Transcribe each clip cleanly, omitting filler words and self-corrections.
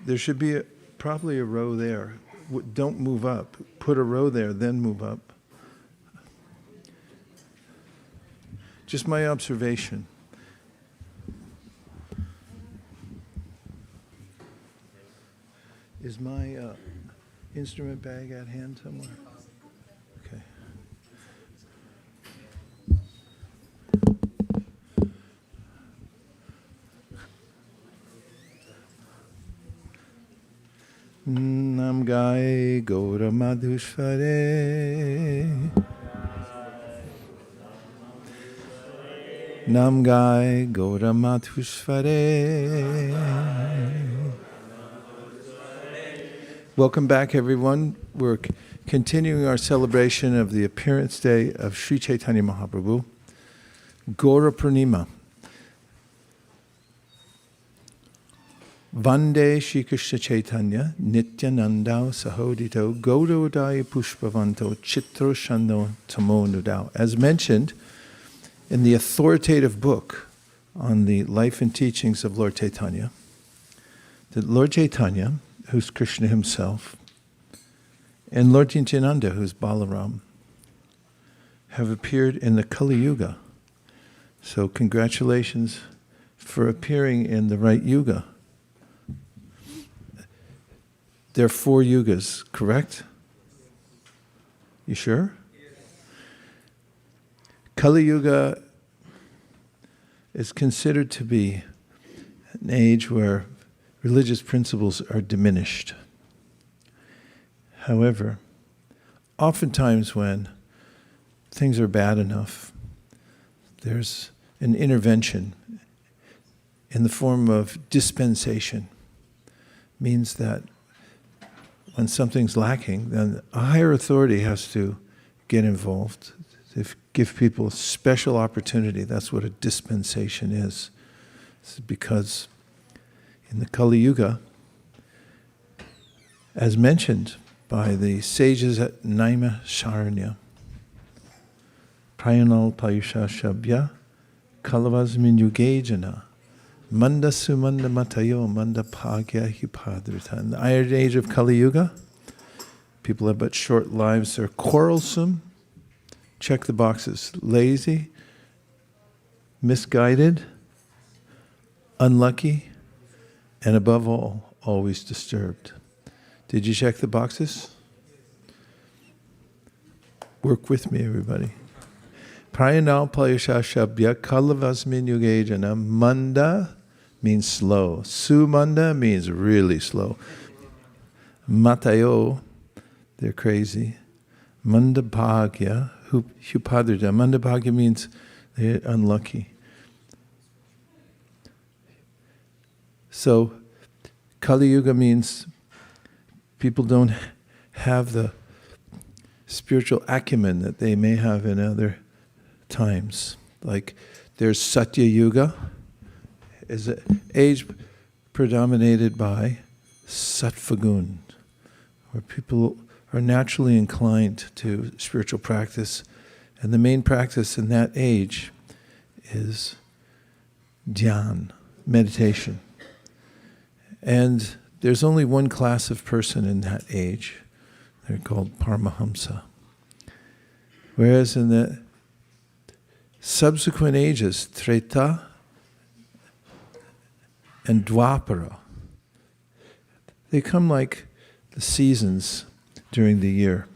There should be probably a row there. Don't move up. Put a row there, then move up. Just my observation. Is my instrument bag at hand somewhere? Okay. Nam Gai Gaura Madhushvare Nam Gai Gaura Madhushvare. Welcome back, everyone. We're continuing our celebration of the appearance day of Sri Chaitanya Mahaprabhu, Gaura Purnima. Vande Shri Krishna Chaitanya Nityanandao Sahodito Gaudodaya Pushpavanto Chitro Shando Tamo Nudao. As mentioned in the authoritative book on the life and teachings of Lord Chaitanya, that Lord Chaitanya, who's Krishna himself, and Lord Nityananda, who's Balaram, have appeared in the Kali Yuga. So congratulations for appearing in the right yuga. There are 4 yugas, correct? You sure? Kali Yuga is considered to be an age where religious principles are diminished. However, oftentimes when things are bad enough, there's an intervention in the form of dispensation. Means that when something's lacking, then a higher authority has to get involved, to give people a special opportunity. That's what a dispensation is. It's because in the Kali Yuga, as mentioned by the sages at Naima Sharanya, Prayanal Payusha Shabya, Kalavasmin Yugejana, Manda Sumanda Matayo, Manda Pagya Hipadrita. In the Iron Age of Kali Yuga, people have but short lives. They're quarrelsome. Check the boxes. Lazy, misguided, unlucky, and above all, always disturbed. Did you check the boxes? Work with me, everybody. Prayanal Payusha Shabya Kalavasmin Yugejana. Manda means slow. Sumanda means really slow. Matayo, they're crazy. Mandabhagya, Hupadrita. Mandabhagya means they're unlucky. So, Kali Yuga means people don't have the spiritual acumen that they may have in other times. Like there's Satya Yuga, is an age predominated by sattva-gun, where people are naturally inclined to spiritual practice, and the main practice in that age is dhyan, meditation. And there's only one class of person in that age. They're called Paramahamsa. Whereas in the subsequent ages, Treta and Dwapara, they come like the seasons during the year.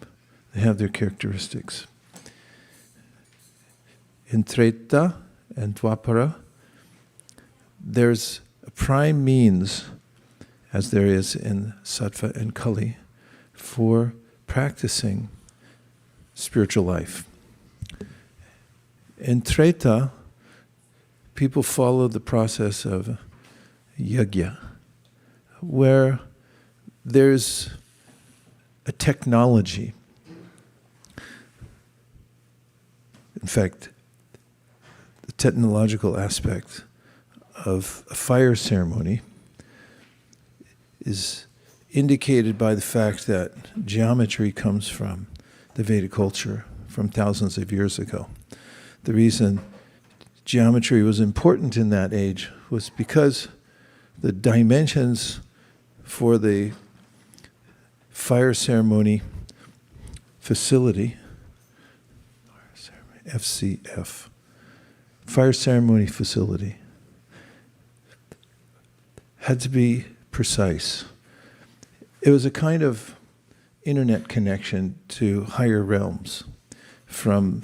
They have their characteristics. In Treta and Dwapara, there's a prime means, as there is in Sattva and Kali, for practicing spiritual life. In Treta, people follow the process of yajna, where there's a technology. In fact, the technological aspect of a fire ceremony is indicated by the fact that geometry comes from the Vedic culture from thousands of years ago. The reason geometry was important in that age was because the dimensions for the fire ceremony facility, FCF, fire ceremony facility, had to be precise. It was a kind of internet connection to higher realms, from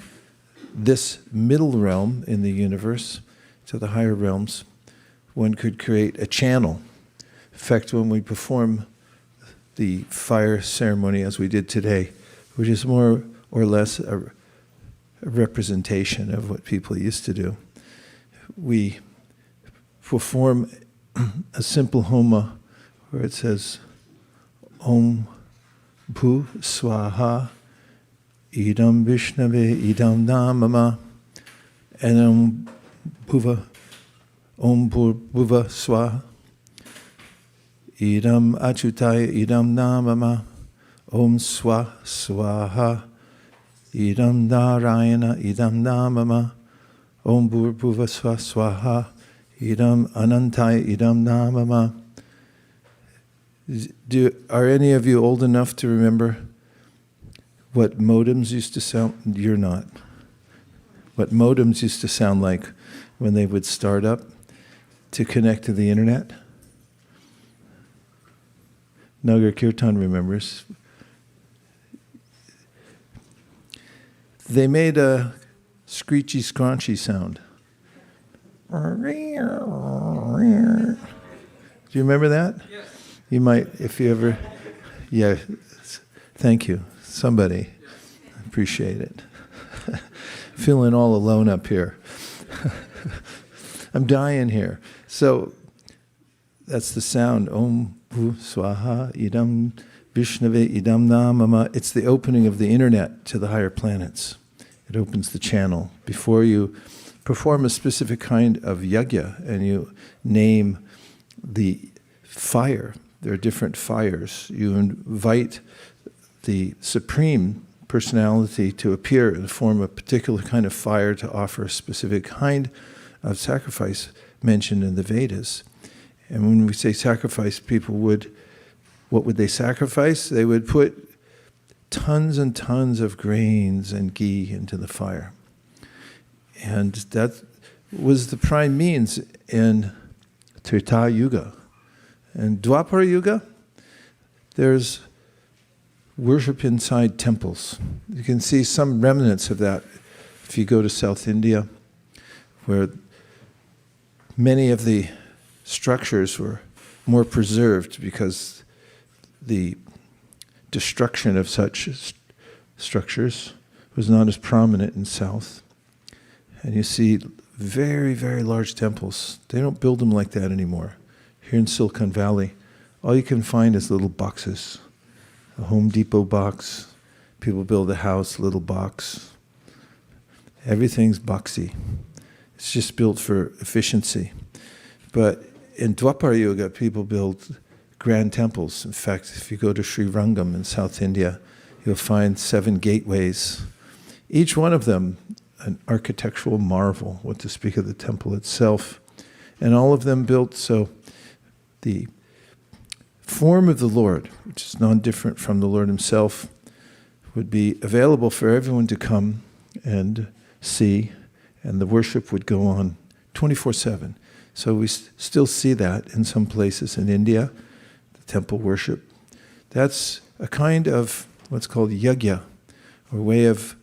this middle realm in the universe to the higher realms. One could create a channel. In fact, when we perform the fire ceremony as we did today, which is more or less a representation of what people used to do, we perform a simple homa where it says Om Bhu Swaha Idam Vishnave Idam Namama, and Om Bhuva Swaha Idam Achutaya Idam Namama, Om Swaha Idam Narayana Idam Namama, Om Bhuva Swaha Idam Anantaya Idam Namama. Are any of you old enough to remember what modems used to sound? You're not. What modems used to sound like when they would start up to connect to the internet? Nagar Kirtan remembers. They made a screechy, scrunchy sound. Do you remember that? Yes. You might, if you ever, yeah, thank you. Somebody, appreciate it. Feeling all alone up here. I'm dying here. So that's the sound. Om Bhu Swaha Idam Vishnave Idam Namama. It's the opening of the internet to the higher planets. It opens the channel. Before you perform a specific kind of yajna and you name the fire, there are different fires. You invite the Supreme Personality to appear and form a particular kind of fire to offer a specific kind of sacrifice mentioned in the Vedas. And when we say sacrifice, people what would they sacrifice? They would put tons and tons of grains and ghee into the fire. And that was the prime means in Treta Yuga. And Dwapara Yuga, there's worship inside temples. You can see some remnants of that if you go to South India, where many of the structures were more preserved because the destruction of such structures was not as prominent in South. And you see very, very large temples. They don't build them like that anymore. Here in Silicon Valley, all you can find is little boxes. A Home Depot box. People build a house, little box. Everything's boxy. It's just built for efficiency. But in Dwapara Yuga, people build grand temples. In fact, if you go to Sri Rangam in South India, you'll find 7 gateways. Each one of them an architectural marvel, what to speak of the temple itself. And all of them built so the form of the Lord, which is non-different from the Lord himself, would be available for everyone to come and see, and the worship would go on 24/7. So we still see that in some places in India, the temple worship. That's a kind of what's called yajna, or way of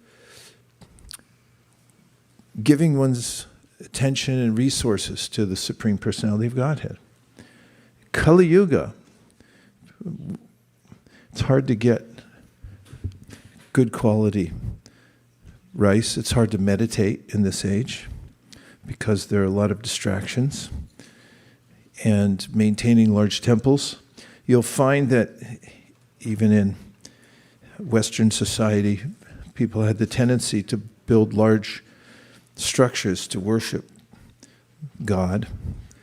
giving one's attention and resources to the Supreme Personality of Godhead. Kali Yuga, it's hard to get good quality rice. It's hard to meditate in this age because there are a lot of distractions. And maintaining large temples, you'll find that even in Western society, people had the tendency to build large structures to worship God.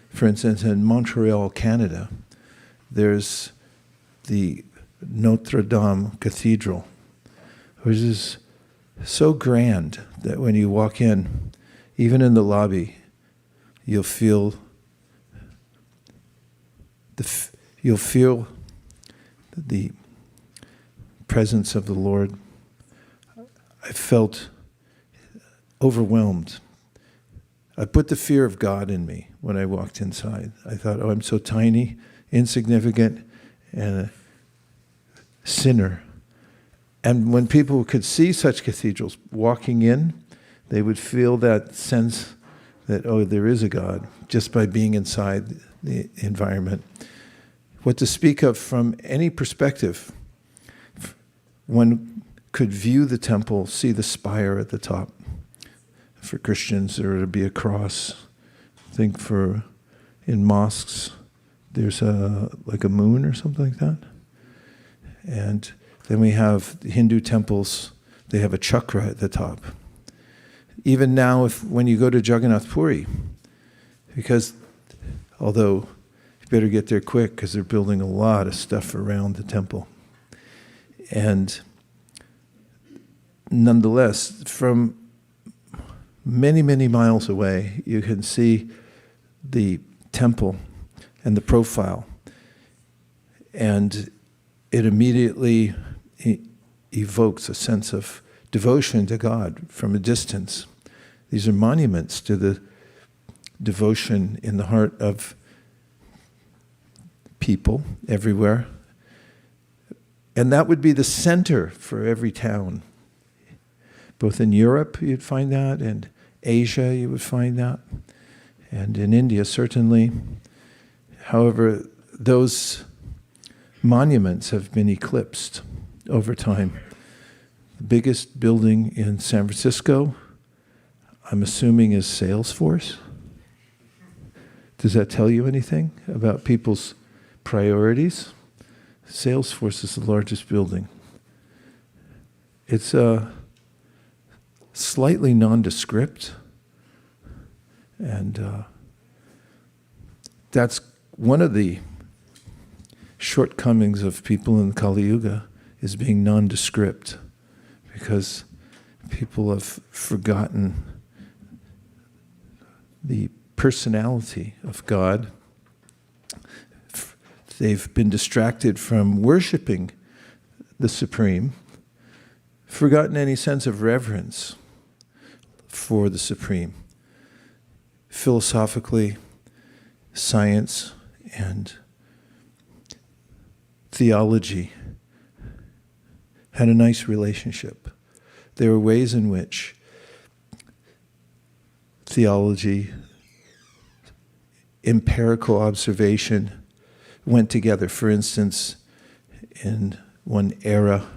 For instance, in Montreal, Canada, there's the Notre Dame Cathedral, which is so grand that when you walk in, even in the lobby, you'll feel you'll feel the presence of the Lord. I felt overwhelmed. I put the fear of God in me when I walked inside. I thought, oh, I'm so tiny, insignificant, and a sinner. And when people could see such cathedrals walking in, they would feel that sense that, oh, there is a God, just by being inside the environment. What to speak of from any perspective, one could view the temple, see the spire at the top. For Christians, there would be a cross. I think in mosques, there's like a moon or something like that. And then we have the Hindu temples, they have a chakra at the top. Even now, when you go to Jagannath Puri, because although you better get there quick because they're building a lot of stuff around the temple. And nonetheless, from many, many miles away, you can see the temple and the profile. And it immediately evokes a sense of devotion to God from a distance. These are monuments to the devotion in the heart of people everywhere. And that would be the center for every town. Both in Europe, you'd find that, and Asia, you would find that, and in India, certainly. However, those monuments have been eclipsed over time. The biggest building in San Francisco, I'm assuming, is Salesforce. Does that tell you anything about people's priorities? Salesforce is the largest building. It's slightly nondescript, and that's one of the shortcomings of people in Kali Yuga, is being nondescript, because people have forgotten the personality of God. They've been distracted from worshiping the Supreme, forgotten any sense of reverence for the Supreme. Philosophically, science and theology had a nice relationship. There were ways in which theology, empirical observation went together. For instance, in one era,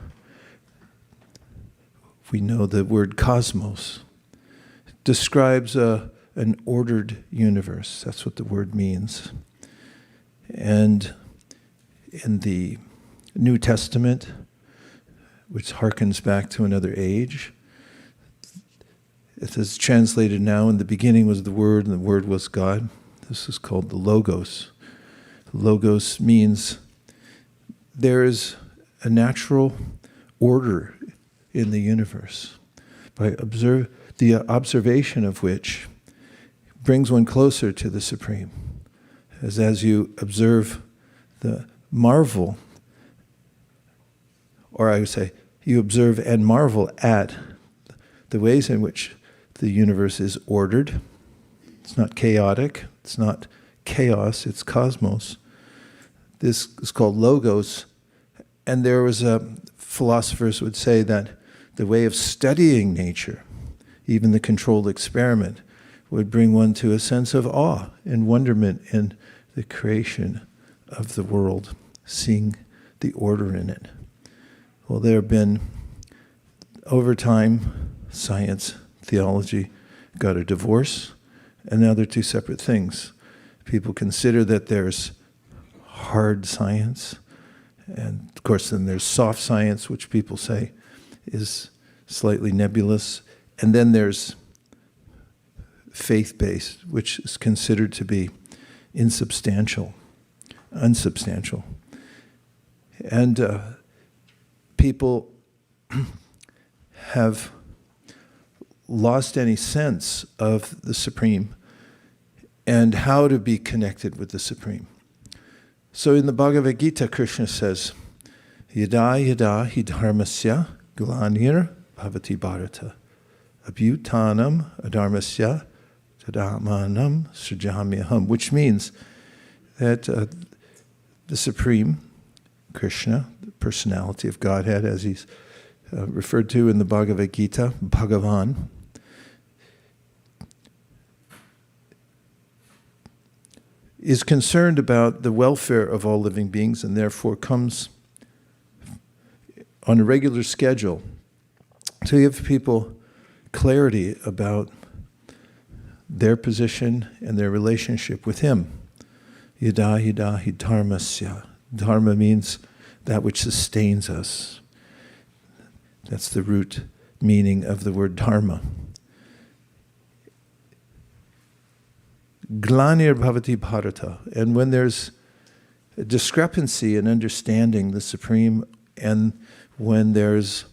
we know the word cosmos describes an ordered universe. That's what the word means. And in the New Testament, which harkens back to another age, it is translated now, in the beginning was the Word, and the Word was God. This is called the Logos. Logos means there is a natural order in the universe, by the observation of which brings one closer to the Supreme. As you observe the marvel, or I would say, you observe and marvel at the ways in which the universe is ordered. It's not chaotic, it's not chaos, it's cosmos. This is called Logos, and there was philosophers would say that the way of studying nature, even the controlled experiment, would bring one to a sense of awe and wonderment in the creation of the world, seeing the order in it. Well, there have been, over time, science, theology got a divorce, and now they're two separate things. People consider that there's hard science, and of course then there's soft science, which people say is slightly nebulous, and then there's faith-based, which is considered to be unsubstantial. And people have lost any sense of the Supreme and how to be connected with the Supreme. So in the Bhagavad Gita, Krishna says, Yada yada hi dharmasya glanir bhavati bharata abhutanam adharmasya tadamanam srijamyaham, which means that the Supreme, Krishna, the personality of Godhead, as he's referred to in the Bhagavad Gita, Bhagavan, is concerned about the welfare of all living beings and therefore comes on a regular schedule to give people clarity about their position and their relationship with him. Yada yada hi dharmasya. Dharma means that which sustains us. That's the root meaning of the word dharma. Glanir bhavati bharata. And when there's a discrepancy in understanding the Supreme and when there's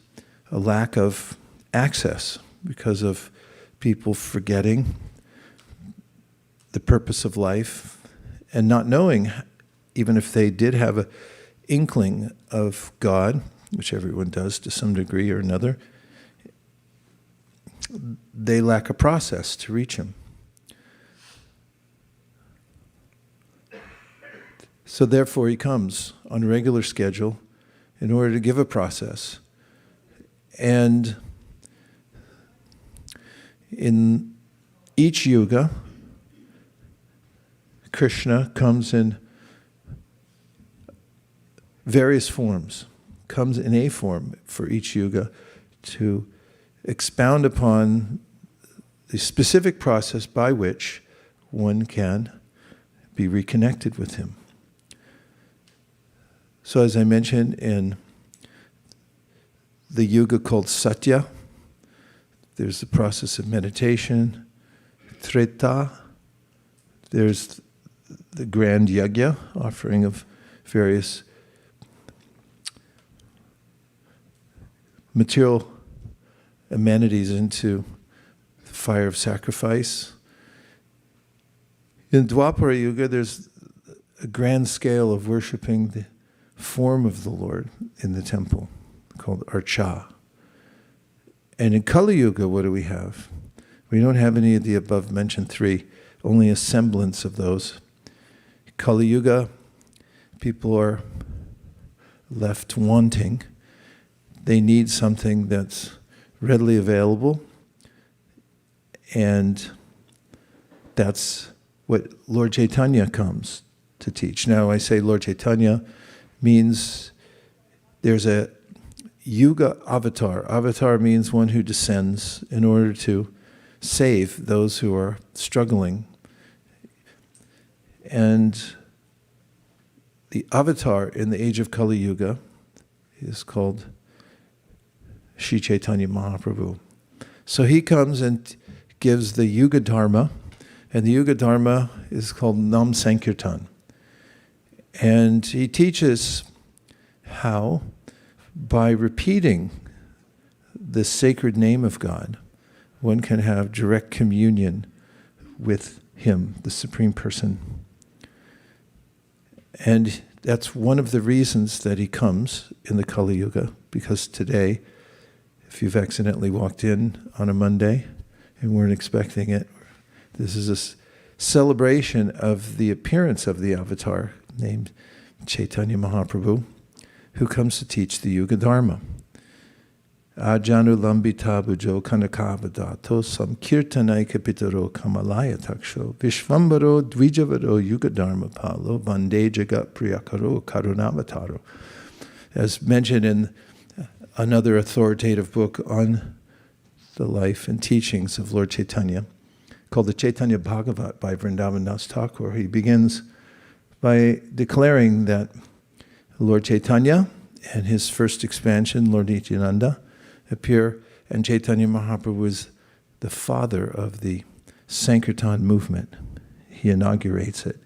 a lack of access because of people forgetting the purpose of life and not knowing, even if they did have an inkling of God, which everyone does to some degree or another, they lack a process to reach him. So therefore he comes on a regular schedule in order to give a process. And in each yuga, Krishna comes in various forms, comes in a form for each yuga to expound upon the specific process by which one can be reconnected with him. So as I mentioned, in the yuga called Satya, there's the process of meditation. Treta, there's the grand yajna, offering of various material amenities into the fire of sacrifice. In Dwapara Yuga, there's a grand scale of worshiping the form of the Lord in the temple, called Archa. And in Kali Yuga, what do we have? We don't have any of the above mentioned three, only a semblance of those. Kali Yuga, people are left wanting. They need something that's readily available, and that's what Lord Chaitanya comes to teach. Now, I say Lord Chaitanya means there's a yuga avatar. Avatar means one who descends in order to save those who are struggling. And the avatar in the age of Kali Yuga is called Sri Chaitanya Mahaprabhu. So he comes and gives the Yuga Dharma, and the Yuga Dharma is called Nam Sankirtan. And he teaches how, by repeating the sacred name of God, one can have direct communion with him, the Supreme Person. And that's one of the reasons that he comes in the Kali Yuga, because today, if you've accidentally walked in on a Monday and weren't expecting it, this is a celebration of the appearance of the avatar named Chaitanya Mahaprabhu, who comes to teach the Yuga Dharma. Ajanu lambita bujo kanakavadato sam kirtanai kapitaro kamalaya taksho vishvambaro dvijavaro Yuga Dharma palo vande jagat priyakaro karunavataro. As mentioned in another authoritative book on the life and teachings of Lord Chaitanya, called the Chaitanya Bhagavat by Vrindavan Das Thakur, he begins by declaring that Lord Chaitanya and his first expansion, Lord Nityananda, appear, and Chaitanya Mahaprabhu is the father of the Sankirtan movement. He inaugurates it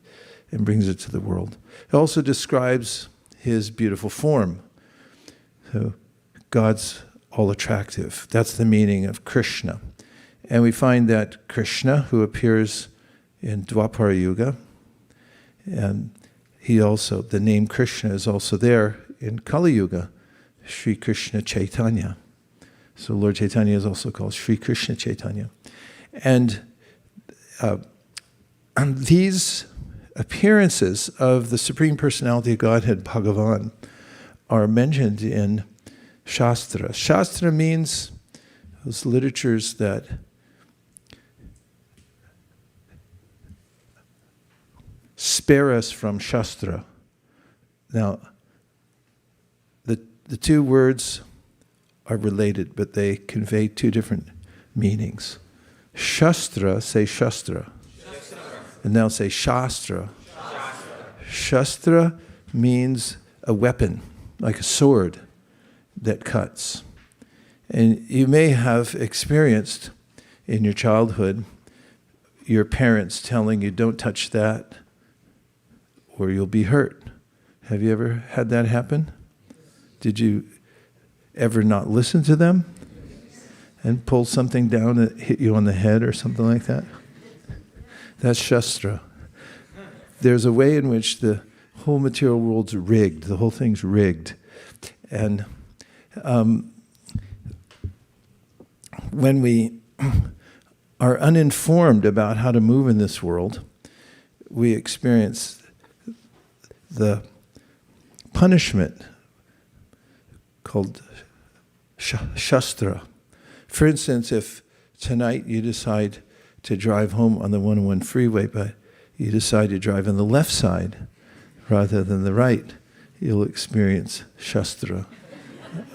and brings it to the world. It also describes his beautiful form. So God's all attractive. That's the meaning of Krishna. And we find that Krishna, who appears in Dwapara Yuga, and the name Krishna is also there in Kali Yuga, Sri Krishna Chaitanya. So Lord Chaitanya is also called Sri Krishna Chaitanya. And these appearances of the Supreme Personality of Godhead, Bhagavan, are mentioned in Shastra. Shastra means those literatures that spare us from Shastra. Now, the two words are related, but they convey two different meanings. Shastra, say Shastra. And now say Shastra. Shastra means a weapon, like a sword that cuts. And you may have experienced in your childhood your parents telling you, don't touch that or you'll be hurt. Have you ever had that happen? Did you ever not listen to them and pull something down that hit you on the head or something like that? That's Shastra. There's a way in which the whole material world's rigged. The whole thing's rigged. And when we are uninformed about how to move in this world, we experience the punishment called Shastra. For instance, if tonight you decide to drive home on the 101 freeway, but you decide to drive on the left side rather than the right, you'll experience Shastra,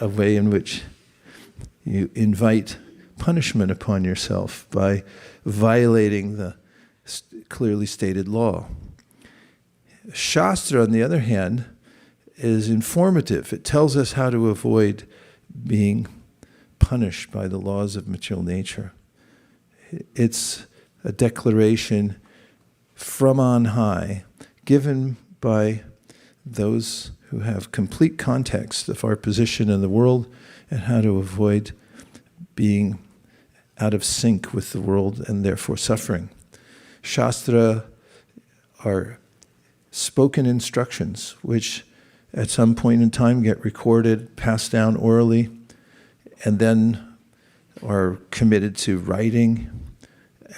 a way in which you invite punishment upon yourself by violating the clearly stated law. Shastra, on the other hand, is informative. It tells us how to avoid being punished by the laws of material nature. It's a declaration from on high, given by those who have complete context of our position in the world and how to avoid being out of sync with the world and therefore suffering. Shastra are spoken instructions which at some point in time get recorded, passed down orally, and then are committed to writing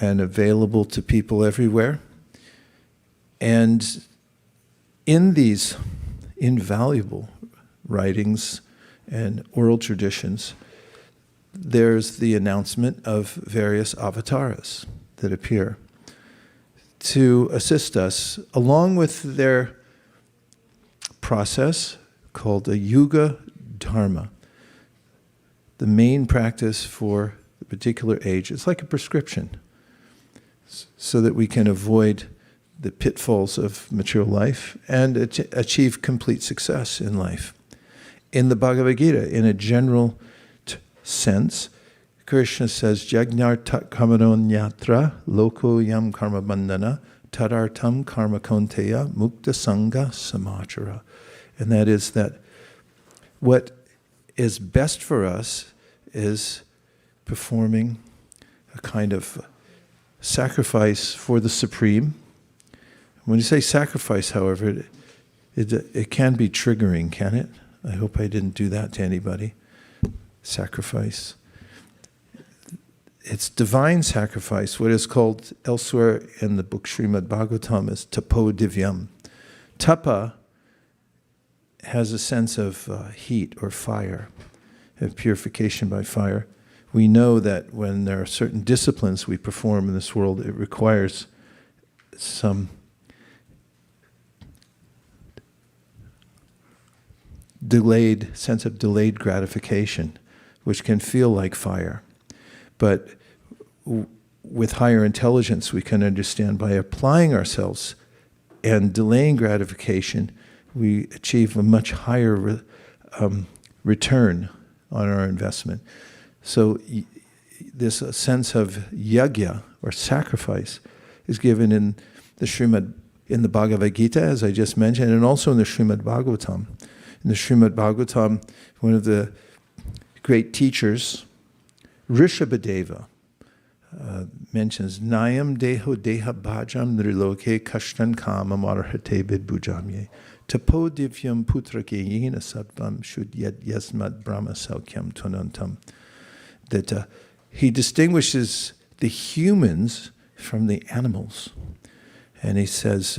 and available to people everywhere. And in these invaluable writings and oral traditions, there's the announcement of various avatars that appear to assist us, along with their process called a yuga dharma, the main practice for the particular age. It's like a prescription, so that we can avoid the pitfalls of material life and achieve complete success in life. In the Bhagavad Gita, in a general sense, Krishna says, Jagnartat kamanon yatra loko yam karma bandhana tadartam karma konteya mukta sangha samachara. And that is that what is best for us is performing a kind of sacrifice for the Supreme. When you say sacrifice, however, it can be triggering, can it? I hope I didn't do that to anybody. Sacrifice. It's divine sacrifice, what is called elsewhere in the book Srimad Bhagavatam as tapo divyam. Tapa has a sense of heat or fire, of purification by fire. We know that when there are certain disciplines we perform in this world, it requires some sense of delayed gratification, which can feel like fire. But with higher intelligence, we can understand by applying ourselves and delaying gratification, we achieve a much higher return on our investment. So this sense of yajna, or sacrifice, is given in the Bhagavad Gita, as I just mentioned, and also in the Srimad Bhagavatam. In the Srimad Bhagavatam, one of the great teachers, Rishabhadeva, mentions Nayam deho deha bhajam nriloke kashtan kamam arhate vidbhujamye tapo divyam putrake yena sattvam shudyat yasmat brahma saukyam tunantam. That he distinguishes the humans from the animals. And he says,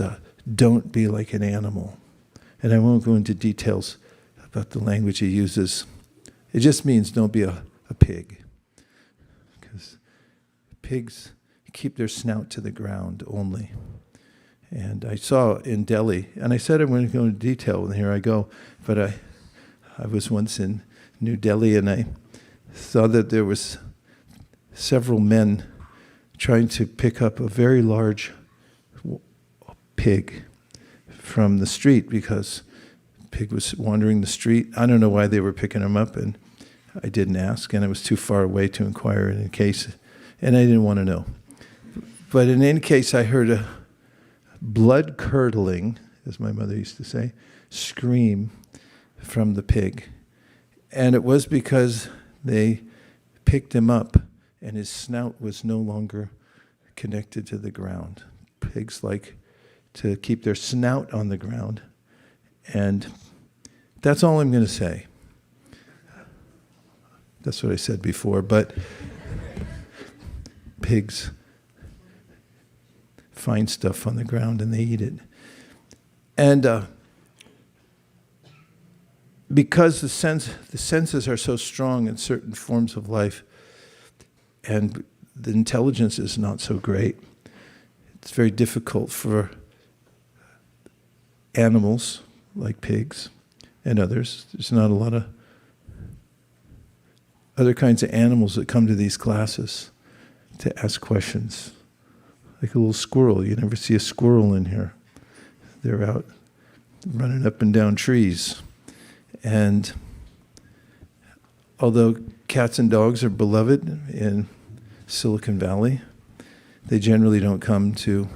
don't be like an animal. And I won't go into details about the language he uses. It just means don't be a pig. Because pigs keep their snout to the ground only. And I saw in Delhi, and I said I'm going to go into detail, and here I go. But I was once in New Delhi, and I saw that there was several men trying to pick up a very large pig from the street because the pig was wandering the street. I don't know why they were picking him up, and I didn't ask, and I was too far away to inquire in case, and I didn't want to know. But in any case, I heard a blood-curdling, as my mother used to say, scream from the pig. And it was because they picked him up and his snout was no longer connected to the ground. Pigs like to keep their snout on the ground. And that's all I'm going to say. That's what I said before, but pigs find stuff on the ground and they eat it. And because the senses are so strong in certain forms of life, and the intelligence is not so great, it's very difficult for animals like pigs and others. There's not a lot of other kinds of animals that come to these classes to ask questions. Like a little squirrel. You never see a squirrel in here. They're out running up and down trees. And although cats and dogs are beloved in Silicon Valley, they generally don't come to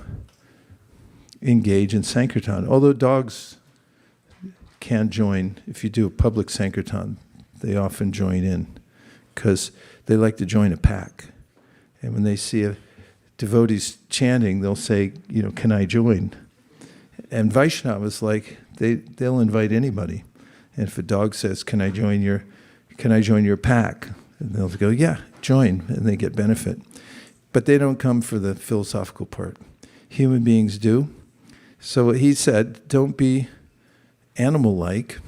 engage in Sankirtan. Although dogs can join, if you do a public Sankirtan, they often join in because they like to join a pack. And when they see a devotees chanting, they'll say, can I join? And Vaishnavas, they'll invite anybody. And if a dog says, can I join your pack? And they'll go, yeah, join, and they get benefit. But they don't come for the philosophical part. Human beings do. So he said, don't be animal-like.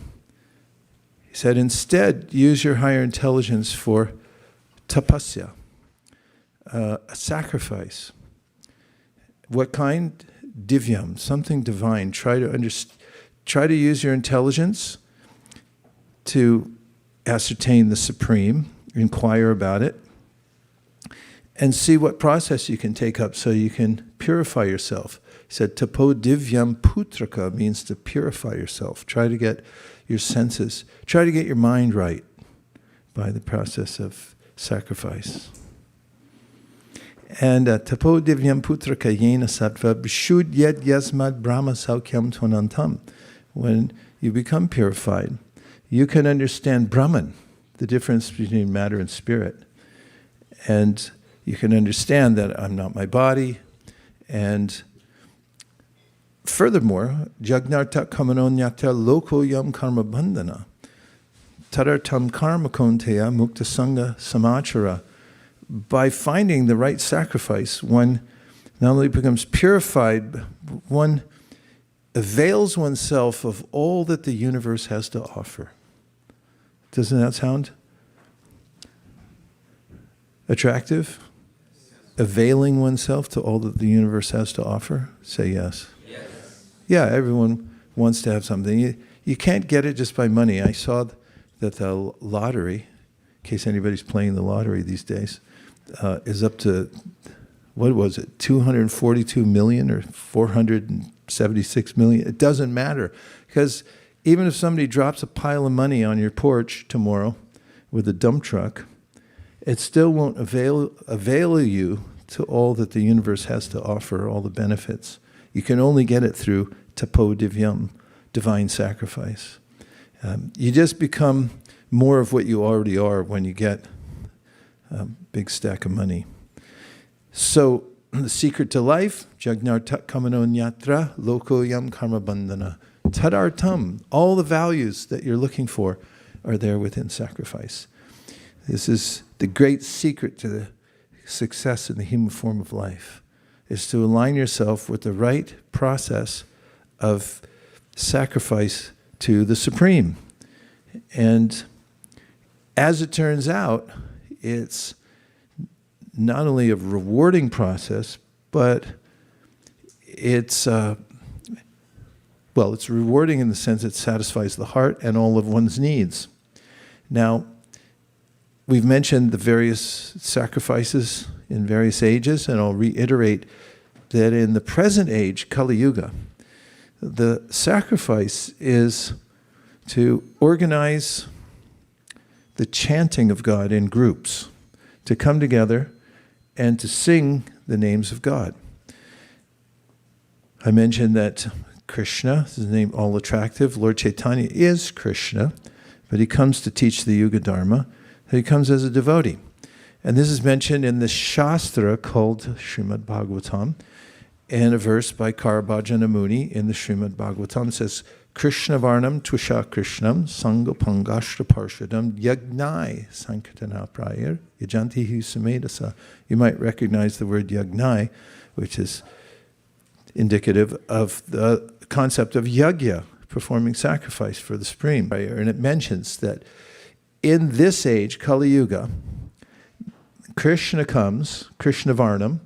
He said, instead, use your higher intelligence for tapasya, a sacrifice. What kind? Divyam, something divine. Try to use your intelligence to ascertain the supreme, inquire about it, and see what process you can take up so you can purify yourself. He said, tapo divyam putraka means to purify yourself. Try to get your senses, try to get your mind right by the process of sacrifice. And tapo divyam putraka yena sattva bishud yet yasmad brahma saukyam tvanantam. When you become purified, you can understand Brahman, the difference between matter and spirit. And you can understand that I'm not my body. And furthermore, jagnarta kamanonyata loko yam karma bandhana. Tadartam karma konteya mukta sangha samachara. By finding the right sacrifice, one not only becomes purified, but one avails oneself of all that the universe has to offer. Doesn't that sound attractive? Availing oneself to all that the universe has to offer? Say yes. Yes. Yeah, everyone wants to have something. You can't get it just by money. I saw that the lottery, in case anybody's playing the lottery these days, is up to, what was it, 242 million or 476 million? It doesn't matter, because even if somebody drops a pile of money on your porch tomorrow with a dump truck, it still won't avail you to all that the universe has to offer, all the benefits. You can only get it through tapo divyam, divine sacrifice. You just become more of what you already are when you get a big stack of money. So, the secret to life, Jagnartat Kamano Nyatra, Loko Yam Karma Bandhana. Tadartam, all the values that you're looking for are there within sacrifice. This is the great secret to the success in the human form of life, is to align yourself with the right process of sacrifice to the Supreme. And as it turns out, it's not only a rewarding process, but it's rewarding in the sense it satisfies the heart and all of one's needs. Now, we've mentioned the various sacrifices in various ages, and I'll reiterate that in the present age, Kali Yuga, the sacrifice is to organize the chanting of God in groups, to come together and to sing the names of God. I mentioned that Krishna, his name all attractive, Lord Chaitanya is Krishna, but he comes to teach the Yuga Dharma. He comes as a devotee. And this is mentioned in the Shastra called Srimad Bhagavatam, and a verse by Karabhajana Muni in the Srimad Bhagavatam. It says, Krishna Varnam Tvisha Krishnam Sangha Pangashtra Parshadam Yagnai Sankirtana Prayar Yajanti Sumedasa. You might recognize the word Yagnai, which is indicative of the concept of yagya, performing sacrifice for the Supreme. And it mentions that in this age, Kali Yuga, Krishna comes, Krishna Varnam,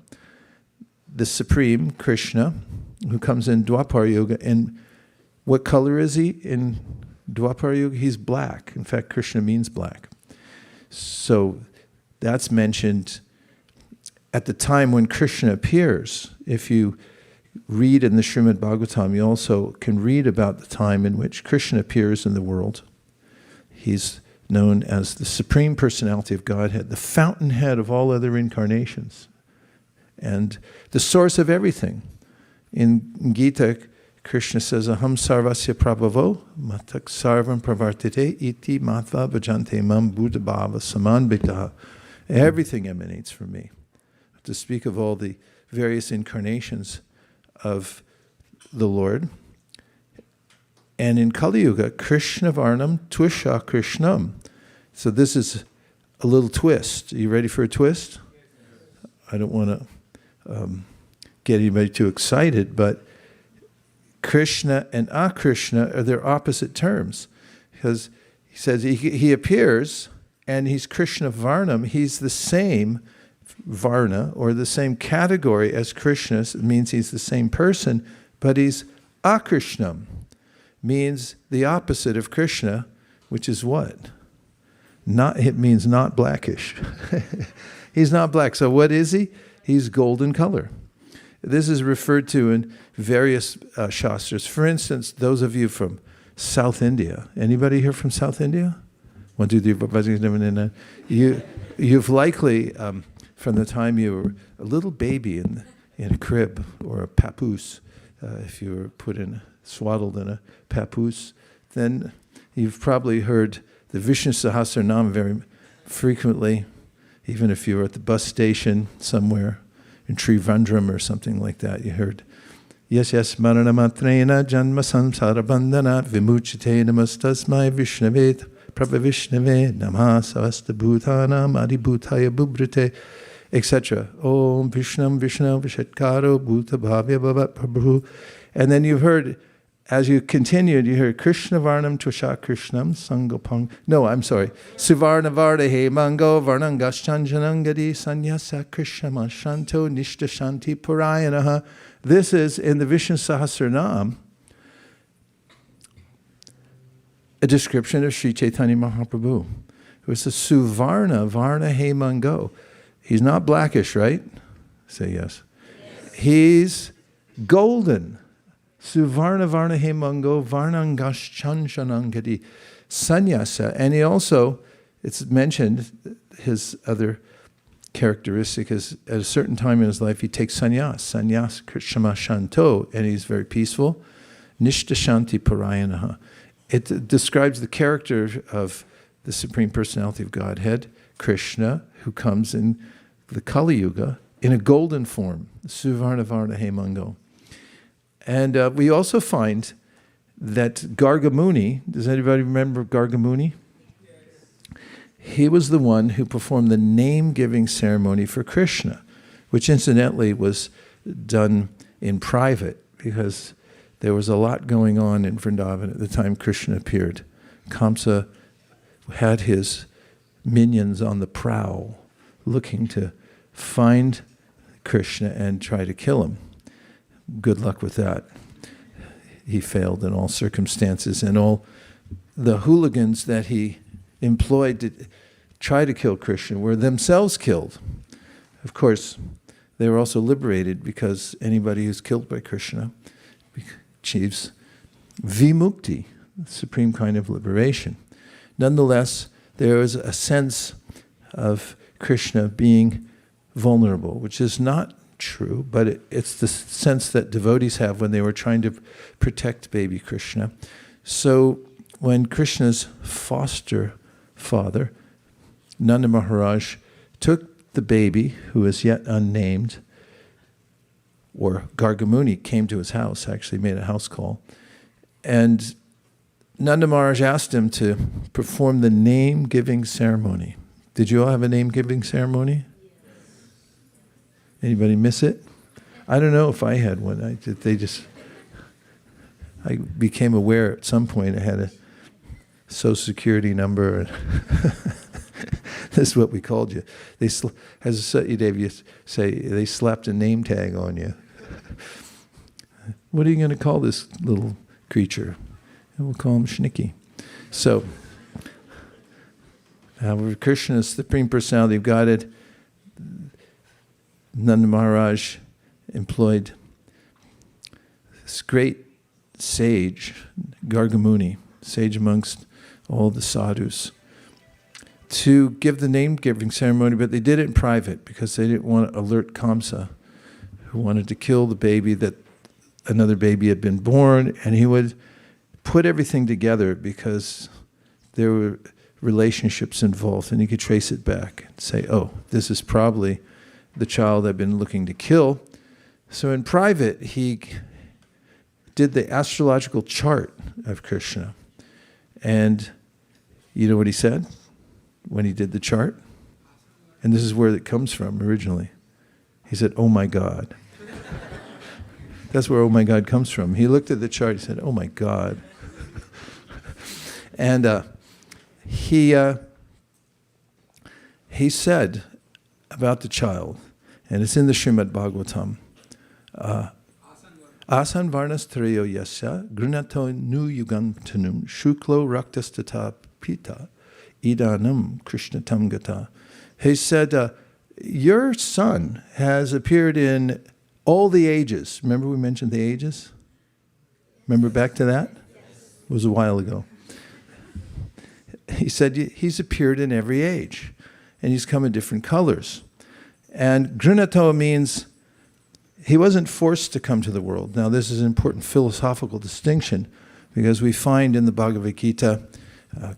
the Supreme Krishna, who comes in Dwapar Yuga. And what color is he in Dwapar Yuga? He's black. In fact, Krishna means black. So that's mentioned at the time when Krishna appears. If you read in the Srimad Bhagavatam, you also can read about the time in which Krishna appears in the world. He's known as the Supreme Personality of Godhead, the fountainhead of all other incarnations, and the source of everything. In Gita, Krishna says, Aham sarvasya prabhavo, matak sarvam pravartite, iti matva bhajante mam buddha bhava samanbhita. Everything emanates from me. To speak of all the various incarnations of the Lord. And in Kali Yuga, Krishna Varnam Tvisha Krishnam. So this is a little twist. Are you ready for a twist? I don't want to get anybody too excited, but Krishna and Akrishna are their opposite terms. Because he says he appears and he's Krishna Varnam. He's the same Varna, or the same category as Krishna. It means he's the same person, but he's Akrishnam, means the opposite of Krishna, which is what? It means not blackish. He's not black. So what is he? He's golden color. This is referred to in various shastras. For instance, those of you from South India. Anybody here from South India? 1, 2, 3, 4, 5, 6, 7, 8, 9. You've likely, from the time you were a little baby in a crib or a papoose, if you were swaddled in a papoose, then you've probably heard the Vishnu Sahasranam very frequently, even if you were at the bus station somewhere in Trivandrum or something like that. You heard, yes, Maranamatrena Janma Samsara Bandhana Vimuchite Namastasmai Vishnave Prabha Vishnave Namah Savasta Bhutanam Adibhutaya Bubrite, etc. Om Vishnam Vishnu Vishatkaro Bhuta Bhavya Bhavat Prabhu. And then you've heard, as you continued, you heard Krishna Varnam Tvisha Krishnam Sangopang. No, I'm sorry. Suvarna Varda He Mango Varnangas Chanjanangadi Sanyasa Krishna Shanto Nishta Shanti Purayanaha. This is in the Vishnu Sahasranam a description of Sri Chaitanya Mahaprabhu. It was a Suvarna Varna He Mango. He's not blackish, right? Say yes. He's golden. Suvarna Varna He Mango Varnangas Chanchanangadi Sanyasa. And he also, it's mentioned, his other characteristic is at a certain time in his life he takes sannyas Krishna Shanto, and he's very peaceful. Nishta Shanti Parayanaha. It describes the character of the Supreme Personality of Godhead, Krishna, who comes in the Kali Yuga in a golden form, Suvarna Varna Hemango. And we also find that Gargamuni, does anybody remember Gargamuni? Yes. He was the one who performed the name-giving ceremony for Krishna, which incidentally was done in private because there was a lot going on in Vrindavan at the time Krishna appeared. Kamsa had his minions on the prowl looking to find Krishna and try to kill him. Good luck with that. He failed in all circumstances, and all the hooligans that he employed to try to kill Krishna were themselves killed. Of course, they were also liberated because anybody who's killed by Krishna achieves vimukti, the supreme kind of liberation. Nonetheless, there is a sense of Krishna being vulnerable, which is not true, but it's the sense that devotees have when they were trying to protect baby Krishna. So when Krishna's foster father, Nanda Maharaj, took the baby, who is yet unnamed, or Gargamuni came to his house, actually made a house call, and Nanda Maharaj asked him to perform the name-giving ceremony. Did you all have a name-giving ceremony? Anybody miss it? I don't know if I had one. I became aware at some point I had a social security number. And this is what we called you. As Satyadev used to say, they slapped a name tag on you. What are you going to call this little creature? And we'll call him Shnicky. So, Krishna, Supreme Personality of Godhead, Nanda Maharaj employed this great sage, Gargamuni, sage amongst all the sadhus, to give the name-giving ceremony, but they did it in private because they didn't want to alert Kamsa, who wanted to kill the baby, that another baby had been born, and he would put everything together because there were relationships involved, and he could trace it back and say, oh, this is probably the child I've been looking to kill. So in private, he did the astrological chart of Krishna. And you know what he said when he did the chart? And this is where it comes from originally. He said, oh my God. That's where oh my God comes from. He looked at the chart, he said, oh my God. And he said about the child, and it's in the Srimad Bhagavatam, Asan varnas trayo yasya grunato nu yugam tanum shuklo raktastata pita idanam krishnatam gata. He said, your son has appeared in all the ages. Remember we mentioned the ages? Remember back to that? It was a while ago. He said he's appeared in every age, and he's come in different colors. And grunato means he wasn't forced to come to the world. Now this is an important philosophical distinction because we find in the Bhagavad Gita,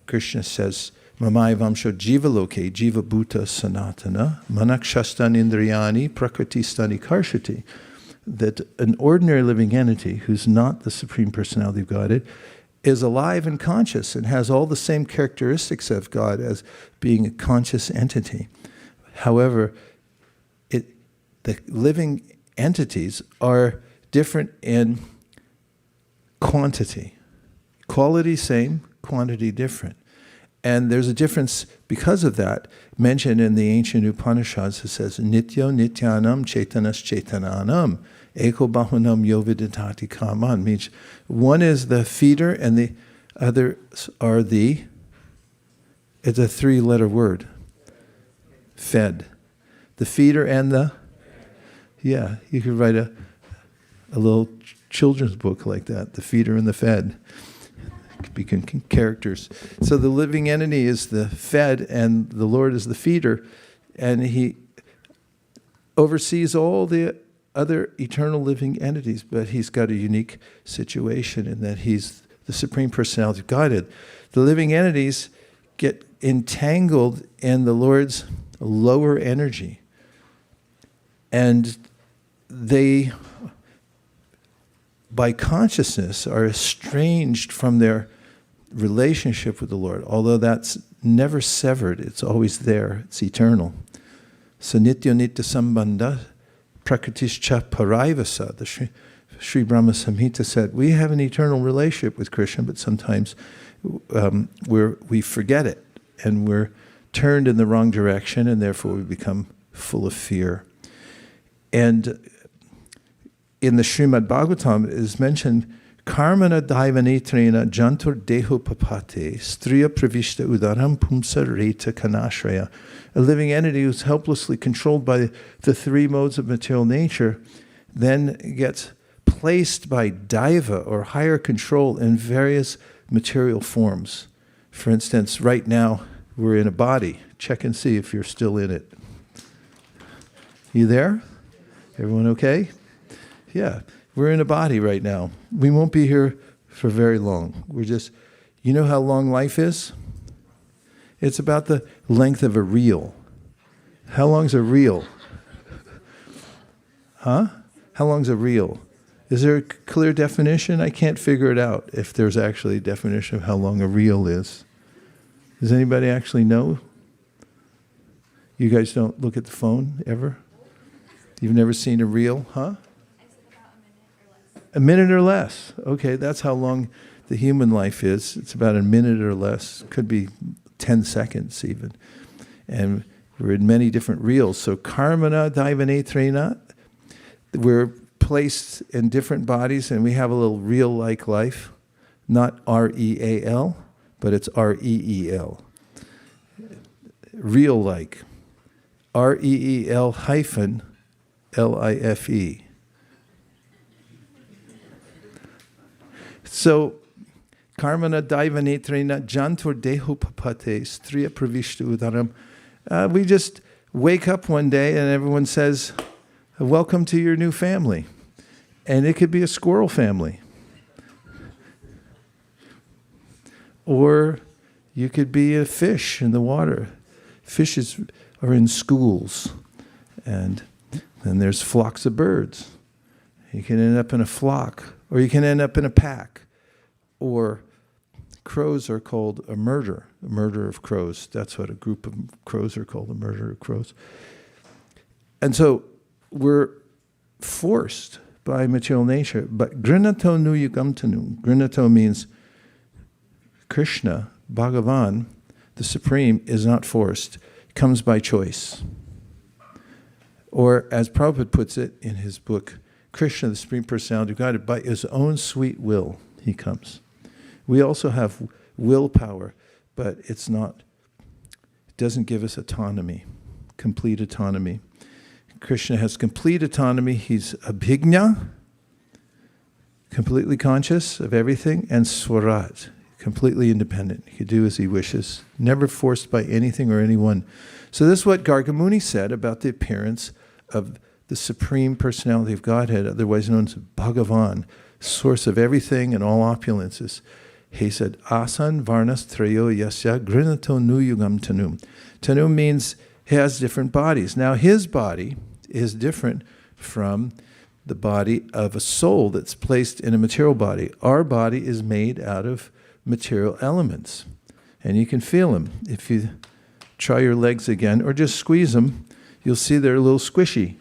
Krishna says, Mamai vamsho jiva loke, jiva bhuta sanatana, manakshastan indriyani, prakriti karshati, that an ordinary living entity who's not the Supreme Personality of Godhead is alive and conscious and has all the same characteristics of God as being a conscious entity. However, the living entities are different in quantity. Quality same, quantity different. And there's a difference because of that mentioned in the ancient Upanishads. It says, Nityo nityanam chaitanas chaitananam eko bahunam yoviditati kaman. Means one is the feeder and the others are it's a three-letter word. Fed. The feeder and the, yeah, you could write a little children's book like that, the feeder and the fed. Become characters. So the living entity is the fed and the Lord is the feeder, and he oversees all the other eternal living entities, but he's got a unique situation in that he's the Supreme Personality of Godhead. The living entities get entangled in the Lord's lower energy. And they, by consciousness, are estranged from their relationship with the Lord, although that's never severed. It's always there. It's eternal. Sanitya nitya sambandha prakritischa paraivasa. The Sri Brahma Samhita said, we have an eternal relationship with Krishna, but sometimes we forget it, and we're turned in the wrong direction, and therefore we become full of fear. And in the Srimad Bhagavatam, it is mentioned, Karmana daivanetrena jantur deho papate striya pravishta udaram pumsa reta kanashraya. A living entity who's helplessly controlled by the three modes of material nature then gets placed by daiva, or higher control, in various material forms. For instance, right now we're in a body. Check and see if you're still in it. You there? Everyone okay? Yeah, we're in a body right now. We won't be here for very long. We're just, you know how long life is? It's about the length of a reel. How long's a reel? Huh? How long's a reel? Is there a clear definition? I can't figure it out if there's actually a definition of how long a reel is. Does anybody actually know? You guys don't look at the phone ever? You've never seen a reel, huh? A minute or less. Okay, that's how long the human life is. It's about a minute or less. Could be 10 seconds even. And we're in many different reels. So karmana daivanetrena, we're placed in different bodies, and we have a little reel-like life. Not R-E-A-L, but it's R-E-E-L. Reel-like. R-E-E-L hyphen L-I-F-E. So, karmana daivanetrena jantur deho papate striya pravishta udaram. We just wake up one day and everyone says, welcome to your new family. And it could be a squirrel family. Or you could be a fish in the water. Fishes are in schools. And then there's flocks of birds. You can end up in a flock, or you can end up in a pack. Or crows are called a murder of crows. That's what a group of crows are called, a murder of crows. And so we're forced by material nature. But grinato nu yugamtanu. Grinato means Krishna, Bhagavan, the Supreme, is not forced. It comes by choice. Or as Prabhupada puts it in his book, Krishna, the Supreme Personality of God, by his own sweet will, he comes. We also have willpower, but it doesn't give us autonomy, complete autonomy. Krishna has complete autonomy. He's abhigna, completely conscious of everything, and swarat, completely independent. He can do as he wishes, never forced by anything or anyone. So this is what Gargamuni said about the appearance of the Supreme Personality of Godhead, otherwise known as Bhagavan, source of everything and all opulences. He said, Asan varnas trayo yasya grinato nu yugam tanum. Tanum means he has different bodies. Now his body is different from the body of a soul that's placed in a material body. Our body is made out of material elements. And you can feel them. If you try your legs again, or just squeeze them, you'll see they're a little squishy.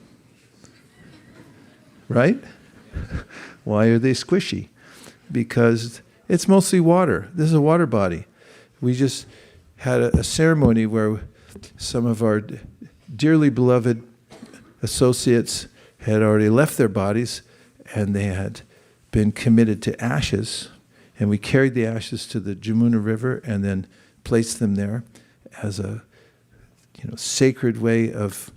Right? Why are they squishy? Because it's mostly water. This is a water body. We just had a ceremony where some of our dearly beloved associates had already left their bodies, and they had been committed to ashes. And we carried the ashes to the Jamuna River and then placed them there as a sacred way of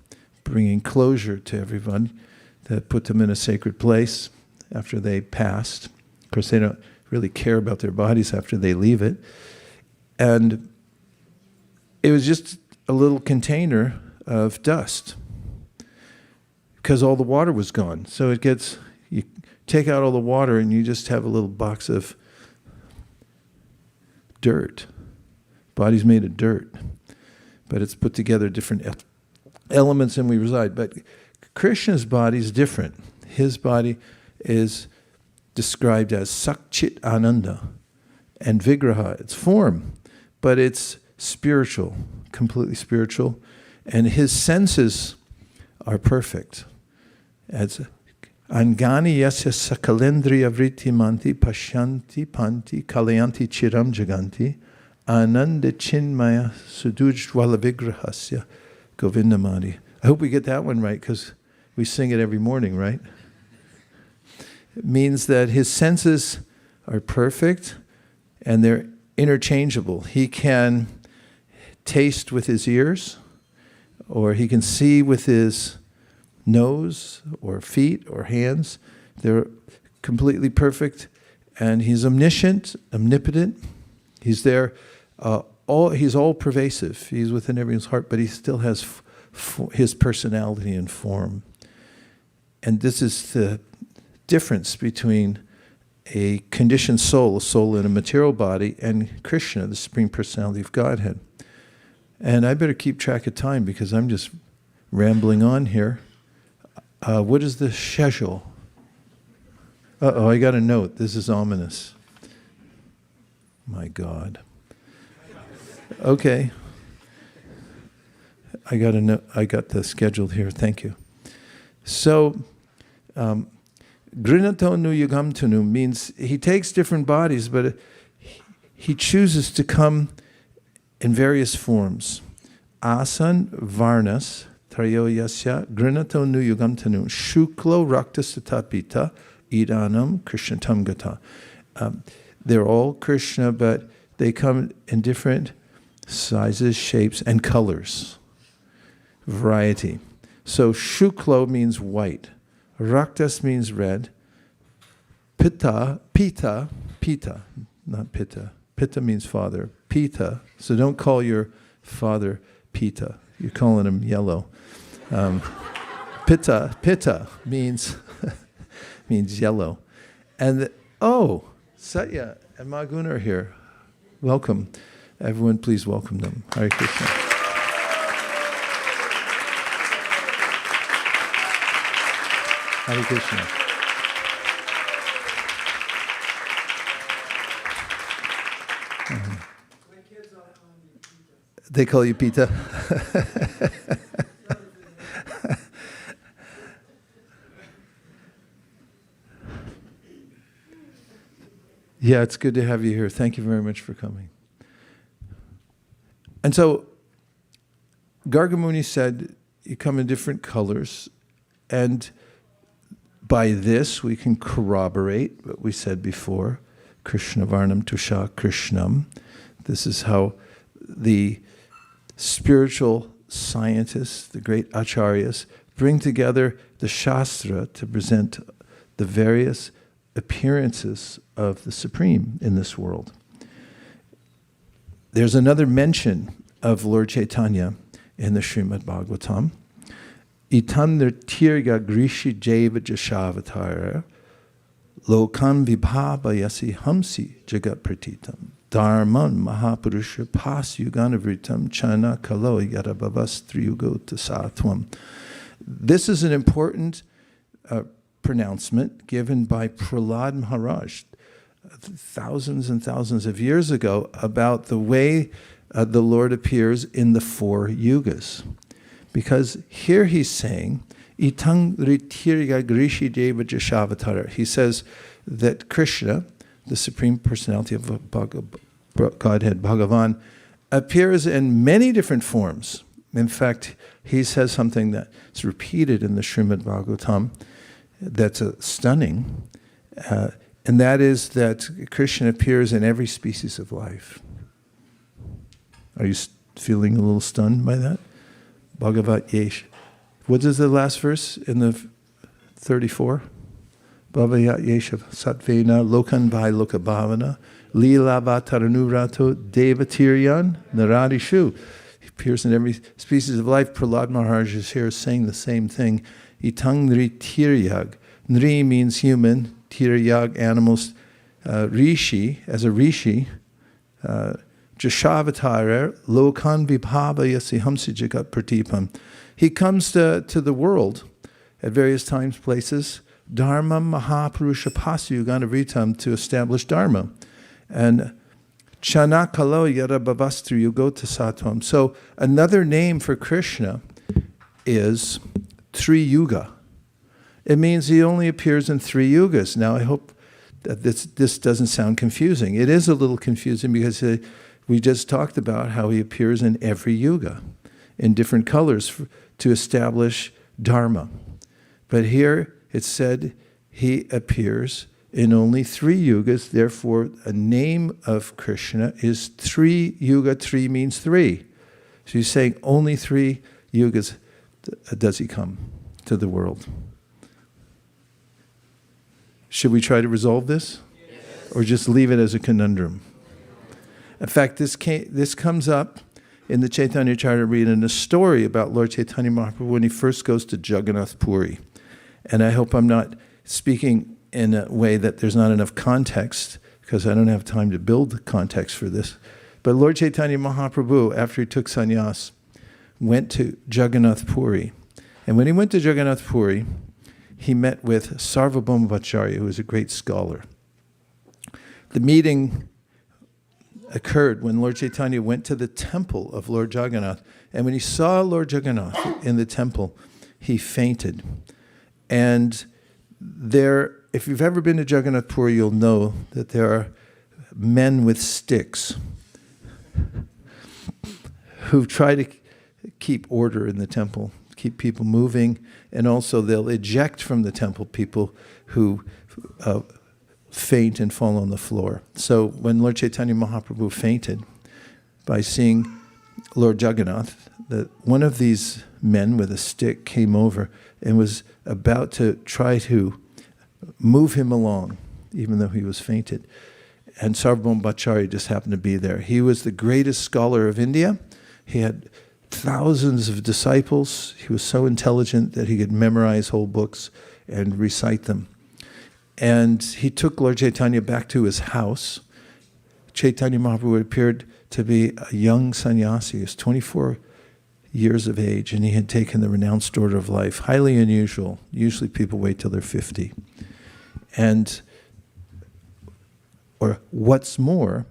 bringing closure to everyone, that put them in a sacred place after they passed. Of course, they don't really care about their bodies after they leave it. And it was just a little container of dust because all the water was gone. So you take out all the water and you just have a little box of dirt. Body's made of dirt. But it's put together different elements and we reside. But Krishna's body is different. His body is described as Sakchit Ananda and Vigraha. It's form, but it's spiritual, completely spiritual. And his senses are perfect. As Angani yasya sakalendriya vritti manti pashyanti panti kalayanti chiram jaganti ananda chinmaya sudujjwala vigrahasya govindamadi. I hope we get that one right, because we sing it every morning, right? It means that his senses are perfect and they're interchangeable. He can taste with his ears, or he can see with his nose or feet or hands. They're completely perfect. And he's omniscient, omnipotent. He's there. He's all pervasive. He's within everyone's heart, but he still has his personality and form. And this is the difference between a conditioned soul, a soul in a material body, and Krishna, the Supreme Personality of Godhead. And I better keep track of time because I'm just rambling on here. What is the schedule? Uh-oh, I got a note. This is ominous. My God. Okay. I got a note. I got the scheduled here. Thank you. So, Grinato nu yugam tanu means he takes different bodies, but he chooses to come in various forms. Asan varnas trayo yasya grinato nu yugam tanu shuklo rakta satapita idanam krishnatam gata. They're all Krishna, but they come in different sizes, shapes, and colors. Variety. So shuklo means white. Raktas means red. Pita, not pitta. Pitta means father. Pita. So don't call your father Pita. You're calling him yellow. Pitta means means yellow. And Satya and Maguna are here. Welcome. Everyone, please welcome them. Hare Krishna. Hare Krishna. They call you Pita. Yeah, it's good to have you here. Thank you very much for coming. And so, Gargamuni said, you come in different colors, and by this we can corroborate what we said before, Krishna Varnam Tusha Krishnam. This is how the spiritual scientists, the great acharyas, bring together the Shastra to present the various appearances of the Supreme in this world. There's another mention of Lord Chaitanya in the Srimad Bhagavatam. Itandra tirga grishi jeva jashavatara lokan vibhava yasi hamsi jagat pratitam dharman mahapurusha pas yuganavritam chana kalo yadabhavas triyugo tasatvam. This is an important pronouncement given by Prahlad Maharaj thousands and thousands of years ago about the way the Lord appears in the 4 yugas. Because here he's saying, Itang ritirga grishi deva jashavatara. He says that Krishna, the Supreme Personality of Godhead, Bhagavan, appears in many different forms. In fact, he says something that's repeated in the Srimad Bhagavatam that's stunning, and that is that Krishna appears in every species of life. Are you feeling a little stunned by that? Bhagavat Yesh. What is the last verse in the 34? Bhagavat Yesha Satvena Lokan Vai Lokabhavana Lila Vataranurato Devatiryan Naradishu. He appears in every species of life. Prahlad Maharaj is here saying the same thing. Itang Nri Tiryag. Nri means human, Tiryag, animals. Rishi, as a rishi, Jashavatara, Lokan Vibhava Yasi Hamsi Jagat Pratipam. He comes to the world at various times, places, Dharma Mahapurusha Pasayugana Vritam, to establish Dharma. And Chanakalo Yarabhavastri Yugota Satvam. So another name for Krishna is Tri-yuga. It means he only appears in 3 yugas. Now I hope that this doesn't sound confusing. It is a little confusing because we just talked about how he appears in every yuga, in different colors to establish Dharma. But here it said he appears in only 3 yugas, therefore a name of Krishna is Tri-yuga. 3 means 3. So he's saying only 3 yugas does he come to the world. Should we try to resolve this? Yes. Or just leave it as a conundrum? In fact, this comes up in the Chaitanya Charitamrita in a story about Lord Chaitanya Mahaprabhu when he first goes to Jagannath Puri. And I hope I'm not speaking in a way that there's not enough context, because I don't have time to build the context for this. But Lord Chaitanya Mahaprabhu, after he took sannyas, went to Jagannath Puri. And when he went to Jagannath Puri, he met with Sarvabhauma Bhattacharya, who was a great scholar. The meeting occurred when Lord Chaitanya went to the temple of Lord Jagannath. And when he saw Lord Jagannath in the temple, he fainted. And there, if you've ever been to Jagannath Puri, you'll know that there are men with sticks who try to keep order in the temple, keep people moving, and also they'll eject from the temple people who faint and fall on the floor. So when Lord Chaitanya Mahaprabhu fainted by seeing Lord Jagannath, one of these men with a stick came over and was about to try to move him along, even though he was fainted. And Sarvabhauma Bhattacharya just happened to be there. He was the greatest scholar of India. He had thousands of disciples. He was so intelligent that he could memorize whole books and recite them. And he took Lord Chaitanya back to his house. Chaitanya Mahaprabhu appeared to be a young sannyasi. He was 24 years of age, and he had taken the renounced order of life. Highly unusual. Usually people wait till they're 50. Or what's more,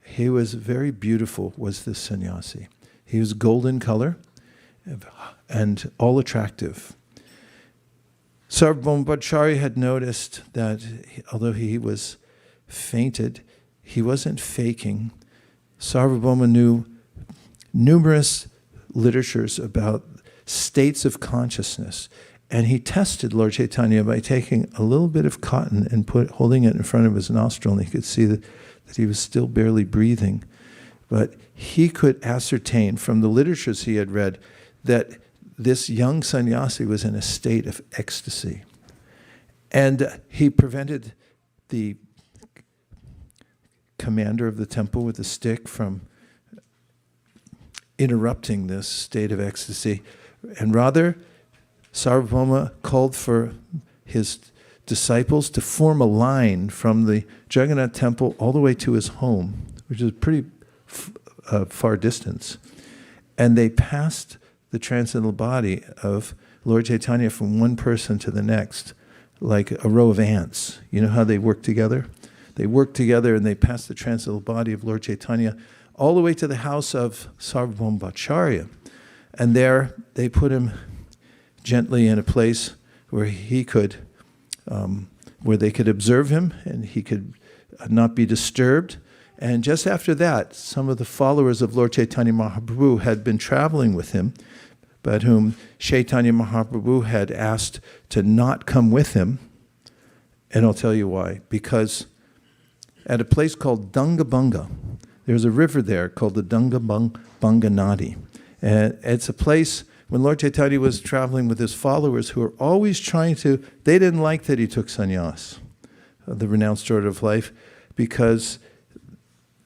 he was very beautiful, was this sannyasi. He was golden color and all attractive. Sarvabhauma Bhattacharya had noticed that although he was fainted, he wasn't faking. Sarvabhauma knew numerous literatures about states of consciousness. And he tested Lord Chaitanya by taking a little bit of cotton and holding it in front of his nostril, and he could see that he was still barely breathing. But he could ascertain from the literatures he had read that this young sannyasi was in a state of ecstasy. And he prevented the commander of the temple with a stick from interrupting this state of ecstasy. And rather, Sarvabhauma called for his disciples to form a line from the Jagannath temple all the way to his home, which is a pretty far distance. And they passed the transcendental body of Lord Chaitanya from one person to the next, like a row of ants. You know how they work together? They work together and they passed the transcendental body of Lord Chaitanya all the way to the house of Sarvabhauma Bhattacharya. And there they put him gently in a place where he could, where they could observe him and he could not be disturbed. And just after that, some of the followers of Lord Chaitanya Mahaprabhu had been traveling with him, but whom Chaitanya Mahaprabhu had asked to not come with him. And I'll tell you why. Because at a place called Dungabanga, there's a river there called the Dungabanga Nadi. And it's a place when Lord Chaitanya was traveling with his followers who were always trying to, they didn't like that he took sannyas, the renounced order of life, because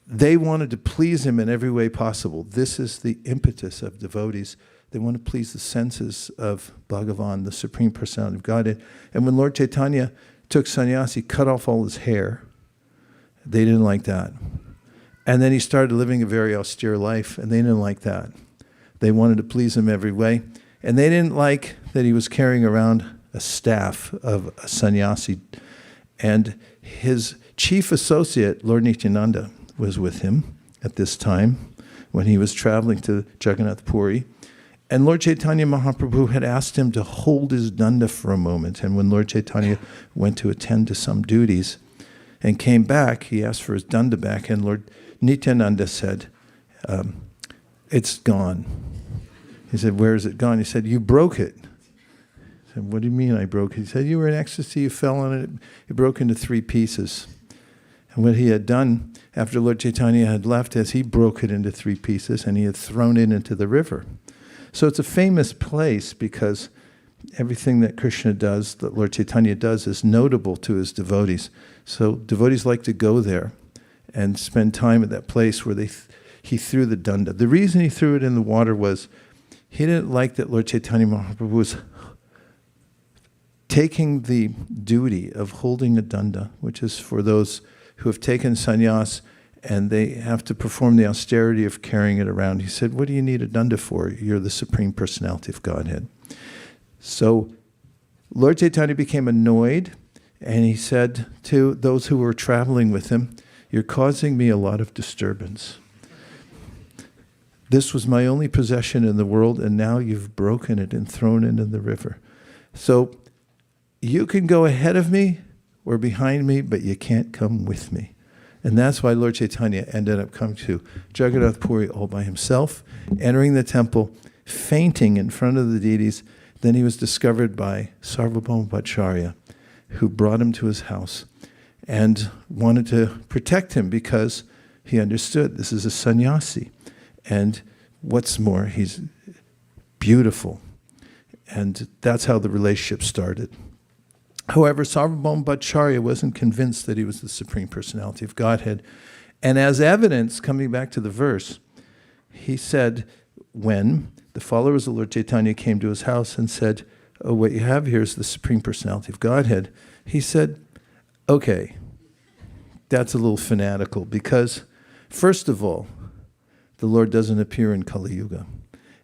they wanted to please him in every way possible. This is the impetus of devotees. They want to please the senses of Bhagavan, the Supreme Personality of Godhead. And when Lord Chaitanya took sannyas, he cut off all his hair. They didn't like that. And then he started living a very austere life, and they didn't like that. They wanted to please him every way. And they didn't like that he was carrying around a staff of a sannyasi. And his chief associate, Lord Nityananda, was with him at this time when he was traveling to Jagannath Puri. And Lord Chaitanya Mahaprabhu had asked him to hold his danda for a moment. And when Lord Chaitanya went to attend to some duties and came back, he asked for his danda back. And Lord Nityananda said, it's gone. He said, where is it gone? He said, you broke it. I said, what do you mean I broke it? He said, you were in ecstasy, you fell on it, it broke into 3 pieces. And what he had done after Lord Chaitanya had left is he broke it into 3 pieces and he had thrown it into the river. So it's a famous place because everything that Krishna does, that Lord Chaitanya does, is notable to his devotees. So devotees like to go there and spend time at that place where he threw the danda. The reason he threw it in the water was he didn't like that Lord Chaitanya Mahaprabhu was taking the duty of holding a danda, which is for those who have taken sannyas and they have to perform the austerity of carrying it around. He said, what do you need a danda for? You're the Supreme Personality of Godhead. So Lord Chaitanya became annoyed, and he said to those who were traveling with him, you're causing me a lot of disturbance. This was my only possession in the world, and now you've broken it and thrown it in the river. So you can go ahead of me or behind me, but you can't come with me. And that's why Lord Chaitanya ended up coming to Jagannath Puri all by himself, entering the temple, fainting in front of the deities. Then he was discovered by Sarvabhauma Bhattacharya, who brought him to his house and wanted to protect him because he understood this is a sannyasi. And what's more, he's beautiful. And that's how the relationship started. However, Sarvabhauma Bhattacharya wasn't convinced that he was the Supreme Personality of Godhead. And as evidence, coming back to the verse, he said, when the followers of Lord Chaitanya came to his house and said, oh, what you have here is the Supreme Personality of Godhead, he said, okay, that's a little fanatical because, first of all, the Lord doesn't appear in Kali Yuga.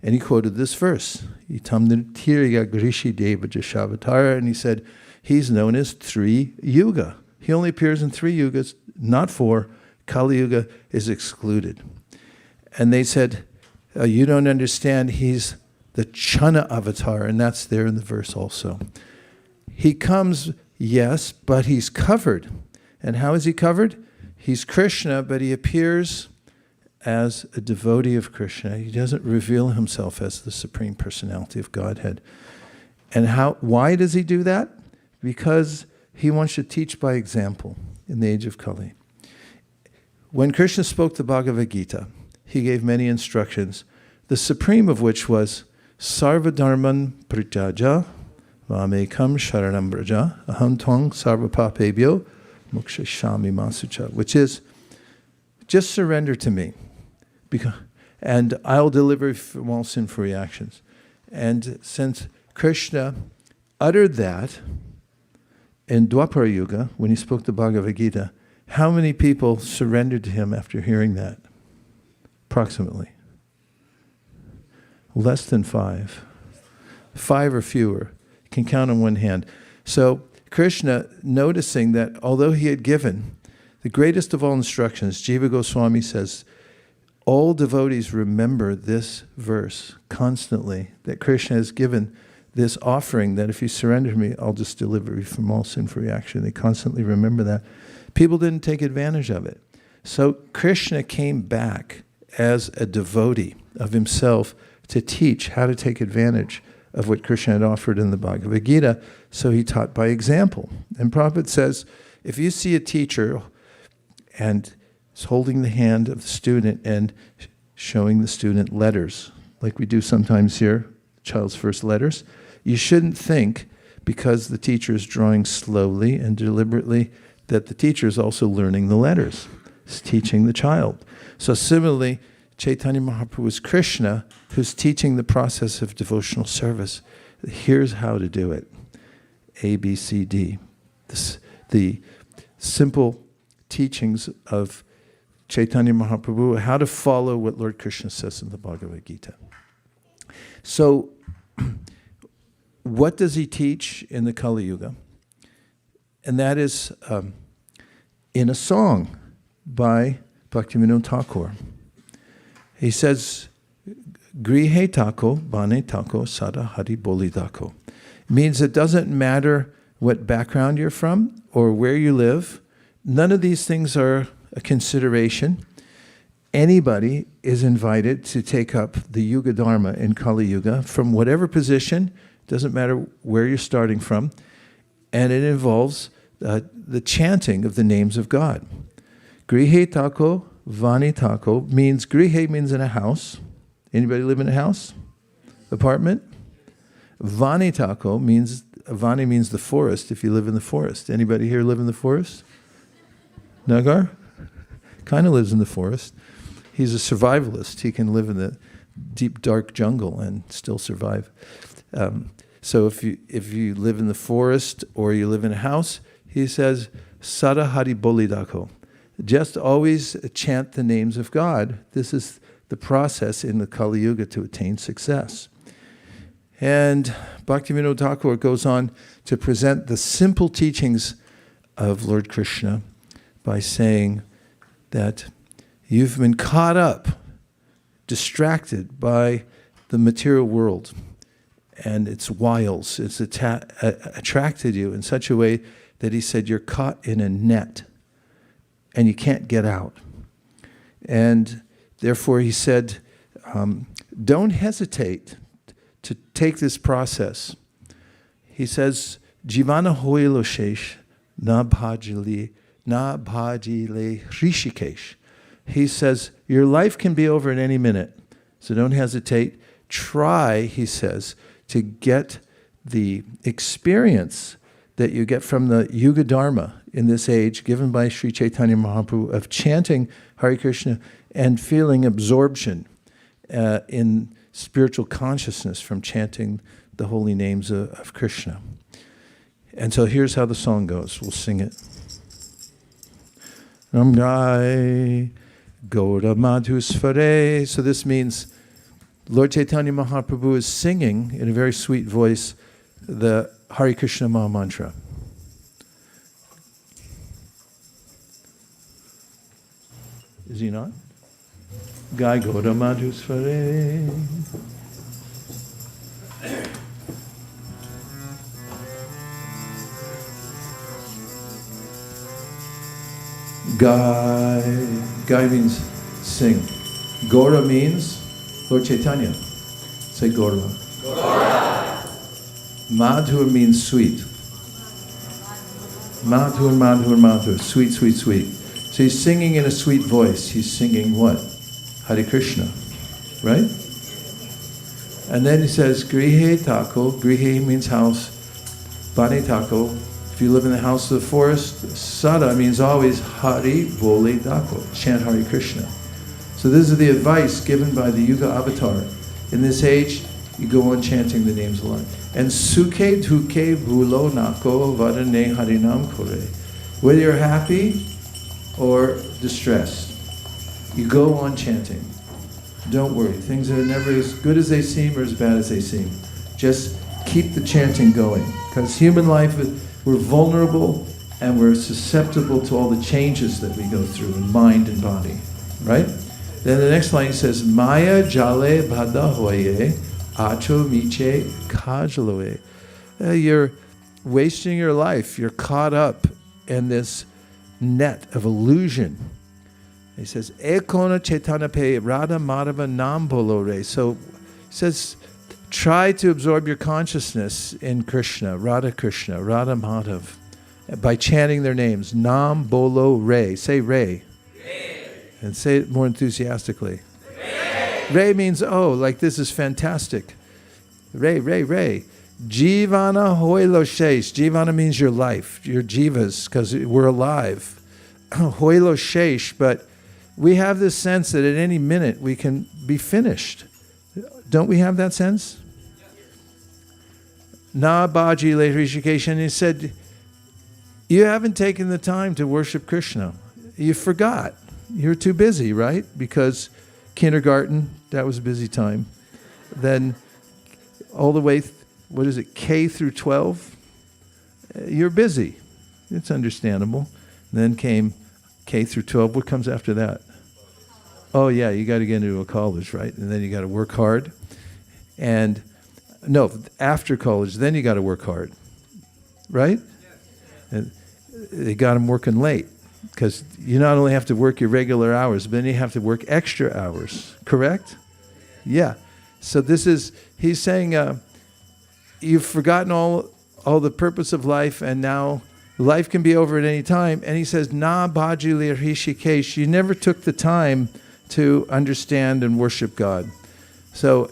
And he quoted this verse, Itam nirtirya grishi deva jashavatara, and he said, he's known as 3 yuga. He only appears in 3 yugas, not 4. Kali Yuga is excluded. And they said, you don't understand, he's the Chana avatar, and that's there in the verse also. He comes, yes, but he's covered. And how is he covered? He's Krishna, but he appears as a devotee of Krishna. He doesn't reveal himself as the Supreme Personality of Godhead. And why does he do that? Because he wants to teach by example in the age of Kali. When Krishna spoke the Bhagavad Gita, he gave many instructions, the supreme of which was Sarva Dharman Prityaja Mamekam Sharanam Braja Aham Tvang Sarva Papebhyo Mokshashami Masucha, which is just surrender to me, and I'll deliver you from all sinful actions. And since Krishna uttered that in Dwapara Yuga, when he spoke the Bhagavad Gita, how many people surrendered to him after hearing that? Approximately. Less than 5. 5 or fewer. You can count on one hand. So Krishna, noticing that although he had given the greatest of all instructions, Jiva Goswami says, all devotees remember this verse constantly, that Krishna has given this offering, that if you surrender to me, I'll just deliver you from all sin-free action. They constantly remember that. People didn't take advantage of it. So Krishna came back as a devotee of himself to teach how to take advantage of what Krishna had offered in the Bhagavad Gita. So he taught by example. And Prabhupada says, if you see a teacher and is holding the hand of the student and showing the student letters, like we do sometimes here, child's first letters, you shouldn't think, because the teacher is drawing slowly and deliberately, that the teacher is also learning the letters. He's teaching the child. So similarly, Chaitanya Mahaprabhu is Krishna, who's teaching the process of devotional service. Here's how to do it. A, B, C, D. The simple teachings of Chaitanya Mahaprabhu, how to follow what Lord Krishna says in the Bhagavad Gita. So what does he teach in the Kali Yuga? And that is in a song by Bhaktivinoda Thakur. He says, Grihe tako, bane tako, sada hari boli tako. It means it doesn't matter what background you're from or where you live. None of these things are a consideration. Anybody is invited to take up the Yuga Dharma in Kali Yuga from whatever position, doesn't matter where you're starting from, and it involves the chanting of the names of God. Grihe tako, vani tako means, grihe means in a house. Anybody live in a house? Apartment? Vani tako means, vani means the forest, if you live in the forest. Anybody here live in the forest? Nagar? Kind of lives in the forest. He's a survivalist. He can live in the deep, dark jungle and still survive. So if you live in the forest or you live in a house, he says, Sada Hari Bolidako. Just always chant the names of God. This is the process in the Kali Yuga to attain success. And Bhaktivinoda Thakur goes on to present the simple teachings of Lord Krishna by saying that you've been caught up, distracted by the material world and its wiles. It's attracted you in such a way that he said you're caught in a net and you can't get out. And therefore he said, don't hesitate to take this process. He says, Jivana hoilo shesh na bhajile rishikesh. He says, your life can be over in any minute, so don't hesitate. Try, he says, to get the experience that you get from the Yuga Dharma in this age, given by Sri Chaitanya Mahaprabhu, of chanting Hare Krishna and feeling absorption in spiritual consciousness from chanting the holy names of Krishna. And so here's how the song goes. We'll sing it. Namgai Gaura Madhusvare. So this means Lord Chaitanya Mahaprabhu is singing in a very sweet voice the Hare Krishna Maha Mantra. Is he not? Gai Gaura Madhusvare. Gai means sing. Gaura means Lord Chaitanya. Say Gaura. Gaura. Madhur means sweet. Madhur, Madhur, Madhur. Sweet, sweet, sweet. So he's singing in a sweet voice. He's singing what? Hare Krishna. Right? And then he says, Grihe tako. Grihe means house. Bane tako. If you live in the house of the forest, Sada means always Hari Bole Dako. Chant Hare Krishna. So this is the advice given by the Yuga Avatar. In this age, you go on chanting the names of the Lord. And Sukhe Duke Bhulo Nako Vadane Harinam Kore. Whether you're happy or distressed, you go on chanting. Don't worry. Things are never as good as they seem or as bad as they seem. Just keep the chanting going. Because human life, we're vulnerable and we're susceptible to all the changes that we go through in mind and body. Right? Then the next line says, Maya jale bhada hoye acho miche kajaloe. You're wasting your life. You're caught up in this net of illusion. He says, Ekona Chaitanya pe Radha Madhava nam bolore. So he says, try to absorb your consciousness in Krishna, Radha Madhav, by chanting their names. Nam bolo re. Say re. And say it more enthusiastically. Re means, oh, like this is fantastic. Re. Jivana hoilo shesh. Jivana means your life, your jivas, because we're alive. Hoilo shesh, but we have this sense that at any minute we can be finished. Don't we have that sense? Na baji le rishikesh. He said, you haven't taken the time to worship Krishna. You forgot. You're too busy, right? Because kindergarten, that was a busy time. Then all the way what is it, K through 12, you're busy. It's understandable. Then came K through 12. What comes after that? Oh, yeah, you got to get into a college, right? And then you got to work hard. And no, after college, then you got to work hard, right? And they got them working late because you not only have to work your regular hours, but then you have to work extra hours, correct? Yeah. So he's saying, you've forgotten all the purpose of life, and now life can be over at any time. And he says, Na bhajili rishikesh, you never took the time to understand and worship God. So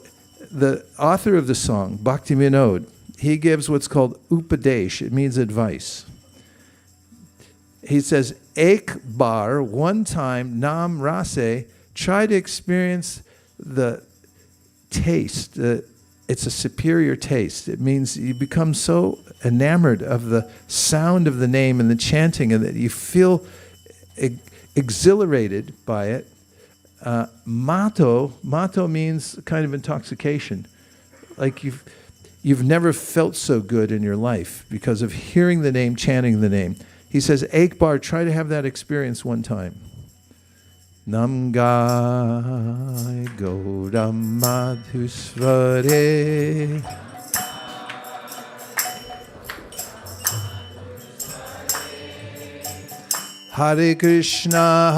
the author of the song, Bhakti Vinod, he gives what's called upadesh. It means advice. He says, ek bar, one time, nam rase, try to experience the taste. It's a superior taste. It means you become so enamored of the sound of the name and the chanting, and that you feel exhilarated by it. Mato means kind of intoxication. Like you've never felt so good in your life because of hearing the name, chanting the name. He says, Ekbar, try to have that experience one time. Namgai Gaura Madhusvare. Hare Krishna,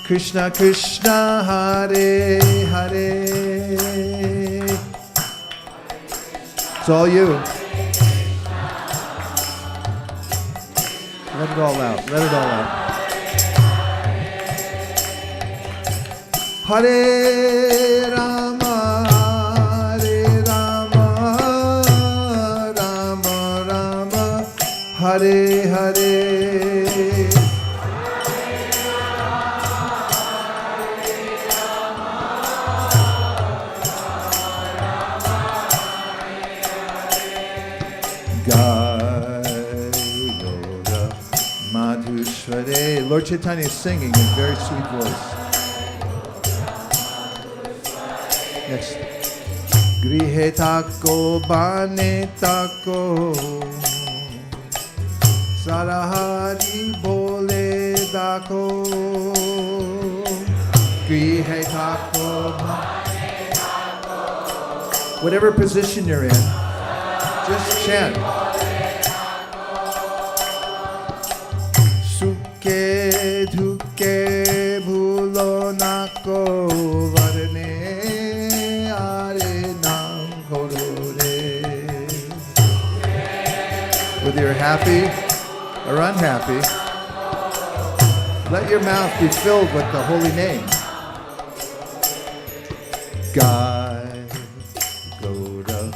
Krishna Krishna, Hare Hare. It's all you. Let it all out. Let it all out. Hare Rama, Hare Rama, Rama Rama, Hare Hare. Lord Chaitanya is singing in a very sweet voice. Next. Grihe tako bane tako Sarahari bole dako. Grihe tako bane tako. Whatever position you're in, just chant. Ke dhuke bhulo nako varne are nam korore. Whether you're happy or unhappy, let your mouth be filled with the holy name. Gai Gaura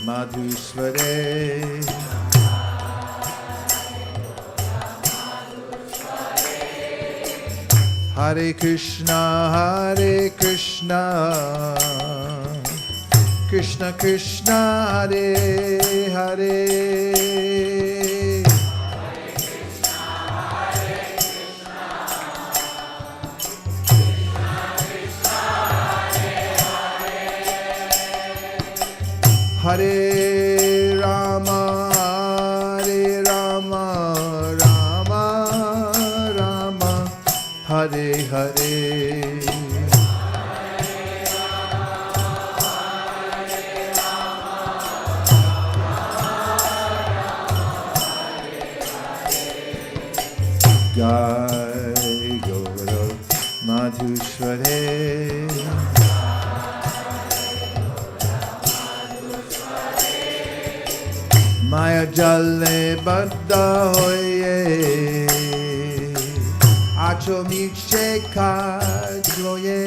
Madhusvare. Hare Krishna, Krishna Krishna, Hare Hare. Hare Rama, Hare Rama, Rama Rama, Hare Hare. Jai Gaura Madhusvare. Maya jalle baddha hoye Acho miche kajloye.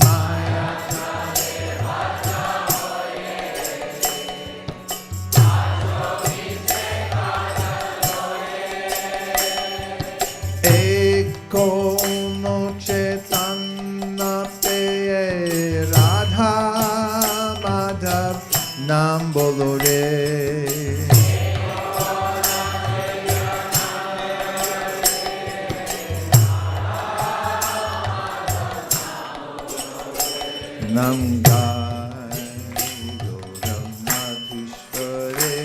Maya jalle baddha hoye Acho miche kajloye. Eko no Chaitanya pe Radha Madhav Nam bolo re. Nam Gai Gauramadhishvare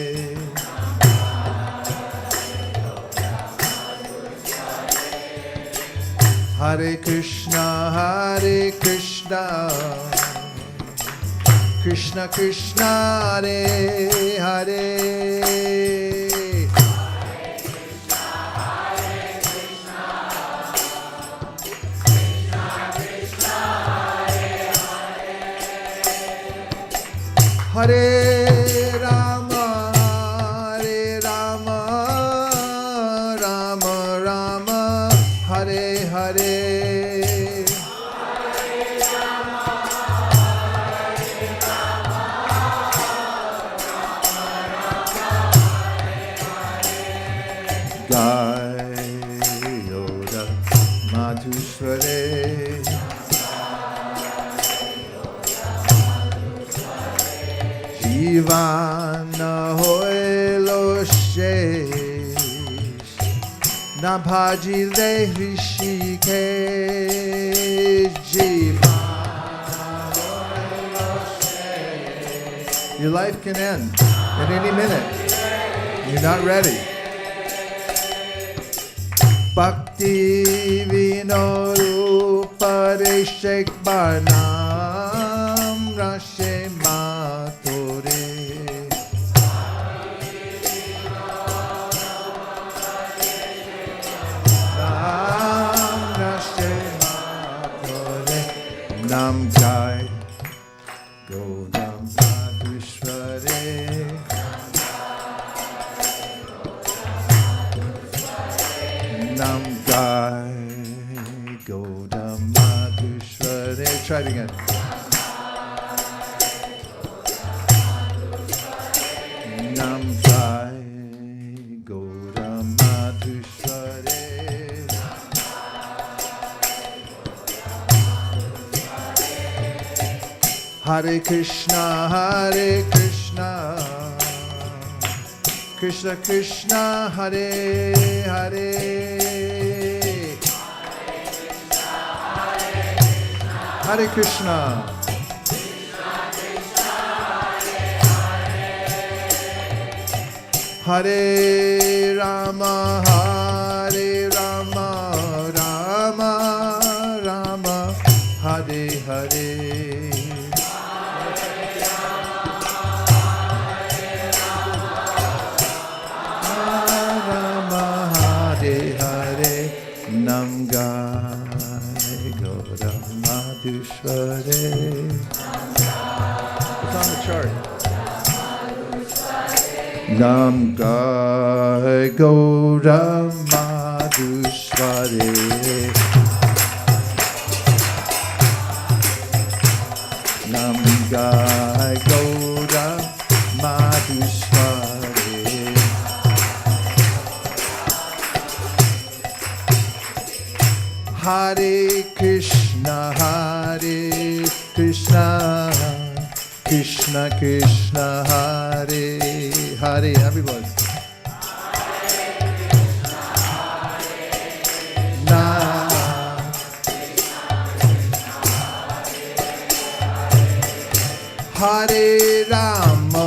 Hare Krishna Krishna Krishna Hare Hare Hare Rama, Rama Rama, Hare Hare. Gai Yoda Madhusware Jivana hoilo shesh Nabhaji le Rishikesh Jivana hoilo shesh. Your life can end at any minute. You're not ready. Bhakti Vinorupadeshek Barnam Rashe Matore Ram Rashe Matore Nam Gai Gaura Madhishvare Nam Gai Gaura Madhishvare. Try it again. Nam Gai Gaura Madhishvare Hare Krishna Krishna Krishna Hare Hare Hare Krishna Hare Rama Rama Rama Hare Hare Nam Gai Gaura Madhishvare. It's on the chart. Nam Gai Gaura Madhishvare. Nam Gai Gaura Madhishvare. Hare Krishna Krishna Krishna Hare Hare. Everybody. Hare Rama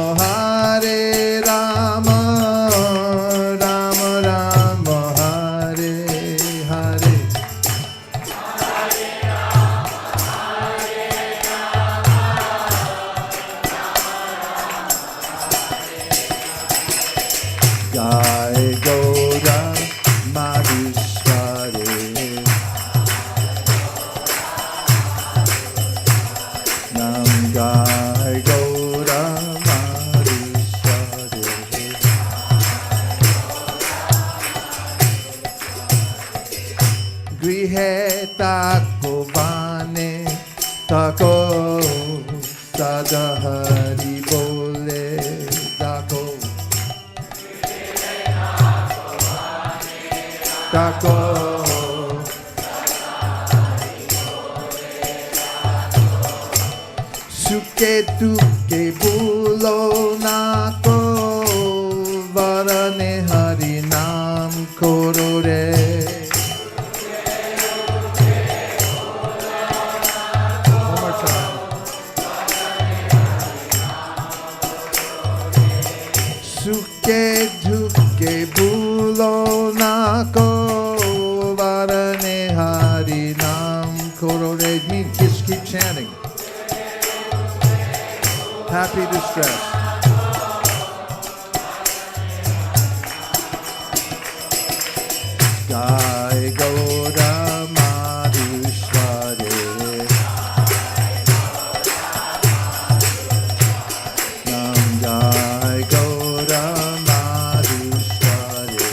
Rama Rama Hare Hare. Gai Gaura Madhishvare. Nam Gai Gaura Madhishvare. Grihe tako bane tako sadahari bole tako tako suke tuke bulo nako varane hari nam korore. One more time. korore means just keep chanting. Happy distress. Jai Gaura Madhusware. Nam Jai Gaura Madhusware.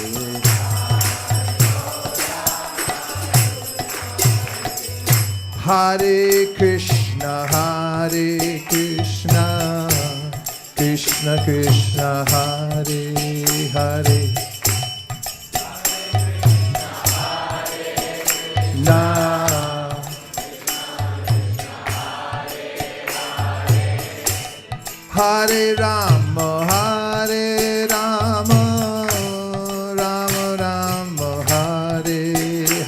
Hare Krishna, Hare Krishna, Krishna Krishna, Hare Hare. Hare Rama, Hare Rama, Rama Rama, Hare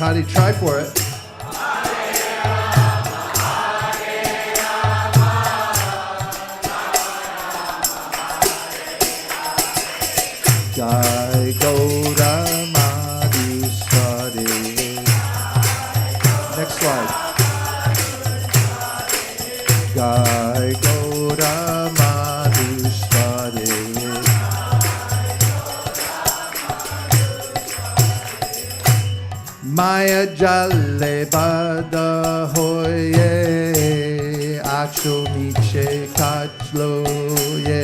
Hare. Try for it. Jai Gaura Madhusware. Next slide. Jai Gaura Madhusware. Maya Jale Bada Hoye Acho Miche Kachlo Ye.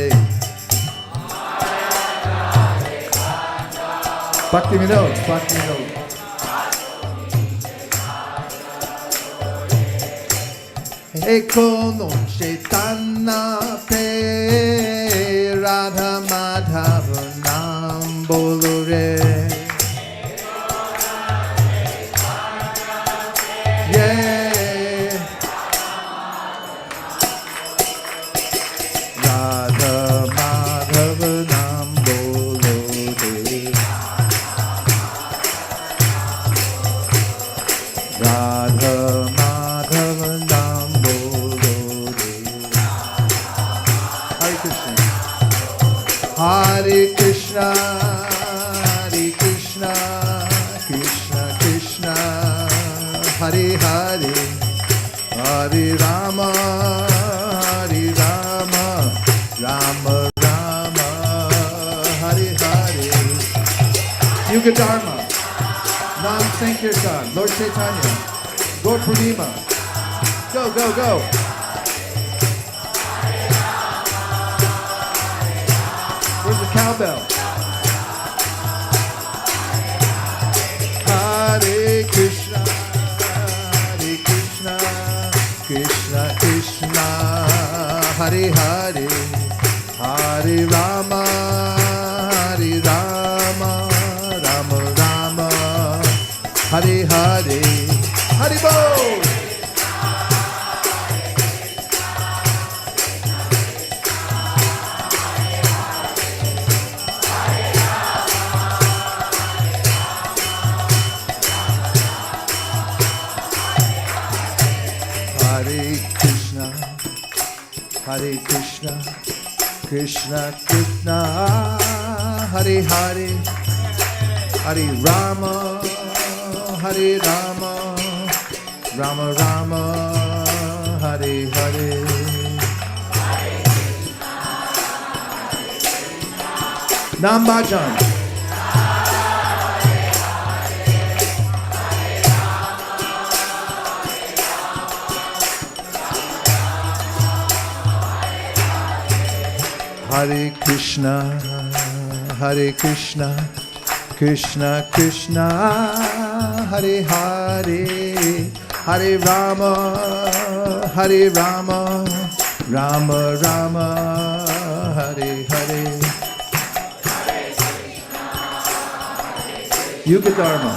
Bhakti Vinod, Bhakti Vinod. Eko no Chaitanya pe Radha Madhava Nam Bolore. Yeah. Radha Madhava Nam Bolore. Radha Madhava Nam Bolore. Hare Krishna, Hare Krishna, Krishna Krishna, Hare Hare, Hare Rama, Hare Rama, Rama Rama, Hare Hare. Yuga Dharma, Nam Sankirtan, Lord Chaitanya, Gaura Purnima. Go, go, go. Where's the cowbell? Hare Krishna, Hare Krishna, Krishna Krishna, Hare Hare, Hare Rama, Hare Rama, Rama Rama, Hare Hare, Hare Bol. Hare Krishna, Krishna Krishna, Hare Hare, Hare Rama, Hare Rama, Rama Rama, Hare Hare. Nam Bhajan. Hare Krishna, Hare Krishna, Krishna Krishna, Hare Hare, Hare Rama, Hare Rama, Rama Rama, Hare Hare. Yuga Dharma.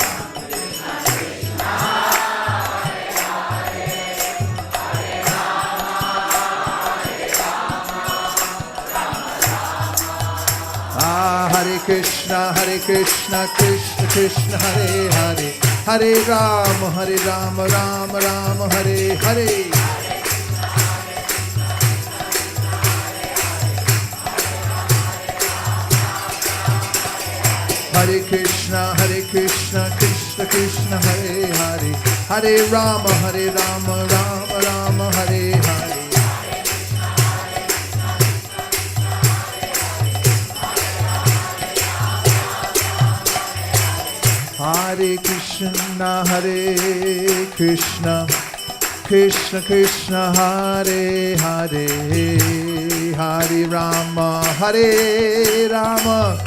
Hare Krishna, Krishna Krishna, Hare Hare, Hare Rama, Rama Rama, Hare Hare. Hare Krishna, Krishna Krishna, Hare Hare, Hare Rama, Rama Rama, Hare Hare. Hare Krishna, Hare Krishna, Krishna Krishna, Hare Hare, Hare Rama, Hare Rama,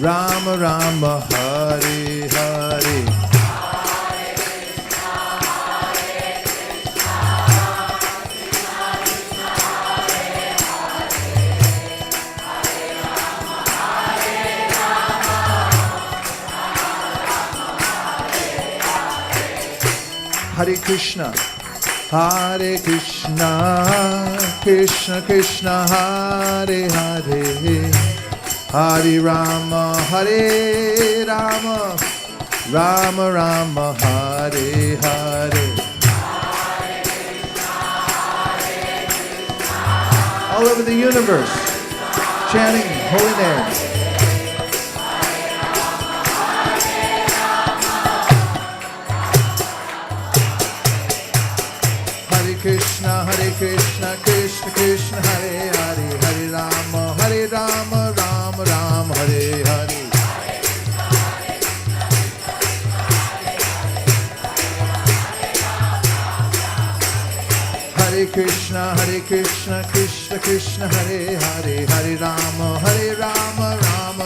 Rama Rama, Hare Hare. Hare Krishna, Hare Krishna, Krishna Krishna, Hare Hare, Hare Rama, Hare Rama, Rama Rama, Hare Hare. All over the universe, chanting holy names. Krishna, Krishna Krishna, Hare Hare, Hare Rama, Rama Rama, Hare Hare. Hare Krishna, Krishna Krishna, Hare Hare, Hare Rama, Rama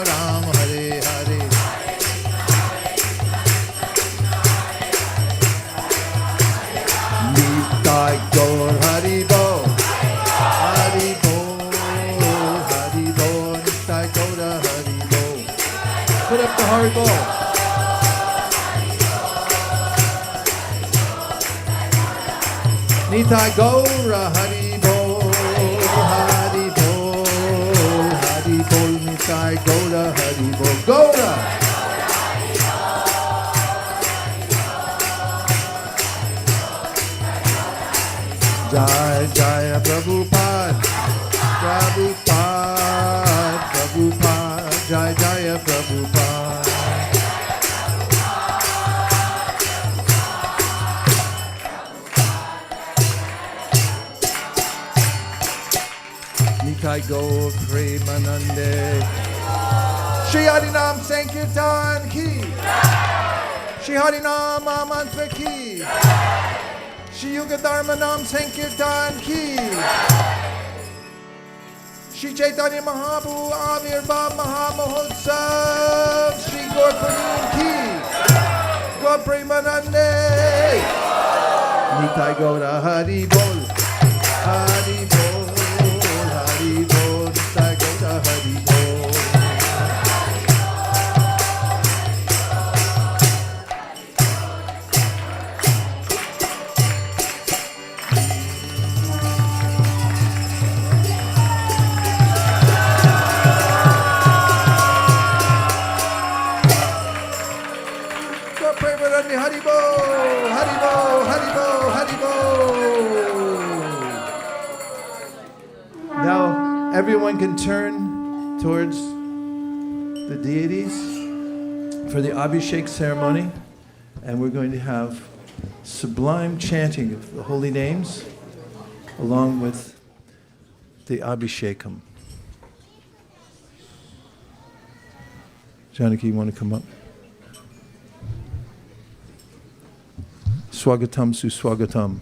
Rama, Hare Hare. Nitai Gaur Hari Bo, Hari Bo, Hari Bo, Nitai Gaur Hari Bo. Put up the Hari Bo. Nitai Gaur Hari Bo, Hari Bo, Hari Bo, Nitai Gaur Hari Bo. Gaura. Jai Jaya Prabhupada, Prabhupada, Prabhupada, Jai Jaya Prabhupada. Nitai Gaur Premanande. Shri Harinam Sankirtan Ki, Shri Harinam Mantra Ki, Shri Yuga Dharma Nam Sankirtan Ki, Shri Chaitanya Mahaprabhu Avirbhav Mahamahotsav, Shri Gaur Purnima Ki, Gaur Premanande. Nitai Gaura Hari Bol, Hari Bol, Hari Bol, Nitai Gaura Hari Bol. Haribo, Haribo, Haribo, Haribo. Now everyone can turn towards the deities for the Abhishek ceremony, and we're going to have sublime chanting of the holy names along with the Abhishekam. Janaki, you want to come up? Swagatam Suswagatam.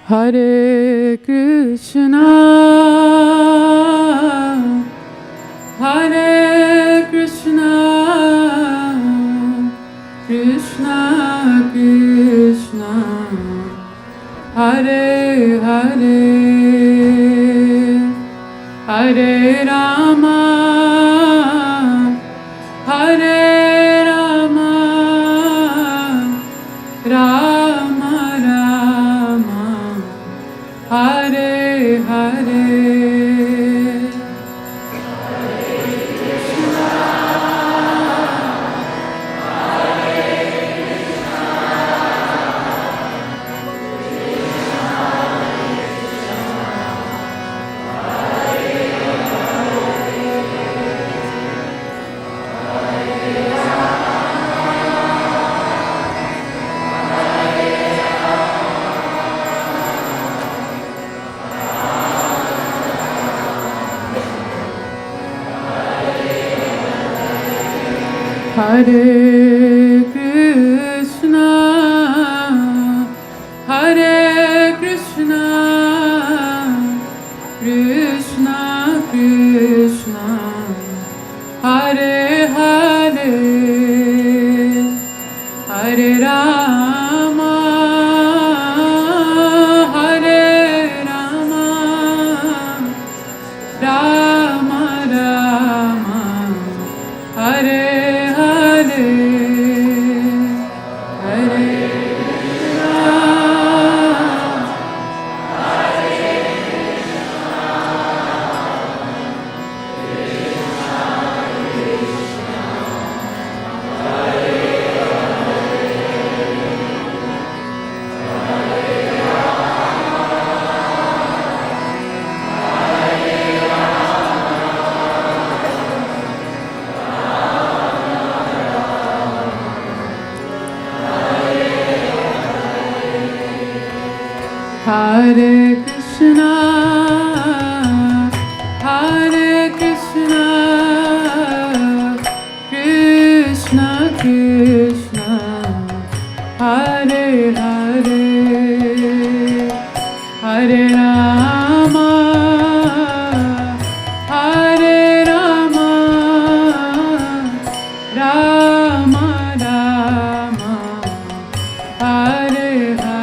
Hare Krishna, Hare Krishna, Krishna Krishna, Hare Hare, Hare Rama, Hare Rama, Rama Rama, Hare Hare. Hare Krishna, Hare Krishna, Krishna Krishna, Hare Hare, Hare Rama, Hare Rama, Rama Rama, Hare Hare Krishna, Hare Krishna, Krishna Krishna, Hare Hare, Hare Rama, Hare Rama, Rama Rama, Hare Hare.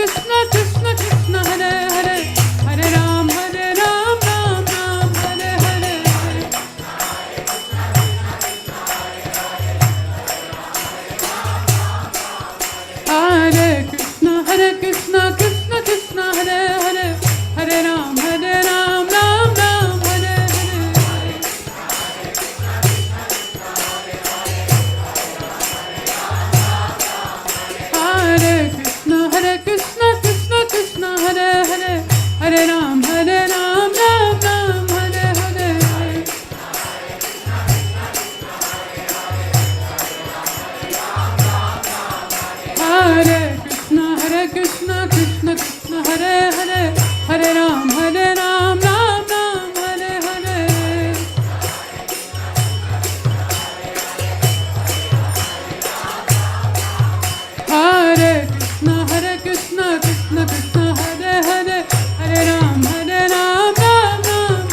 Krishna Krishna Krishna Hare Hare Hare Ram Ram Ram Hare Hare Hare Krishna Krishna Krishna Hare Hare Hare Ram Ram Ram Hare Hare Hare Krishna Krishna Krishna Hare Hare Hare Ram Ram Ram Hare Hare Hare Krishna Krishna Krishna Hare Hare Hare Ram Ram Ram Hare Hare Hare Krishna Krishna Krishna Hare Hare Hare Ram Ram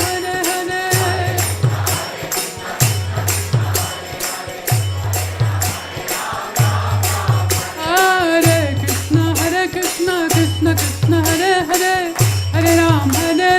Hare Hare Hare Krishna Krishna Krishna Hare Hare Hare Ram Ram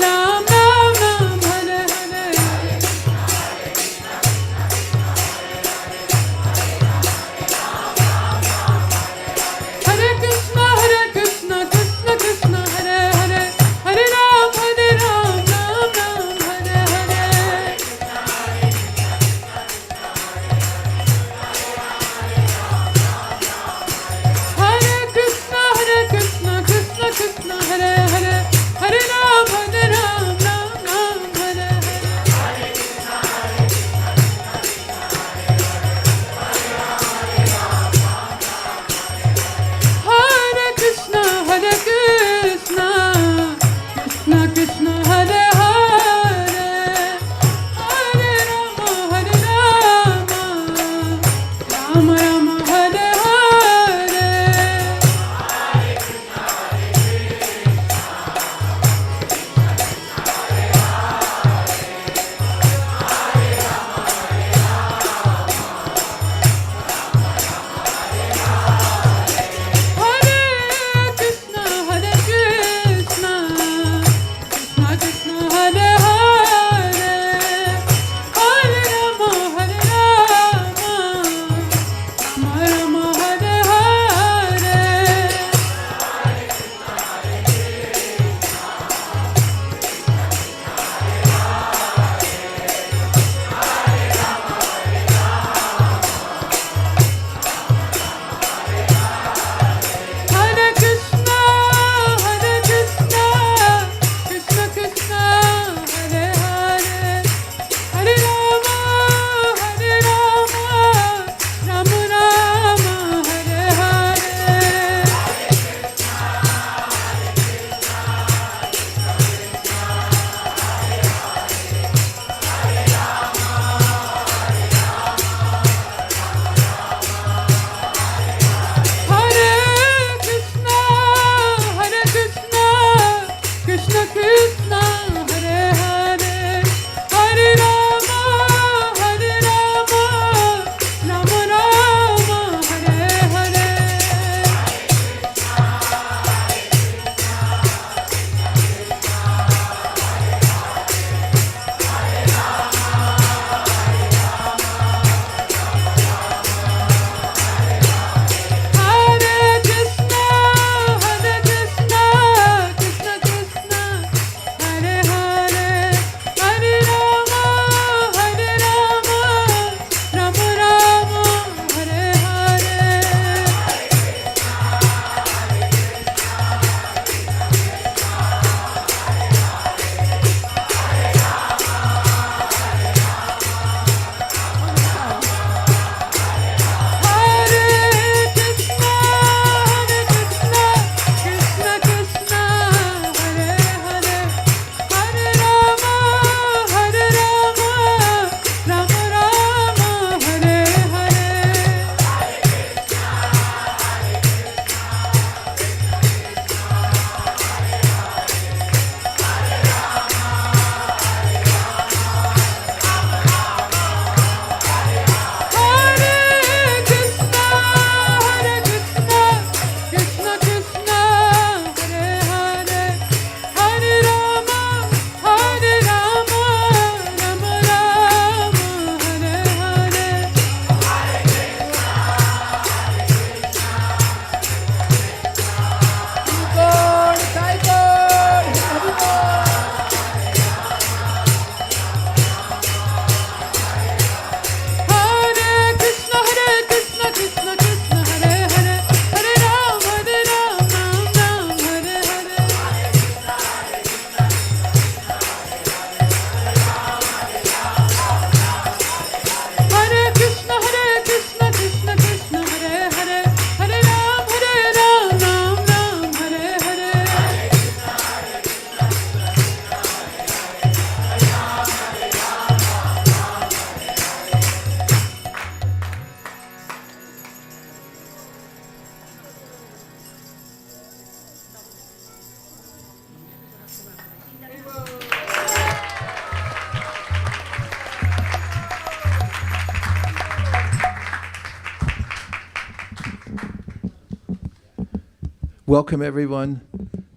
Welcome everyone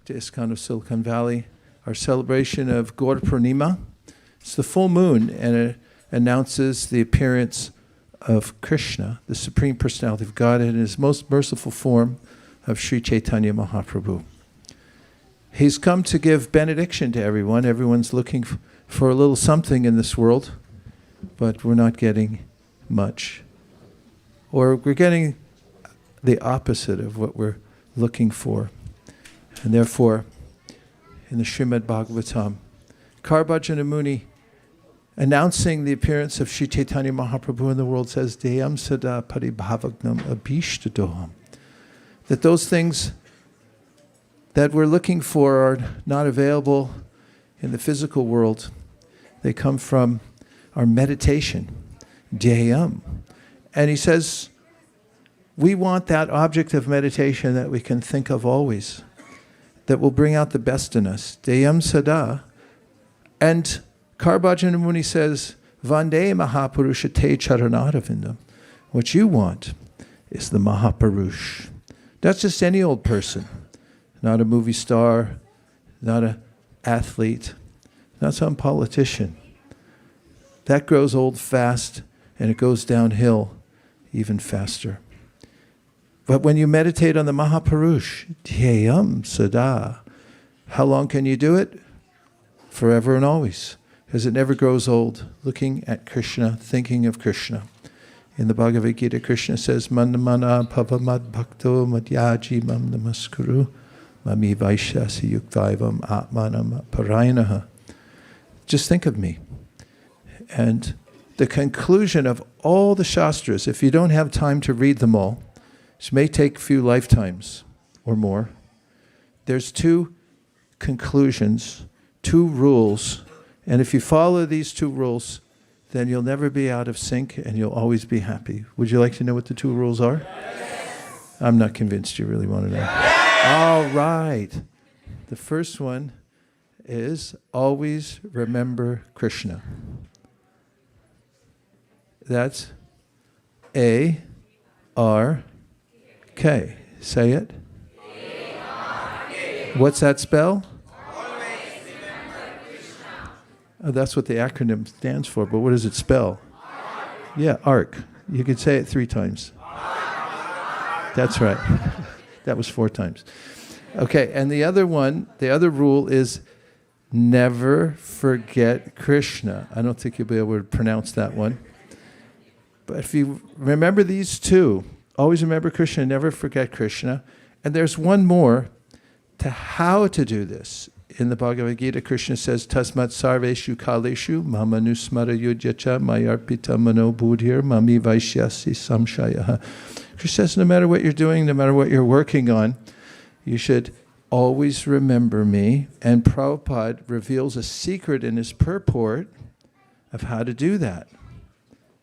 to ISKCON of Silicon Valley. Our celebration of Gaura Purnima. It's the full moon and it announces the appearance of Krishna, the Supreme Personality of Godhead in his most merciful form of Sri Chaitanya Mahaprabhu. He's come to give benediction to everyone. Everyone's looking for a little something in this world, but we're not getting much. Or we're getting the opposite of what we're looking for. And therefore, in the Srimad Bhagavatam, Karbhajana Muni, announcing the appearance of Sri Chaitanya Mahaprabhu in the world, says, Deyam sada paribhavagnam abhishtadoham. That those things that we're looking for are not available in the physical world. They come from our meditation, Deyam. And he says, we want that object of meditation that we can think of always, that will bring out the best in us. Deyam sada. And Karbhajana Muni says, Vande Mahapurusha te charanadavindam. What you want is the Mahapurush. That's just any old person, not a movie star, not an athlete, not some politician. That grows old fast and it goes downhill even faster. But when you meditate on the Mahapurush, Dhyayam Sada, how long can you do it? Forever and always, because it never grows old. Looking at Krishna, thinking of Krishna. In the Bhagavad Gita, Krishna says, Manamana pavamad bhakto madhyaji mam namaskuru mami vaishyasi yuktaivam atmanam parayanaha. Just think of me. And the conclusion of all the Shastras, if you don't have time to read them all, which may take a few lifetimes or more, there's two conclusions, two rules, and if you follow these two rules, then you'll never be out of sync and you'll always be happy. Would you like to know what the two rules are? Yes. I'm not convinced you really want to know. Yes. All right. The first one is always remember Krishna. That's A-R-K. Say it. A-R-K. What's that spell? Oh, that's what the acronym stands for, but what does it spell? ARC. Yeah, ARC. You could say it 3 times. ARC. That's right. That was 4 times. Okay, and the other one, the other rule is never forget Krishna. I don't think you'll be able to pronounce that one. But if you remember these two, always remember Krishna, never forget Krishna. And there's one more to how to do this. In the Bhagavad Gita, Krishna says, Tasmat sarveshu kaleshu mama nusmara yudyacha mayarpita mano buddhir mami vaishyasi samshayaha. Krishna says, no matter what you're doing, no matter what you're working on, you should always remember me. And Prabhupada reveals a secret in his purport of how to do that.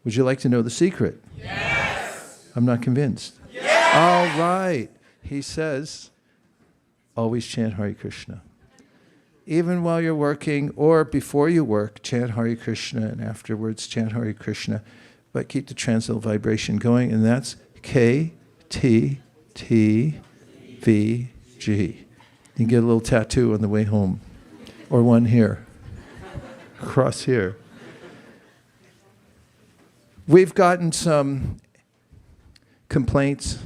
Would you like to know the secret? Yes! I'm not convinced. Yes! All right. He says, always chant Hare Krishna. Even while you're working or before you work, chant Hare Krishna, and afterwards chant Hare Krishna. But keep the transcendental vibration going, and that's K-T-T-V-G. You can get a little tattoo on the way home, or one here, across here. We've gotten some complaints.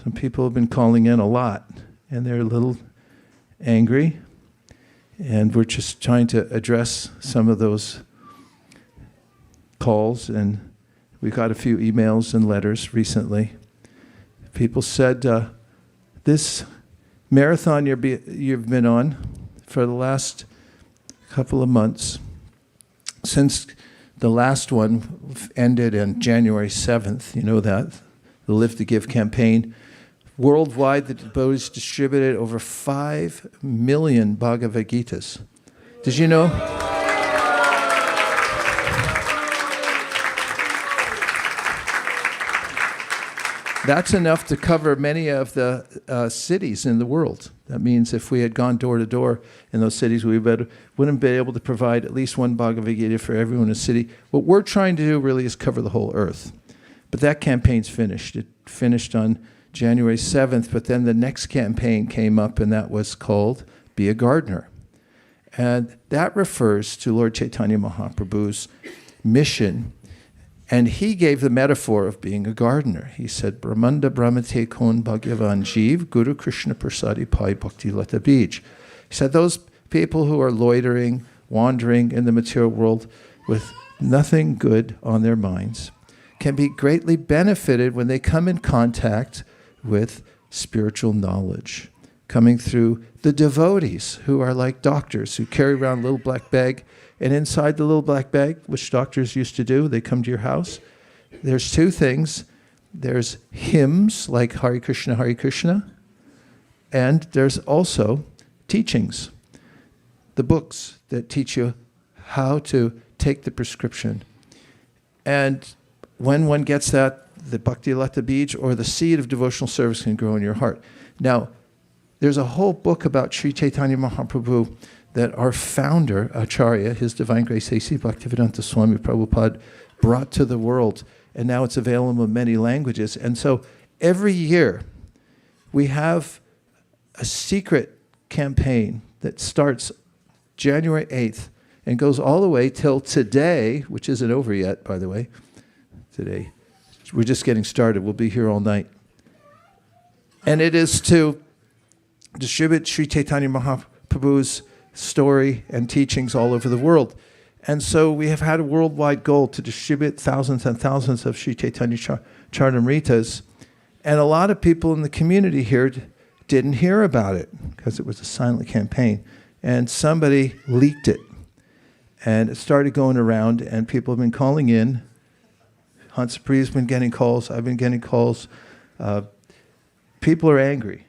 Some people have been calling in a lot, and they're a little angry. And we're just trying to address some of those calls. And we got a few emails and letters recently. People said, this marathon you've been on for the last couple of months, since the last one ended on January 7th, you know that, the Live to Give campaign. Worldwide, the devotees distributed over 5 million Bhagavad Gitas. Did you know? That's enough to cover many of the cities in the world. That means if we had gone door to door in those cities, we wouldn't be able to provide at least one Bhagavad Gita for everyone in a city. What we're trying to do really is cover the whole earth. But that campaign's finished. It finished on January 7th, but then the next campaign came up, and that was called Be a Gardener. And that refers to Lord Chaitanya Mahaprabhu's mission. And he gave the metaphor of being a gardener. He said, Brahmanda Brahmate Kon Bhagavan Jeev, Guru Krishna Prasadi Pai Bhakti Lata Bij. He said, those people who are loitering, wandering in the material world with nothing good on their minds can be greatly benefited when they come in contact with spiritual knowledge, coming through the devotees who are like doctors who carry around a little black bag, and inside the little black bag, which doctors used to do, they come to your house. There's two things. There's hymns like Hare Krishna, and there's also teachings, the books that teach you how to take the prescription. And when one gets that, the Bhakti Lata Bij, or the seed of devotional service, can grow in your heart. Now, there's a whole book about Sri Chaitanya Mahaprabhu that our founder, Acharya, His Divine Grace A.C. Bhaktivedanta Swami Prabhupada, brought to the world, and now it's available in many languages. And so every year we have a secret campaign that starts January 8th and goes all the way till today, which isn't over yet, by the way. Today, we're just getting started. We'll be here all night. And it is to distribute Sri Chaitanya Mahaprabhu's story and teachings all over the world. And so we have had a worldwide goal to distribute thousands and thousands of Sri Chaitanya Charitamritas. And a lot of people in the community here didn't hear about it because it was a silent campaign. And somebody leaked it. And it started going around, and people have been calling in. Hansapriya's been getting calls. I've been getting calls. People are angry.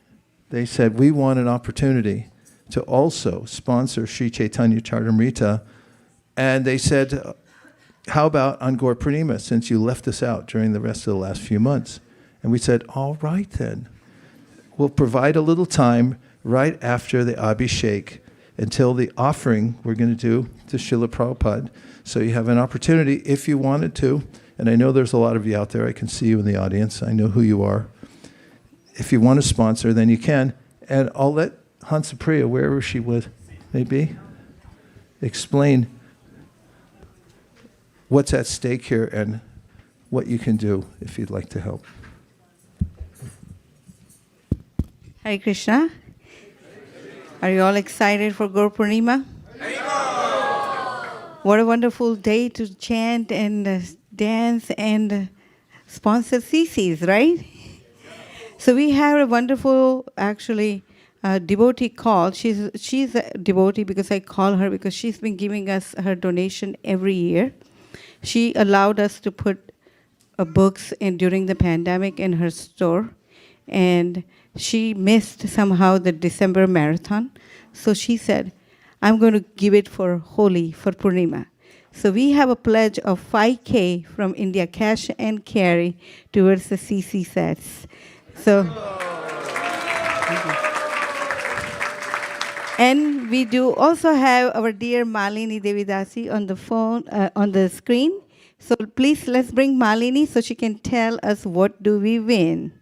They said, we want an opportunity to also sponsor Sri Chaitanya Charitamrita. And they said, how about on Gaura Purnima, since you left us out during the rest of the last few months? And we said, all right then. We'll provide a little time right after the Abhishek until the offering we're going to do to Srila Prabhupada. So you have an opportunity if you wanted to. And I know there's a lot of you out there. I can see you in the audience. I know who you are. If you want to sponsor, then you can. And I'll let Hansapriya, wherever she would maybe, explain what's at stake here and what you can do if you'd like to help. Hare Krishna. Are you all excited for Gaura Purnima? What a wonderful day to chant and dance and sponsor CCs, right? So we have a wonderful, actually, devotee call. She's a devotee because I call her because she's been giving us her donation every year. She allowed us to put books in during the pandemic in her store, and she missed somehow the December marathon. So she said, I'm going to give it for Holi, for Purnima. So we have a pledge of 5K from India, cash and carry, towards the CC sets. So, and we do also have our dear Malini Devidasi on the phone, on the screen. So please, let's bring Malini so she can tell us what do we win.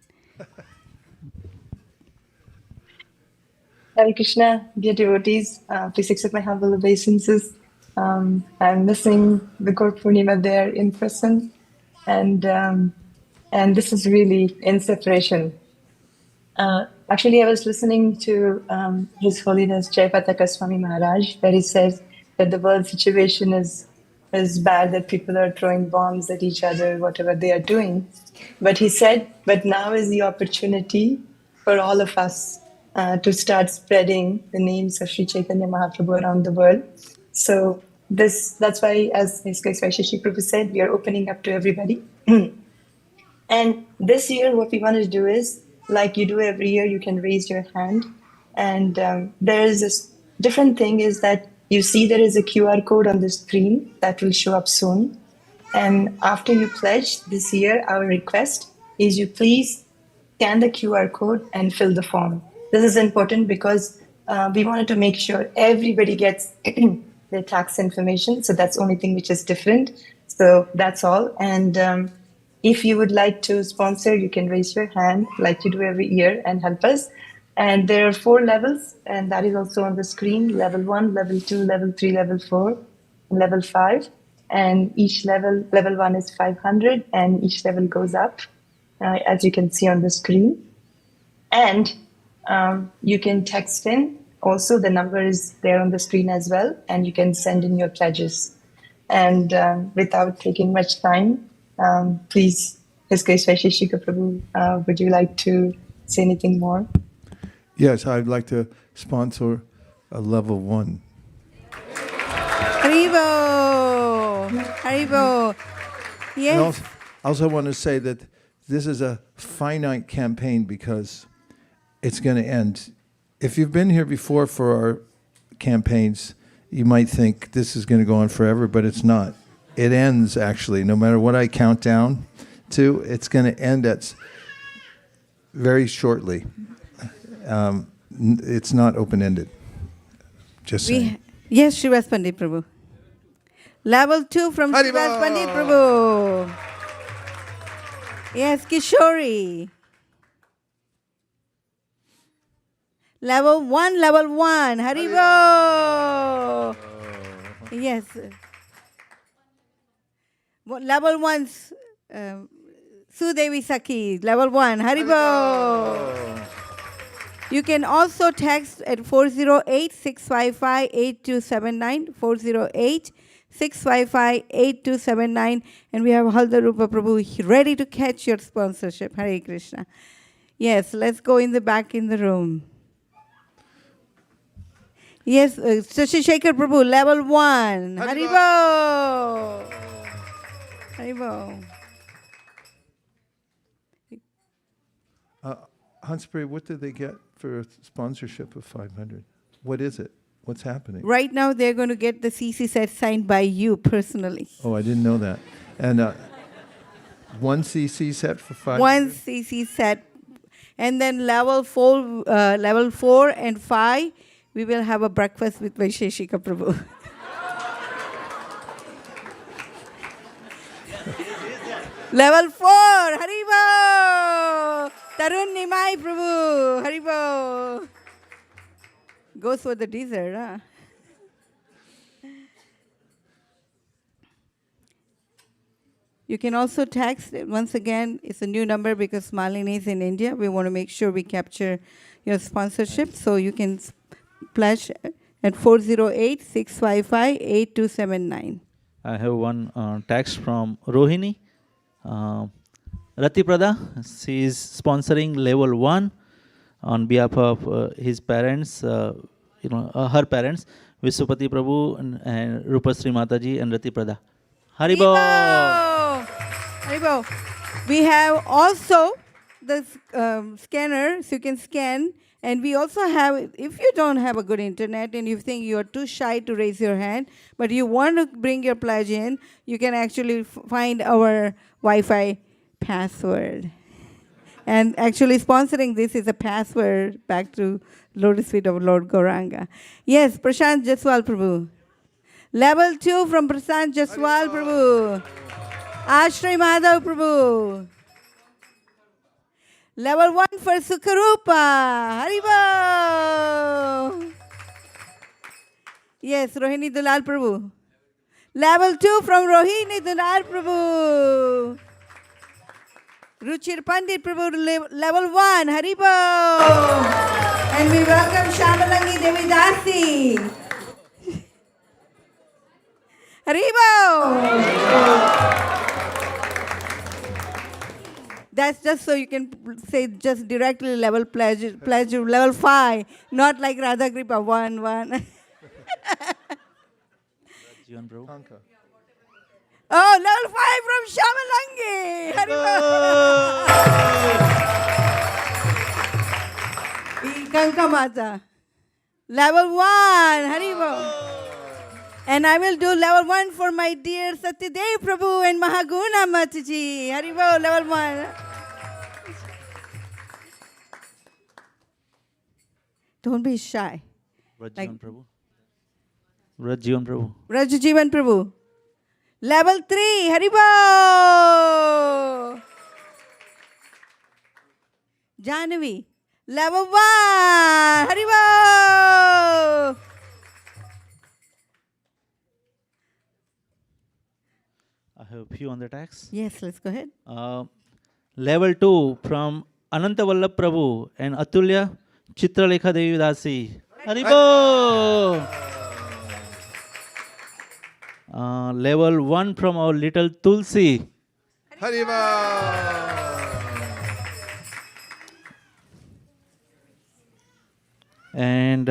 Hare Krishna, dear devotees, please accept my humble obeisances. I'm missing the Gaura Purnima there in person, and this is really in separation. Actually, I was listening to His Holiness Jayapataka Swami Maharaj, where he says that the world situation is bad, that people are throwing bombs at each other, whatever they are doing. But he said, but now is the opportunity for all of us to start spreading the names of Sri Chaitanya Mahaprabhu around the world. So that's why, as His Grace Vaisesika Prabhu said, we are opening up to everybody. And this year, what we want to do is, like you do every year, you can raise your hand. And there is this different thing is that you see there is a QR code on the screen that will show up soon. And after you pledge this year, our request is you please scan the QR code and fill the form. This is important because we wanted to make sure everybody gets their tax information. So that's the only thing which is different. So that's all. And If you would like to sponsor, you can raise your hand like you do every year and help us. And there are 4 levels, and that is also on the screen: level 1, level 2, level 3, level 4, and level 5. And each level 1 is 500, and each level goes up, as you can see on the screen. And you can text in. Also, the number is there on the screen as well, and you can send in your pledges. And without taking much time, please, His Grace Vaisesika Prabhu, would you like to say anything more? Yes, I'd like to sponsor a level 1. Haribo! Haribo! Yes. I also want to say that this is a finite campaign because it's going to end. If you've been here before for our campaigns, you might think this is going to go on forever, but it's not. It ends, actually. No matter what I count down to, it's going to end very shortly. It's not open-ended. Just saying. Yes, Srivas Pandit Prabhu. Level 2 from Srivas Pandit Prabhu. Yes, Kishori. Level 1, Haribo. Yes. Level 1's Sudevi Saki. Level 1, Haribo. You can also text at 408-655-8279, 408-655-8279, and we have Haldarupa Prabhu ready to catch your sponsorship. Hare Krishna. Yes, let's go in the back in the room. Yes, Shashi Shekhar Prabhu, level 1. Haribo. Haribo. Hanspreet, what did they get for a sponsorship of 500? What is it? What's happening? Right now, they're going to get the CC set signed by you personally. Oh, I didn't know that. And one CC set for 500? One CC set. And then level 4 and 5, we will have a breakfast with Vaisesika Prabhu. Level 4, Haribo! Tarun Nimai Prabhu, Haribo! Goes for the dessert, huh? You can also text. Once again, it's a new number because Malini is in India. We want to make sure we capture your sponsorship. So you can pledge at 408-655-8279. I have one text from Rohini. Ratiprada, she is sponsoring level 1 on behalf of his parents, her parents, Vishwapati Prabhu and Rupasri Mataji and Ratiprada. Haribo! Haribo! We have also the scanner, so you can scan. And we also have, if you don't have a good internet and you think you are too shy to raise your hand, but you want to bring your pledge in, you can actually find our Wi-Fi password. And actually sponsoring this is a password back to Lotus Feet of Lord Gauranga. Yes, Prashant Jaswal Prabhu. Level 2 from Prashant Jaswal Prabhu. Ashray Madhav Prabhu. Level 1 for Sukharupa. Haribo. Yes, Rohini Dulal Prabhu. Level 2 from Rohini Dulal Prabhu. Ruchir Pandit Prabhu, level 1. Haribo. And we welcome Shamalangi Devi Dasi. Haribo. That's just so you can say just directly level pledge level 5, not like Radha Kripa 1. Oh, level 5 from Shamalangi. Haribo. Kanka Mata. Level 1. Haribo. And I will do level 1 for my dear Satyadev Prabhu and Mahaguna Mataji. Haribo, level 1. Don't be shy. Rajivan Prabhu. Rajivan Prabhu. Rajajivan Prabhu. Level 3. Haribo. Jahnavi, level 1. Haribo! I have a few on the tax. Yes, let's go ahead. Level 2 from Ananta Vallabh Prabhu and Atulya Chitralekha Devi Dasi. Haribo! Level 1 from our little Tulsi. Haribo! And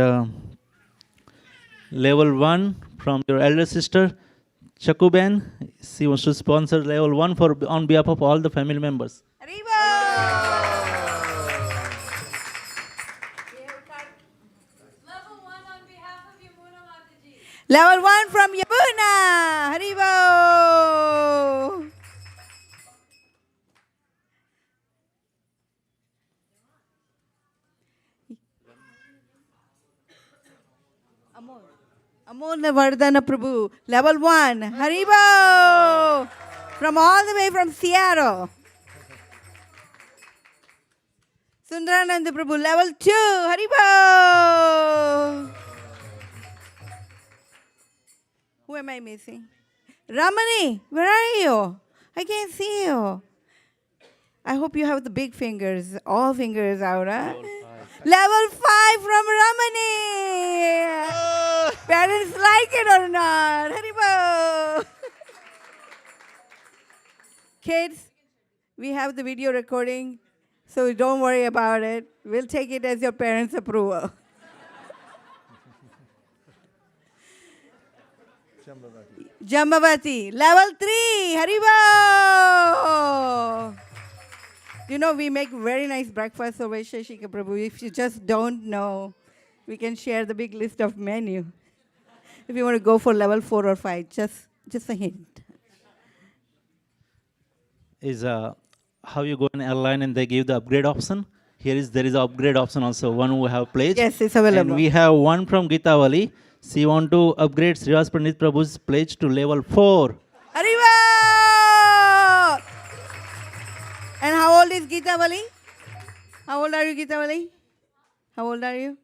level 1 from your elder sister Chakuben. She wants to sponsor level 1 for on behalf of all the family members. Haribo! Level 1 on behalf of Yamuna Mataji. Level 1 from Yamuna. Haribo! Amol Vardhana Prabhu, level 1, Haribo! From all the way from Seattle. Sundarananda Prabhu, level 2, Haribo! Who am I missing? Ramani, where are you? I can't see you. I hope you have the big fingers, all fingers out, huh? Level 5 from Ramani. Parents like it or not? Haribo. Kids, we have the video recording, so don't worry about it. We'll take it as your parents' approval. Jambavati, level 3, Haribo. You know, we make very nice breakfast for Vaisesika Prabhu. If you just don't know, we can share the big list of menu. If you want to go for level 4 or 5, just a hint. Is how you go in airline and they give the upgrade option. There is an upgrade option also. One who have pledge. Yes, it's available. And we have one from Geetavali. She want to upgrade Srivas Pandit Prabhu's pledge to level 4. Haribo! And how old is Geetavali? How old are you, Geetavali? How old are you?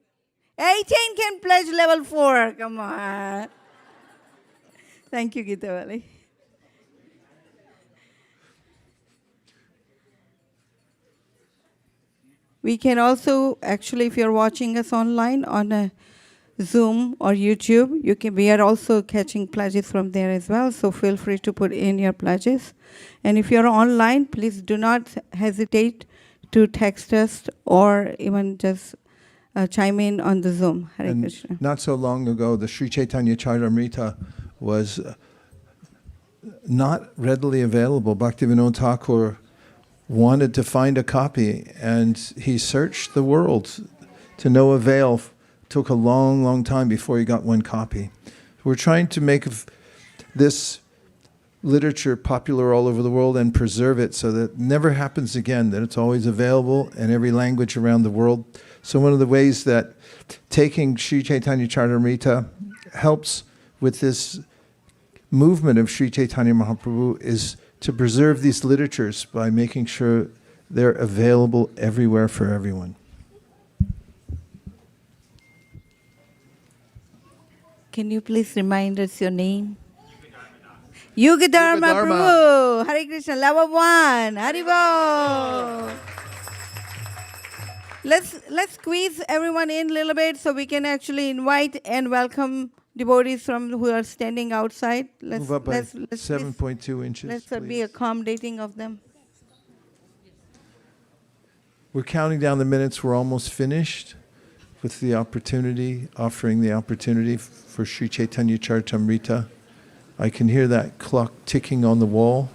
18 can pledge level 4. Come on. Thank you, Geetavali. We can also, actually, if you're watching us online on a Zoom or YouTube, we are also catching pledges from there as well. So feel free to put in your pledges. And if you're online, please do not hesitate to text us or even just chime in on the Zoom. Hare And Krishna. not so long ago, the Sri Chaitanya Charitamrita was not readily available. Bhaktivinoda Thakur wanted to find a copy, and he searched the world to no avail. Took a long, long time before he got one copy. We're trying to make this literature popular all over the world and preserve it so that it never happens again, that it's always available in every language around the world. So one of the ways that taking Sri Chaitanya Charitamrita helps with this movement of Sri Chaitanya Mahaprabhu is to preserve these literatures by making sure they're available everywhere for everyone. Can you please remind us your name? Yuga Dharma Dharma. Prabhu. Hare Krishna, level 1. Haribo. Let's squeeze everyone in a little bit so we can actually invite and welcome devotees from who are standing outside. Move up by 7.2 inches. Let's be please. accommodating of them. We're counting down the minutes. We're almost finished with the opportunity, offering the opportunity for Sri Chaitanya Charitamrita. I can hear that clock ticking on the wall.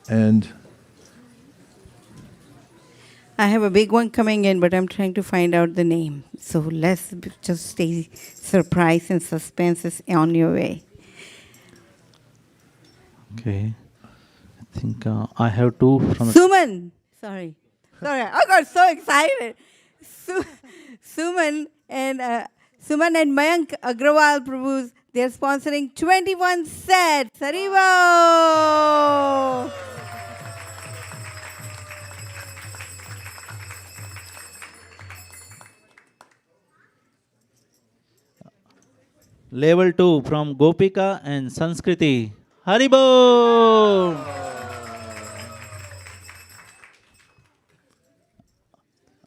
And I have a big one coming in, but I'm trying to find out the name. So let's just stay surprised and suspense is on your way. Okay. I think I have two from... Suman! Sorry, I got so excited. Suman and Mayank Agrawal Prabhus, they're sponsoring 21 sets. Haribo! level 2 from Gopika and Sanskriti. Haribo!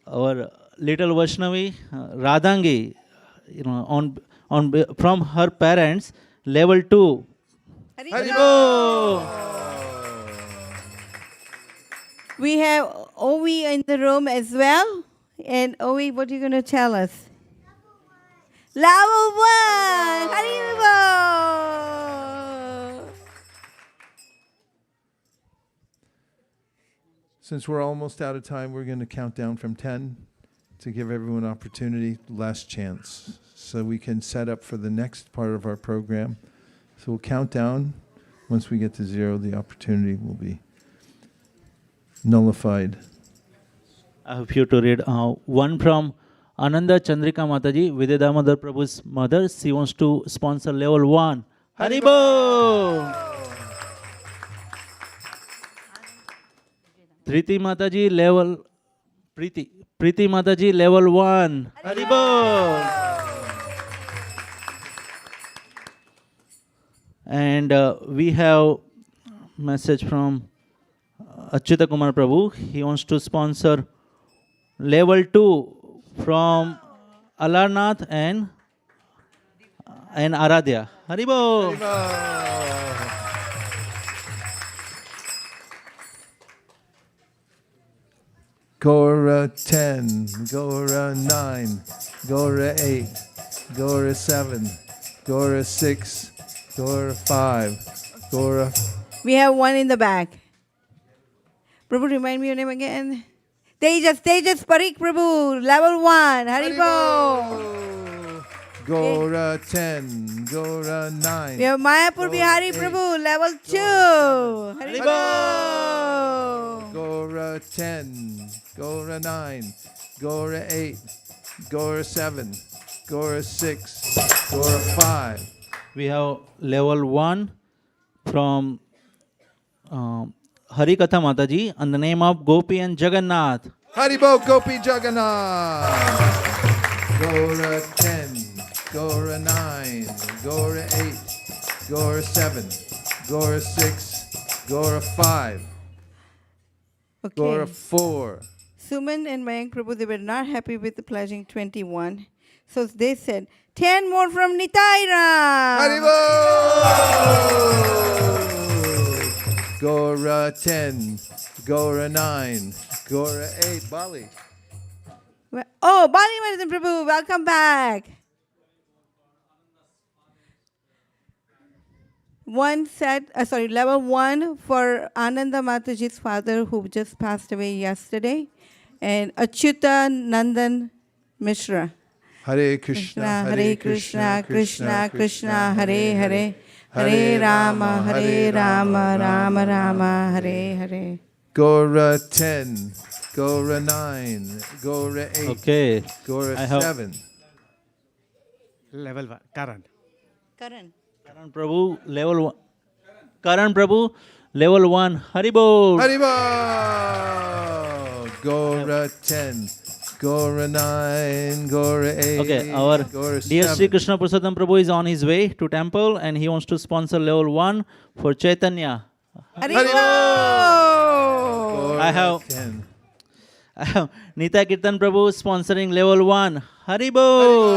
Our little Vaishnavi, Radhangi, from her parents, level 2. Haribo! We have Ovi in the room as well. And Ovi, what are you going to tell us? Level 1! Haribo! Since we're almost out of time, we're going to count down from 10 to give everyone opportunity, last chance, so we can set up for the next part of our program. So we'll count down. Once we get to 0, the opportunity will be nullified. I have you to read one from Ananda Chandrika Mataji, Vidya Damodar Prabhu's mother. She wants to sponsor level 1. Haribo! Priti Mataji level Priti Mataji level 1. Haribo! And we have message from Achyuta Kumar Prabhu. He wants to sponsor level 2 from Alarnath and Aradhya. Haribo! Gaura 10, Gaura 9, Gaura 8, Gaura 7, Gaura 6, Gaura 5, Gaura... We have one in the back. Prabhu, remind me your name again. Tejas Parikh Prabhu, level 1. Haribo. Gaura 10, Gaura 9. We have Mayapur Bihari Prabhu, level 2. Haribo. Gaura 10, Gaura 9, Gaura 8, Gaura 7, Gaura 6, Gaura 5. We have level 1 from Harikatha Mataji on the name of Gopi and Jagannath. Haribo Gopi Jagannath. Gaura 10, Gaura 9, Gaura 8, Gaura 7, Gaura 6, Gaura 5, Okay. Gaura 4. Suman and Mayank Prabhu, they were not happy with the pledging 21. So they said, 10 more from Nitaira. Haribo! Gaura 10, Gaura 9, Gaura 8. Bali. Oh, Bali Maradhan Prabhu, welcome back. Level 1 for Ananda Mataji's father who just passed away yesterday, and Achyuta Nandan Mishra. Hare Krishna, Hare Krishna, Krishna Krishna, Hare Hare, Hare Rama, Rama Rama, Hare Hare. Gaura 10, Gaura 9, Gaura 8, Okay. Gaura I have 7. Level 1, Karan. Karan. Karan Prabhu, level 1. Karan Prabhu, level 1. Haribo! Haribo! Gaura 10, Gaura 9, Gaura 8, Okay, our Gaura dear 7. Sri Krishna Prasadam Prabhu is on his way to temple and he wants to sponsor level 1 for Chaitanya. Haribo! I have 10. Nita Kirtan Prabhu sponsoring level 1. Haribo!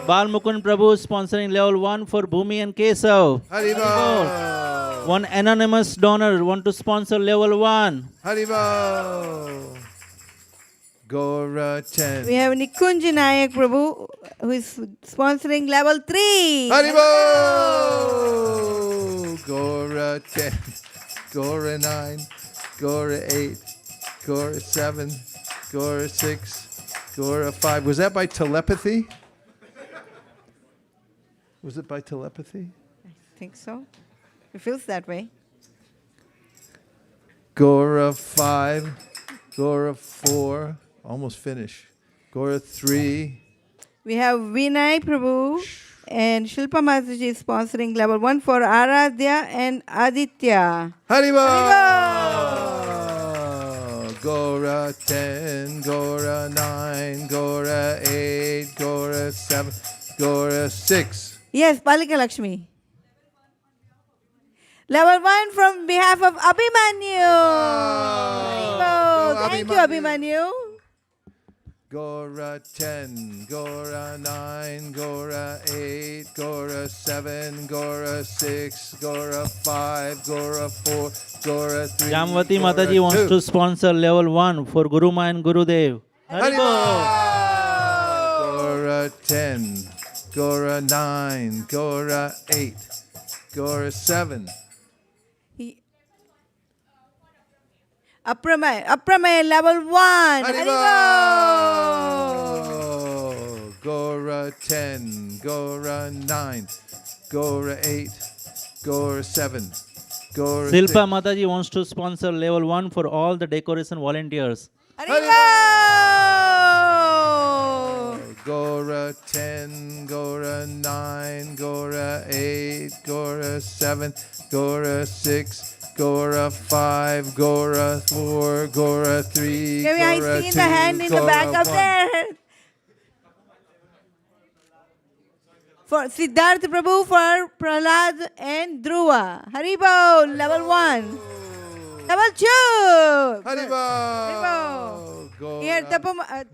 Bal Mukund Prabhu sponsoring level 1 for Bhumi and Kesav. Haribo! One anonymous donor want to sponsor level 1. Haribo! Gaura 10. We have Nikunj Nayak Prabhu who is sponsoring level 3. Haribo! Gaura 10, Gaura 9, Gaura 8, Gaura 7, Gaura 6, Gaura 5. Was that by telepathy? Was it by telepathy? I think so. It feels that way. Gaura 5, Gaura 4, almost finished. Gaura 3. We have Vinay Prabhu and Shilpa Mataji is sponsoring level 1 for Aradhya and Aditya. Haribo! Haribo! Gaura 10, Gaura 9, Gaura 8, Gaura 7, Gaura 6. Yes, Palika Lakshmi. Level 1 from behalf of Abhimanyu. Go Thank you, Abhimanyu. Abhimanyu. Gaura 10, Gaura 9, Gaura 8, Gaura 7, Gaura 6, Gaura 5, Gaura 4, Gaura 3. Jamvati Gaura Mataji wants 2. to sponsor level 1 for Guruma and Gurudev. Haribol! Gaura 10, Gaura 9, Gaura 8, Gaura 7. Apramay level 1. Haribol! Gaura 10, Gaura 9, Gaura 8, Gaura 7, Gaura 6. Silpa Mataji wants to sponsor level 1 for all the decoration volunteers. Gaura 10, Gaura 9, Gaura 8, Gaura 7, Gaura 6, Gaura 5, Gaura 4, Gaura 3, Maybe I Gaura see 2, the hand in the back Gaura up 1. there. For Siddharth Prabhu, for Prahlad and Dhruva. Haribol, level 1. Level 2. Haribol! Here, Gaura.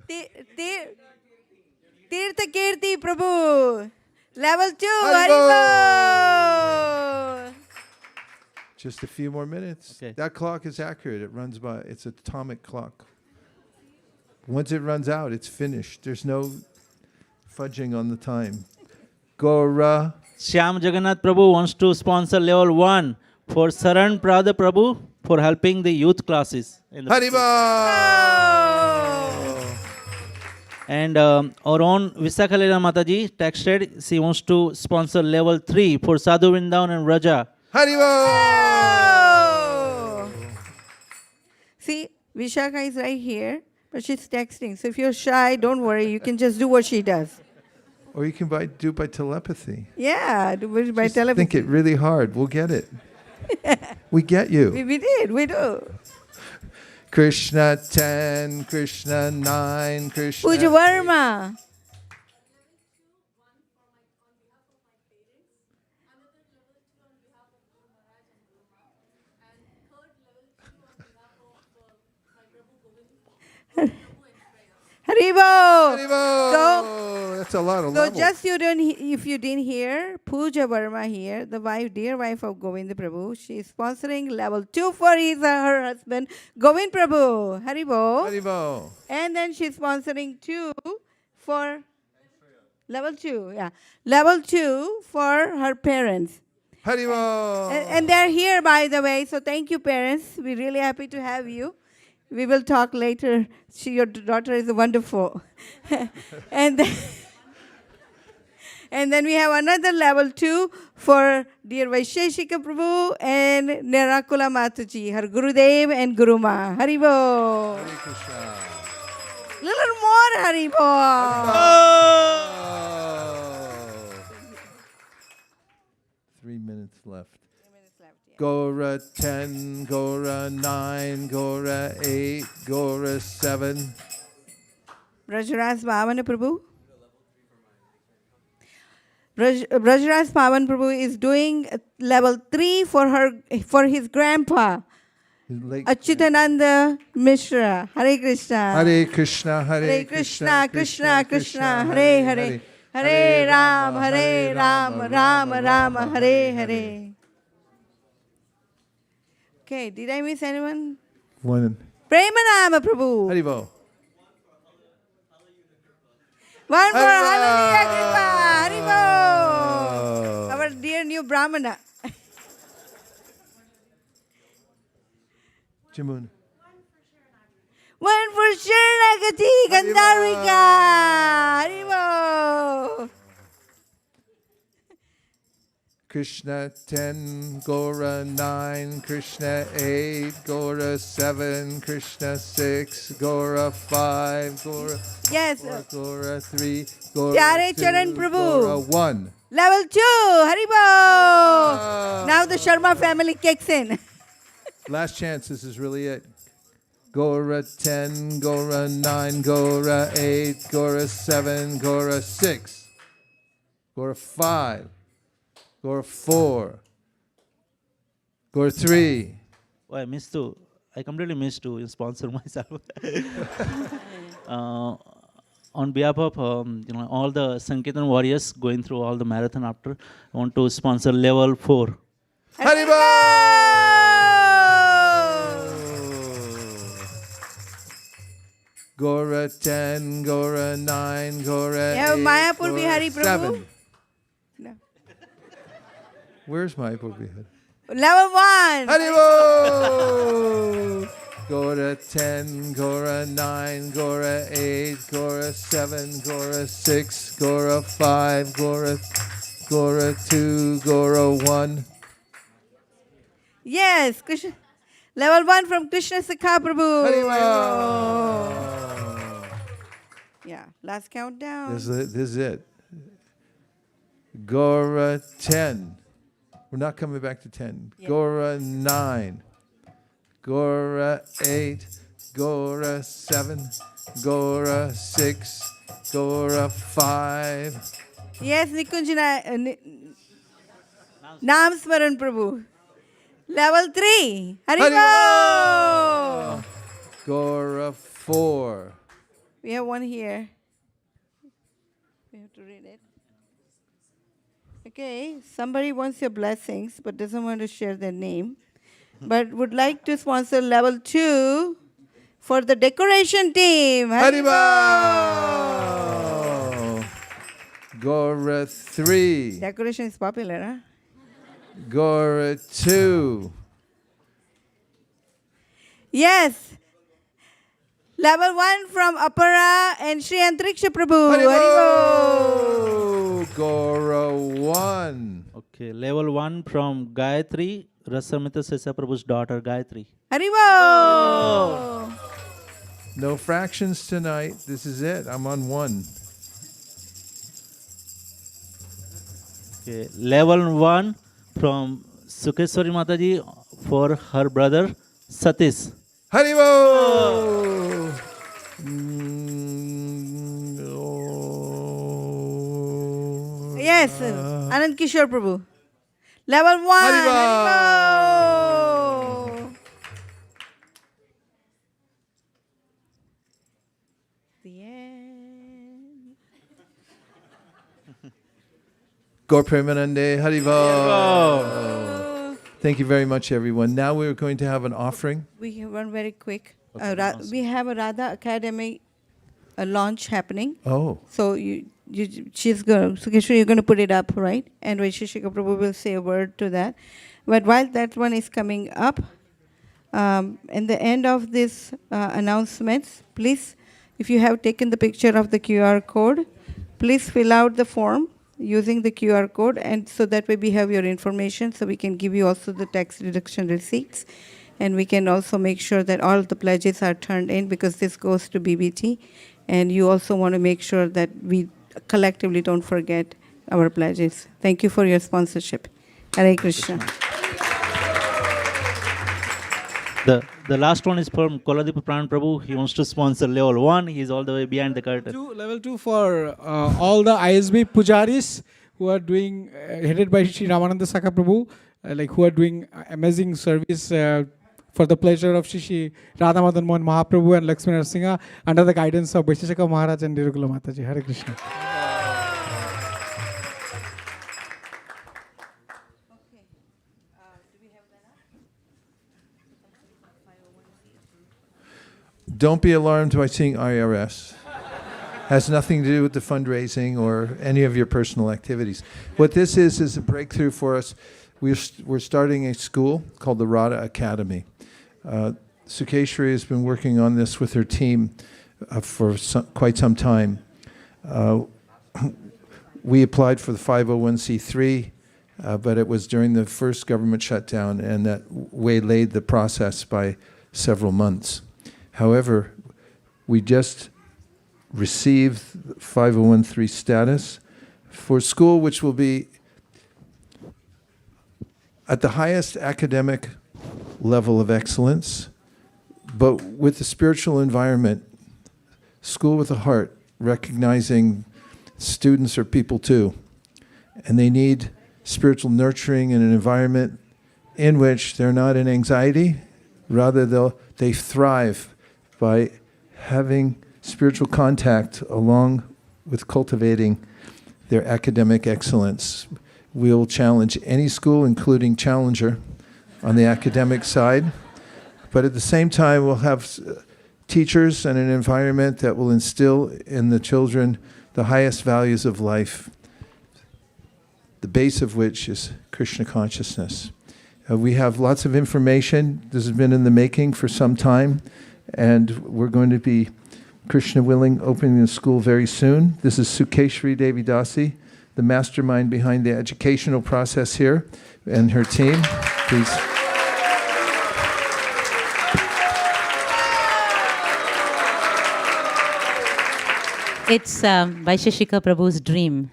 Tirtha Kirti Prabhu. Level 2. Haribol! Haribol. Just a few more minutes. Okay. That clock is accurate. It runs by, it's an atomic clock. Once it runs out, it's finished. There's no fudging on the time. Gaura. Shyam Jagannath Prabhu wants to sponsor level 1 for Saran Prada Prabhu for helping the youth classes. In the Haribol! And our own Visakhalila Mataji texted, she wants to sponsor level 3 for Sadhu Vrindavan and Raja. Haribol! See, Vishaka is right here, but she's texting. So if you're shy, don't worry. You can just do what she does. Or you can do it by telepathy. Yeah, do it by Just telepathy. think it really hard. We'll get it. We get you. We did, we do. Krishna 10, Krishna 9, Krishna. Puja Varma. Haribo. Haribol! That's a lot of So levels. just if you didn't hear, Puja Verma here, the dear wife of Govind Prabhu, she is sponsoring level 2 for her husband, Govind Prabhu. Haribo. Haribol! And then she's sponsoring 2 for level 2, yeah. Level 2 for her parents. Haribol! And they're here, by the way, so thank you, parents. We're really happy to have you. We will talk later. Your daughter is wonderful. and then we have another level 2 for dear Vaisesika Prabhu and Nirakula Mataji, her Gurudev and Guruma. Haribo. Hare Krishna. Little more Haribo. Oh. 3 minutes left. Gaura 10, Gaura 9, Gaura 8, Gaura 7. Brajraj Bhavana Prabhu. Brajraj Pavan Prabhu is doing level 3 for his grandpa, Late- Achyutananda Mishra. Hare Krishna. Hare Krishna, Hare Krishna, Krishna Krishna, Hare Hare. Hare Ram, Ram Ram, Hare Hare. Okay, did I miss anyone? One. Premanama Prabhu. Haribol. One more Hallelujah Kripa. Haribo. Oh. Our dear new Brahmana. Jamuna. One for Sharanagati Gandharika. Haribo. Krishna 10, Gaura 9, Krishna 8, Gaura 7, Krishna 6, Gaura 5, Gaura Yes. 4, Gaura 3, Gaura Pyare 2, Charan Prabhu. Gaura 1. Level 2. Haribo. Now the Sharma family kicks in. Last chance, this is really it. Gaura 10, Gaura 9, Gaura 8, Gaura 7, Gaura 6. Gaura 5, Gaura 4, Gaura 3. Oh, I missed to. I completely missed to sponsor myself. On behalf of all the Sankirtan warriors going through all the marathon after, I want to sponsor level 4. Haribol! Gaura 10, Gaura 9, Gaura 8, Yeah, Mayapur Gaura Bihari Prabhu. 7. No. Where's Mayapur Bihari? Level 1. Haribol! Gaura 10, Gaura 9, Gaura 8, Gaura 7, Gaura 6, Gaura 5, Gaura 2, Gaura 1. Yes, Krishna. Level 1 from Krishna Sakha Prabhu. Haribol! Yeah, last countdown. This is it. Gaura 10. We're not coming back to 10. Yeah. Gaura 9. Gaura 8. Gaura 7. Gaura 6. Gaura 5. Yes, Nikunjana. Naam Smaran Prabhu. Level 3. Haribol! Gaura 4. We have one here. We have to read it. Okay, somebody wants your blessings but doesn't want to share their name, but would like to sponsor level 2 for the decoration team. Haribol! Gaura 3. Decoration is popular, huh? Gaura 2. Yes. Level 1 from Apara and Sri Antriksha Prabhu. Haribol! Gaura 1. Okay, level 1 from Gayatri, Rasamita Sesa Prabhu's daughter, Gayatri. Haribol! No fractions tonight. This is it. I'm on 1. Okay, level 1 from Sukeshwari Mataji for her brother, Satish. Haribol! Yes, Anand Kishore Prabhu. Level 1. Haribol! The end. Gaur Premanande Haribol! Thank you very much, everyone. Now we're going to have an offering. We have one very quick. Okay, We have a Radha Academy launch happening. Oh, So she's going. Sukeshwari, you're going to put it up, right? And Vaisesika Prabhu will say a word to that. But while that one is coming up, in the end of this announcements, please, if you have taken the picture of the QR code, please fill out the form using the QR code, and so that way we have your information, so we can give you also the tax deduction receipts, and we can also make sure that all the pledges are turned in, because this goes to BBT, and you also want to make sure that we collectively don't forget our pledges. Thank you for your sponsorship. Hare Krishna. The last one is from Koladipa Pran Prabhu. He wants to sponsor level 1. He's all the way behind the curtain. Level 2 for all the ISV pujaris who are doing, headed by Sri Ramananda Sakha Prabhu, who are doing amazing service for the pleasure of Shri Radha Madan Mohan Mahaprabhu and Lakshmi Narasimha under the guidance of Vaisesika Maharaj and Nirugula Mataji. Hare Krishna. don't be alarmed by seeing IRS. Has nothing to do with the fundraising or any of your personal activities. What this is a breakthrough for us. We're starting a school called the Radha Academy. Sukeshwari has been working on this with her team for quite some time. We applied for the 501c3, but it was during the first government shutdown, and that waylaid the process by several months. However, we just received 501c3 status for school, which will be at the highest academic level of excellence, but with the spiritual environment, school with a heart, recognizing students are people too. and they need spiritual nurturing in an environment in which they're not in anxiety. Rather, they thrive by having spiritual contact along with cultivating their academic excellence. We'll challenge any school, including Challenger, on the academic side. But at the same time, we'll have teachers and an environment that will instill in the children the highest values of life, the base of which is Krishna consciousness. We have lots of information. This has been in the making for some time, and we're going to be, Krishna willing, opening the school very soon. This is Sukeshri Devi Dasi, the mastermind behind the educational process here, and her team. Please. It's Vaisesika Prabhu's dream.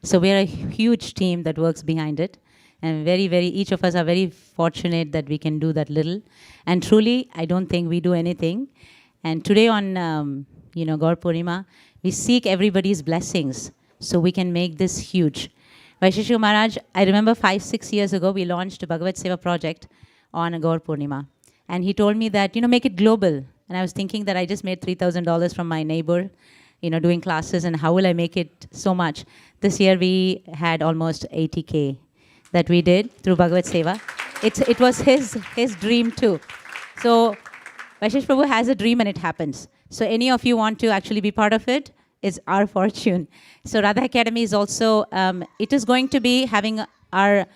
So we're a huge team that works behind it. And each of us are very fortunate that we can do that little. And truly, I don't think we do anything. And today on, Gaur Purnima, we seek everybody's blessings so we can make this huge. Vaisesika Maharaj, I remember 5-6 years ago, we launched a Bhagavad Seva project on Gaur Purnima. And he told me that, make it global. And I was thinking that I just made $3,000 from my neighbor, doing classes, and how will I make it so much? This year we had almost 80K that we did through Bhagavad Seva. It was his dream too. So Vaishesh Prabhu has a dream and it happens. So any of you want to actually be part of it, it's our fortune. So Radha Academy is also, it is going to be having our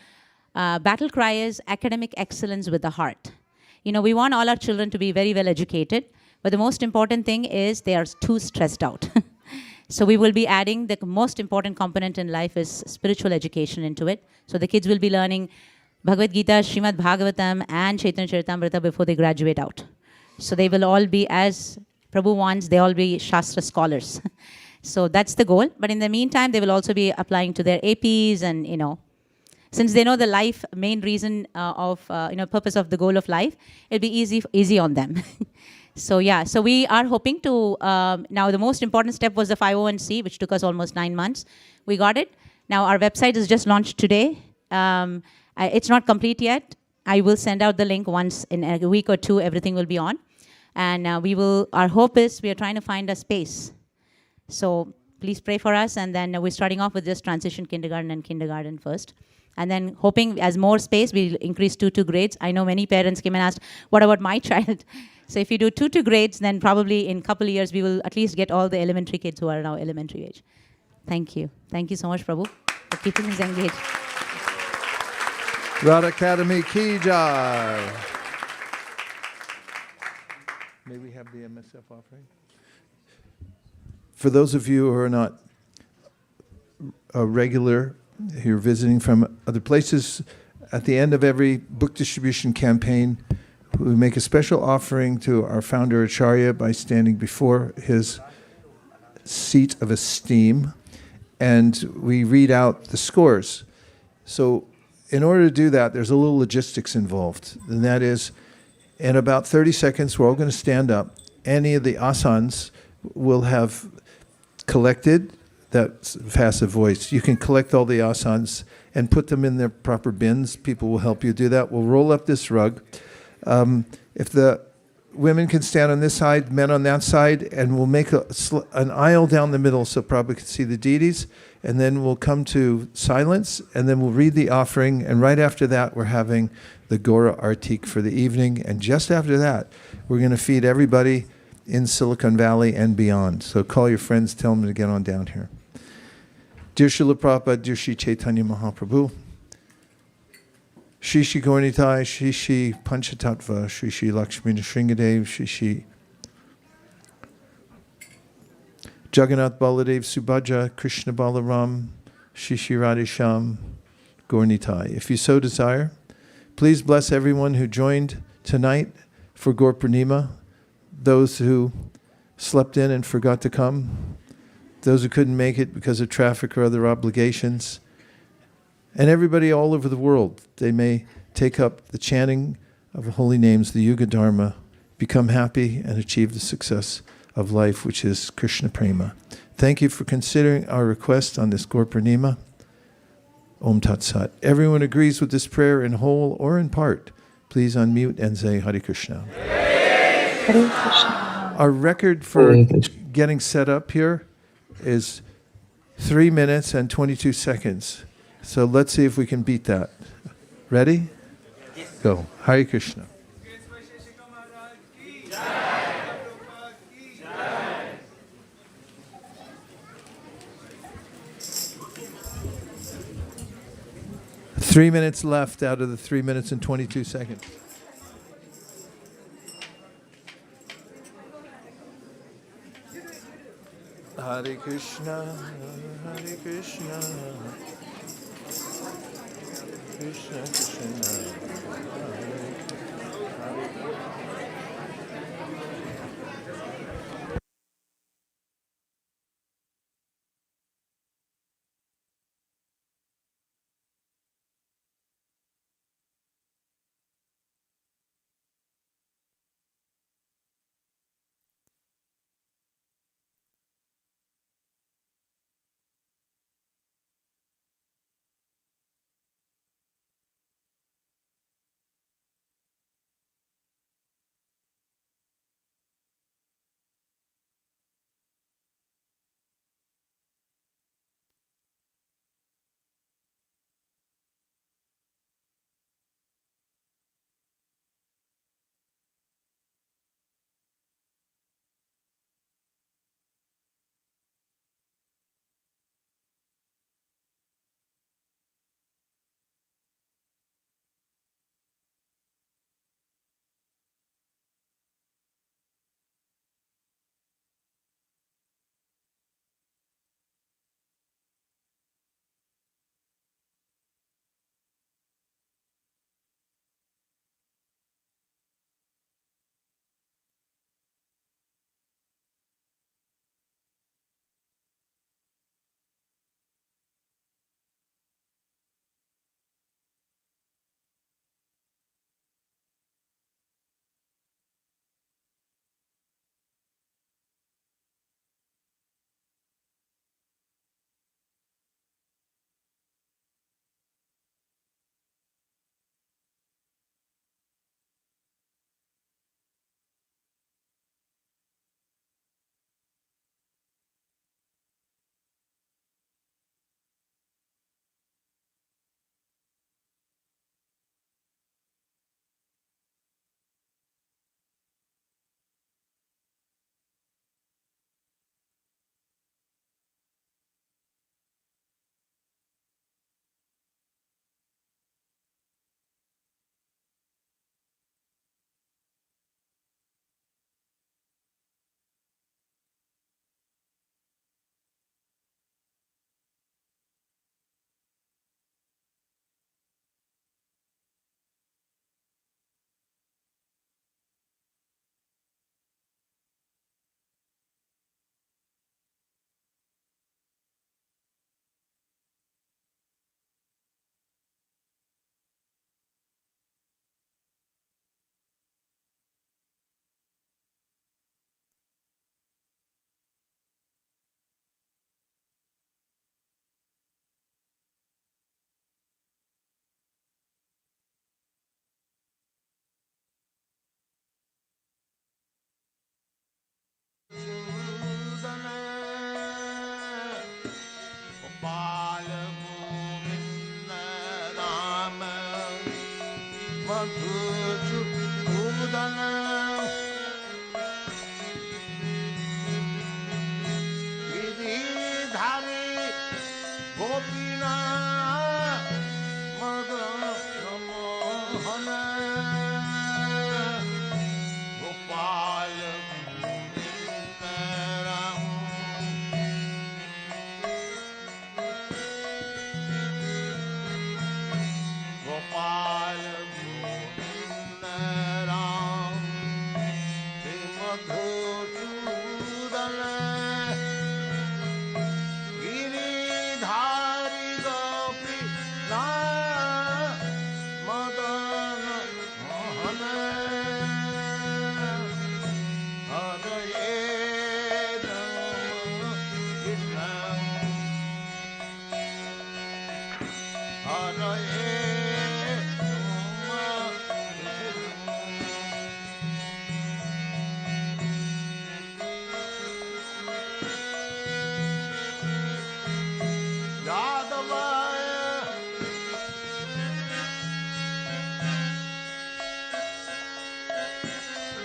battle cry is academic excellence with the heart. We want all our children to be very well educated, but the most important thing is they are too stressed out. So we will be adding the most important component in life is spiritual education into it. So the kids will be learning Bhagavad Gita, Srimad Bhagavatam, and Chaitanya Charitamrita before they graduate out. So they will all be, as Prabhu wants, they all be Shastra scholars. So that's the goal. But in the meantime, they will also be applying to their APs and, since they know the life, main reason purpose of the goal of life, it'll be easy on them. So we are hoping to, now the most important step was the 501c, which took us almost 9 months. We got it. Now our website is just launched today. It's not complete yet. I will send out the link once in a week or two, everything will be on. And our hope is we are trying to find a space. So please pray for us. And then we're starting off with just transition kindergarten first. And then hoping as more space, we'll increase 2 grades. I know many parents came and asked, what about my child? So if you do 2 grades, then probably in a couple of years, we will at least get all the elementary kids who are now elementary age. Thank you. Thank you so much, Prabhu, for keeping us engaged. Radha Academy Ki Jai. May we have the MSF offering? For those of you who are not regular, who are visiting from other places, at the end of every book distribution campaign, we make a special offering to our founder Acharya by standing before his seat of esteem, and we read out the scores. So in order to do that, there's a little logistics involved, and that is, in about 30 seconds, we're all going to stand up. Any of the asanas will have collected, that's passive voice. You can collect all the asanas and put them in their proper bins. People will help you do that. We'll roll up this rug. If the women can stand on this side, men on that side, and we'll make an aisle down the middle so Prabhupada can see the deities, and then we'll come to silence, and then we'll read the offering, and right after that we're having the Gaura Artik for the evening, and just after that we're going to feed everybody in Silicon Valley and beyond. So call your friends, tell them to get on down here. Dear Srila Prabhupada, dear Sri Chaitanya Mahaprabhu, Shri Shri Gaurnitai, Shri Shri Panchatattva, Shri Shri Lakshmi Nrsingadev, Shri Shri Jagannath Baladev Subhadra, Krishna Balaram, Shri Shri Radhesham, Gaurnitai. If you so desire, please bless everyone who joined tonight for Gaur Purnima, those who slept in and forgot to come, those who couldn't make it because of traffic or other obligations, and everybody all over the world. They may take up the chanting of the holy names, the Yuga Dharma, become happy and achieve the success of life, which is Krishna Prema. Thank you for considering our request on this Gaur Purnima. Om Tat Sat. Everyone agrees with this prayer in whole or in part. Please unmute and say Hare Krishna. Hare Krishna. Our record for getting set up here is 3 minutes and 22 seconds. So let's see if we can beat that. Ready? Go. Hare Krishna. 3 minutes left out of the 3 minutes and 22 seconds. Hare Krishna, Hare Krishna, Krishna Krishna.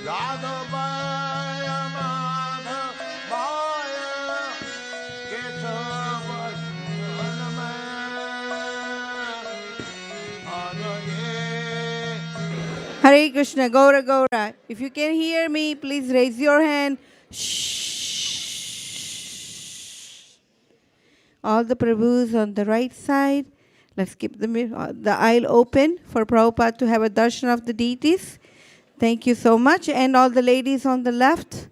Yadavaya Madhavaya Keshavaya Adaye. Hare Krishna, Gaura Gaura. If you can hear me, please raise your hand. Shh. All the Prabhus on the right side. Let's keep the aisle open for Prabhupada to have a darshan of the deities. Thank you so much. And all the ladies on the left,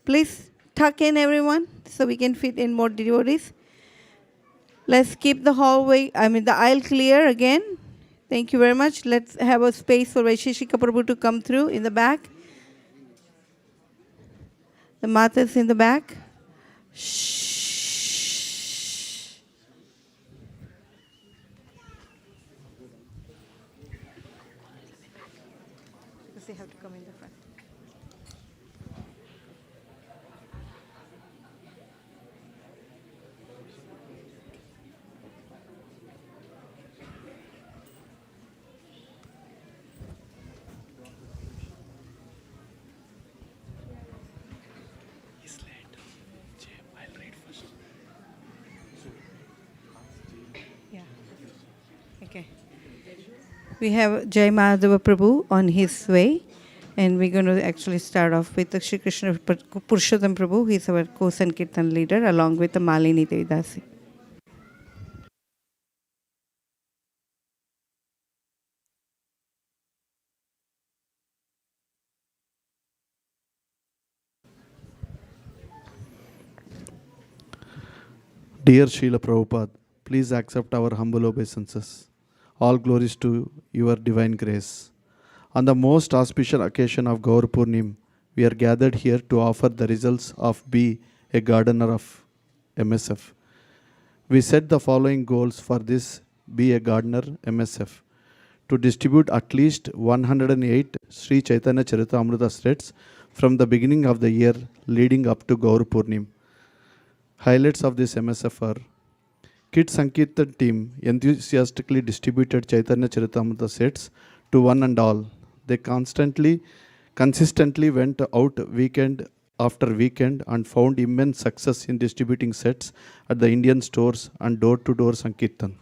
please tuck in everyone so we can fit in more devotees. Let's keep the the aisle clear again. Thank you very much. Let's have a space for Vaisesika Prabhu to come through in the back. The Matas in the back. Shh. They have to come in the front. Okay. We have Jai Madhava Prabhu on his way, and we're going to actually start off with the Shri Krishna Purushottam Prabhu. He's our co-Sankirtan leader, along with the Malini Devi Dasi. Dear Srila Prabhupada, please accept our humble obeisances. All glories to your divine grace. On the most auspicious occasion of Gaur Purnima, we are gathered here to offer the results of Be a Gardener of MSF. We set the following goals for this Be a Gardener MSF. To distribute at least 108 Sri Chaitanya Charitamrita sets from the beginning of the year leading up to Gaur Purnima. Highlights of this MSF are: Kid Sankirtan team enthusiastically distributed Chaitanya Charitamrita sets to one and all. They consistently went out weekend after weekend and found immense success in distributing sets at the Indian stores and door-to-door Sankirtan.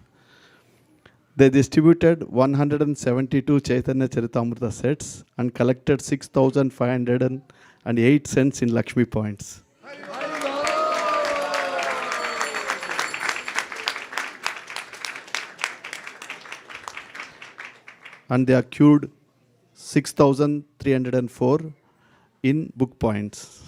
They distributed 172 Chaitanya Charitamrita sets and collected 6,508 cents in Lakshmi points. And they accrued 6,304 in book points.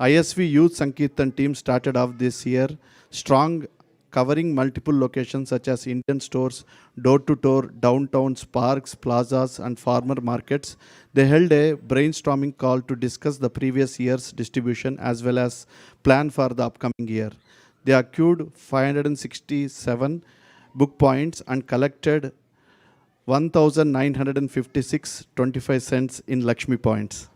ISV Youth Sankirtan team started off this year strong, covering multiple locations such as Indian stores, door-to-door, downtowns, parks, plazas, and farmer markets. They held a brainstorming call to discuss the previous year's distribution as well as plan for the upcoming year. They accrued 567 book points and collected 1,956.25 cents in Lakshmi points.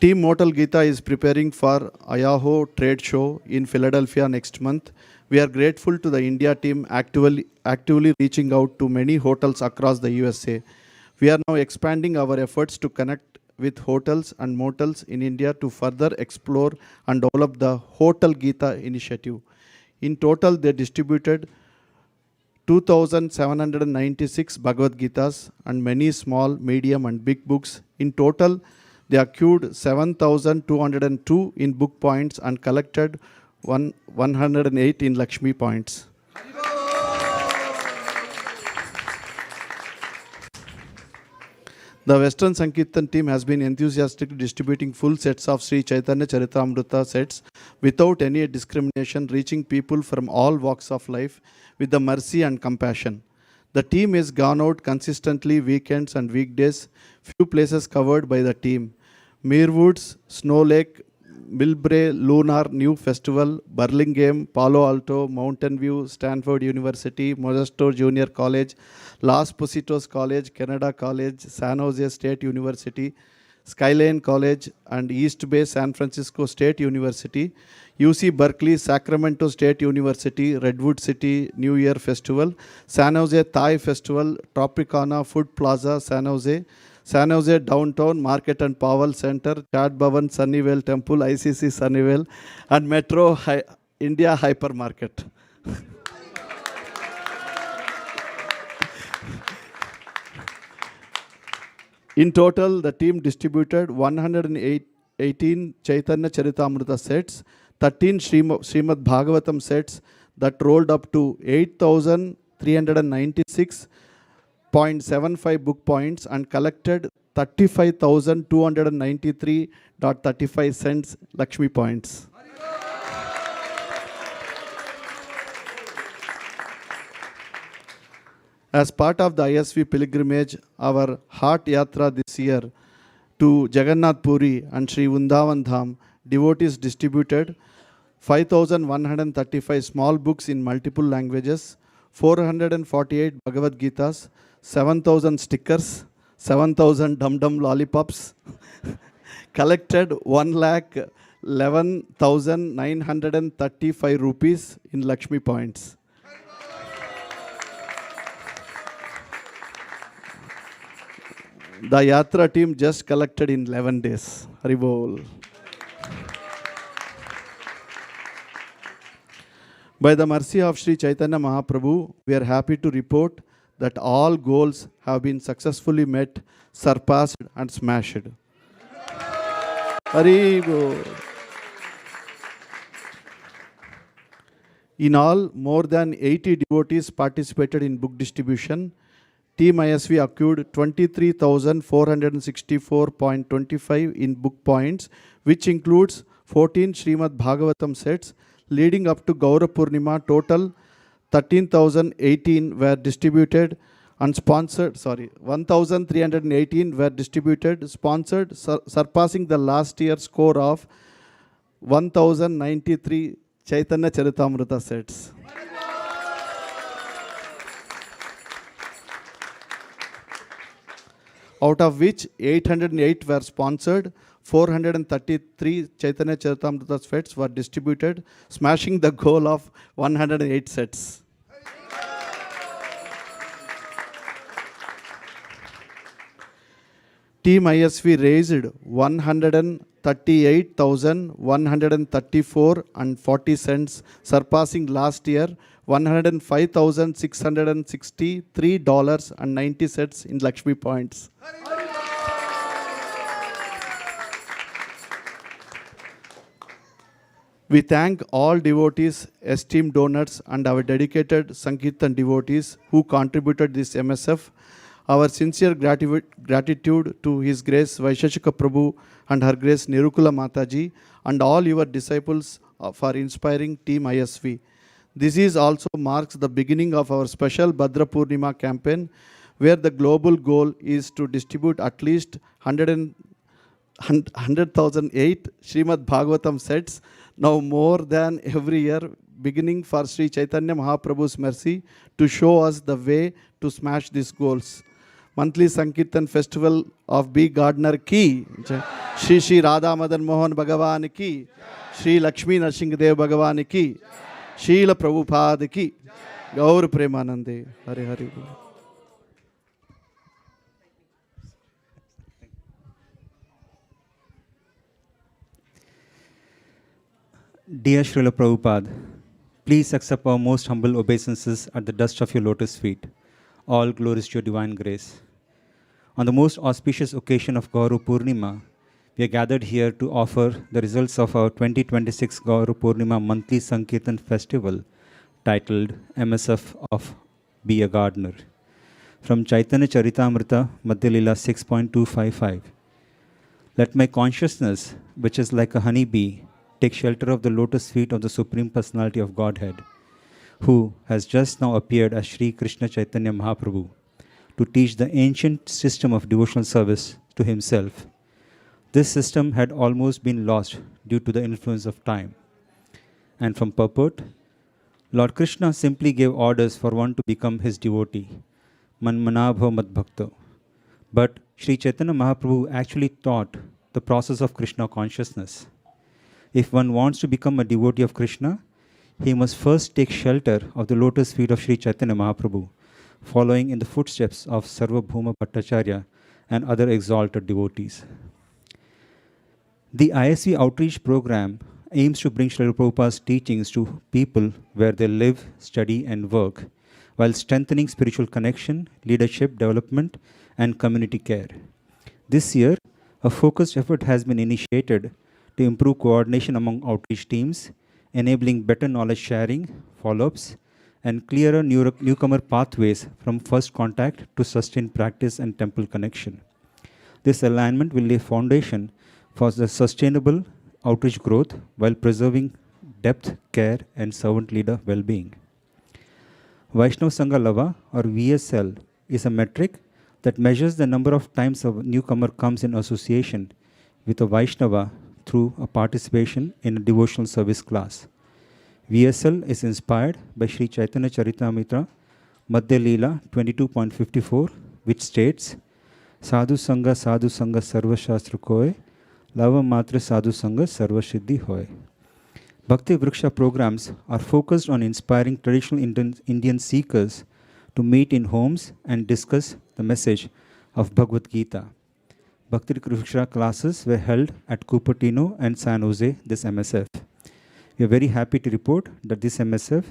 Team Mortal Gita is preparing for Ayaho trade show in Philadelphia next month. We are grateful to the India team actively reaching out to many hotels across the USA. We are now expanding our efforts to connect with hotels and motels in India to further explore and develop the Hotel Gita initiative. In total, they distributed 2,796 Bhagavad Gitas and many small, medium and big books. In total, they accrued 7,202 in book points and collected 108 in Lakshmi points. The Western Sankirtan team has been enthusiastically distributing full sets of Sri Chaitanya Charitamrita sets without any discrimination, reaching people from all walks of life with the mercy and compassion. The team has gone out consistently weekends and weekdays. Few places covered by the team: Meerwoods, Snow Lake, Millbrae Lunar New Festival, Burlingame, Palo Alto, Mountain View, Stanford University, Modesto Junior College, Los Positos College, Canada College, San Jose State University, Skyline College and East Bay San Francisco State University, UC Berkeley, Sacramento State University, Redwood City New Year Festival, San Jose Thai Festival, Tropicana Food Plaza, San Jose Downtown Market and Powell Center, Chad Bhavan Sunnyvale Temple, ICC Sunnyvale, and Metro India Hypermarket. In total, the team distributed 118 Chaitanya Charitamrita sets, 13 Srimad Bhagavatam sets that rolled up to 8,396.75 book points and collected 35,293.35 cents Lakshmi points. As part of the ISV pilgrimage, our Heart Yatra this year to Jagannath Puri and Sri Vrindavan Dham, devotees distributed 5,135 small books in multiple languages, 448 Bhagavad Gitas, 7,000 stickers, 7,000 dum-dum lollipops, collected 1,11,935 rupees in Lakshmi points. The Yatra team just collected in 11 days. Haribol. By the mercy of Sri Chaitanya Mahaprabhu, we are happy to report that all goals have been successfully met, surpassed and smashed. Haribol. In all, more than 80 devotees participated in book distribution. Team ISV accrued 23,464.25 in book points, which includes 14 Srimad Bhagavatam sets. Leading up to Gaura Purnima, total 13,018 were distributed and sponsored, 1,318 were distributed, sponsored, surpassing the last year's score of 1,093 Chaitanya Charitamrita sets. Out of which 808 were sponsored, 433 Chaitanya Charitamrita sets were distributed, smashing the goal of 108 sets. Team ISV raised 138,134 and 40 cents, surpassing last year $105,663.90 in Lakshmi points. We thank all devotees, esteemed donors, and our dedicated Sankirtan devotees who contributed this MSF. Our sincere gratitude to His Grace Vaisesika Prabhu and Her Grace Nirukula Mataji and all your disciples for inspiring Team ISV. This is also marks the beginning of our special Bhadra Purnima campaign, where the global goal is to distribute at least 100,008 Srimad Bhagavatam sets, now more than every year, beginning for Sri Chaitanya Mahaprabhu's mercy to show us the way to smash these goals. Monthly Sankirtan Festival of B. Gardner ki, Shri Shri Radha Madan Mohan Bhagavan ki, Shri Lakshmi Narsingadev Bhagavan ki, Srila Prabhupada ki, Gaur Premanande, Hare Hare. Dear Srila Prabhupada, please accept our most humble obeisances at the dust of your lotus feet. All glories to your divine grace. On the most auspicious occasion of Gaura Purnima, we are gathered here to offer the results of our 2026 Gaura Purnima monthly Sankirtan festival titled MSF of Be a Gardener. From Chaitanya Charitamrita, Madhya Lila 6.255. Let my consciousness, which is like a honeybee, take shelter of the lotus feet of the Supreme Personality of Godhead, who has just now appeared as Sri Krishna Chaitanya Mahaprabhu to teach the ancient system of devotional service to himself. This system had almost been lost due to the influence of time. And from purport, Lord Krishna simply gave orders for one to become his devotee, Manmanabho Madbhakto. But Sri Chaitanya Mahaprabhu actually taught the process of Krishna consciousness. If one wants to become a devotee of Krishna, he must first take shelter of the lotus feet of Sri Chaitanya Mahaprabhu, following in the footsteps of Sarvabhauma Bhattacharya and other exalted devotees. The ISV outreach program aims to bring Srila Prabhupada's teachings to people where they live, study, and work, while strengthening spiritual connection, leadership development, and community care. This year, a focused effort has been initiated to improve coordination among outreach teams, enabling better knowledge sharing, follow-ups, and clearer newcomer pathways from first contact to sustained practice and temple connection. This alignment will lay foundation for the sustainable outreach growth while preserving depth, care, and servant leader well-being. Vaishnava Sangha Lava, or VSL, is a metric that measures the number of times a newcomer comes in association with a Vaishnava through a participation in a devotional service class. VSL is inspired by Sri Chaitanya Charitamrita, Madhya Leela 22.54, which states, Sadhu Sangha Sarva Shastra Koe, Lava Matra Sadhu Sangha Sarva Siddhi Hoy. Bhakti Vriksha programs are focused on inspiring traditional Indian seekers to meet in homes and discuss the message of Bhagavad Gita. Bhakti Vriksha classes were held at Cupertino and San Jose this MSF. We are very happy to report that this MSF,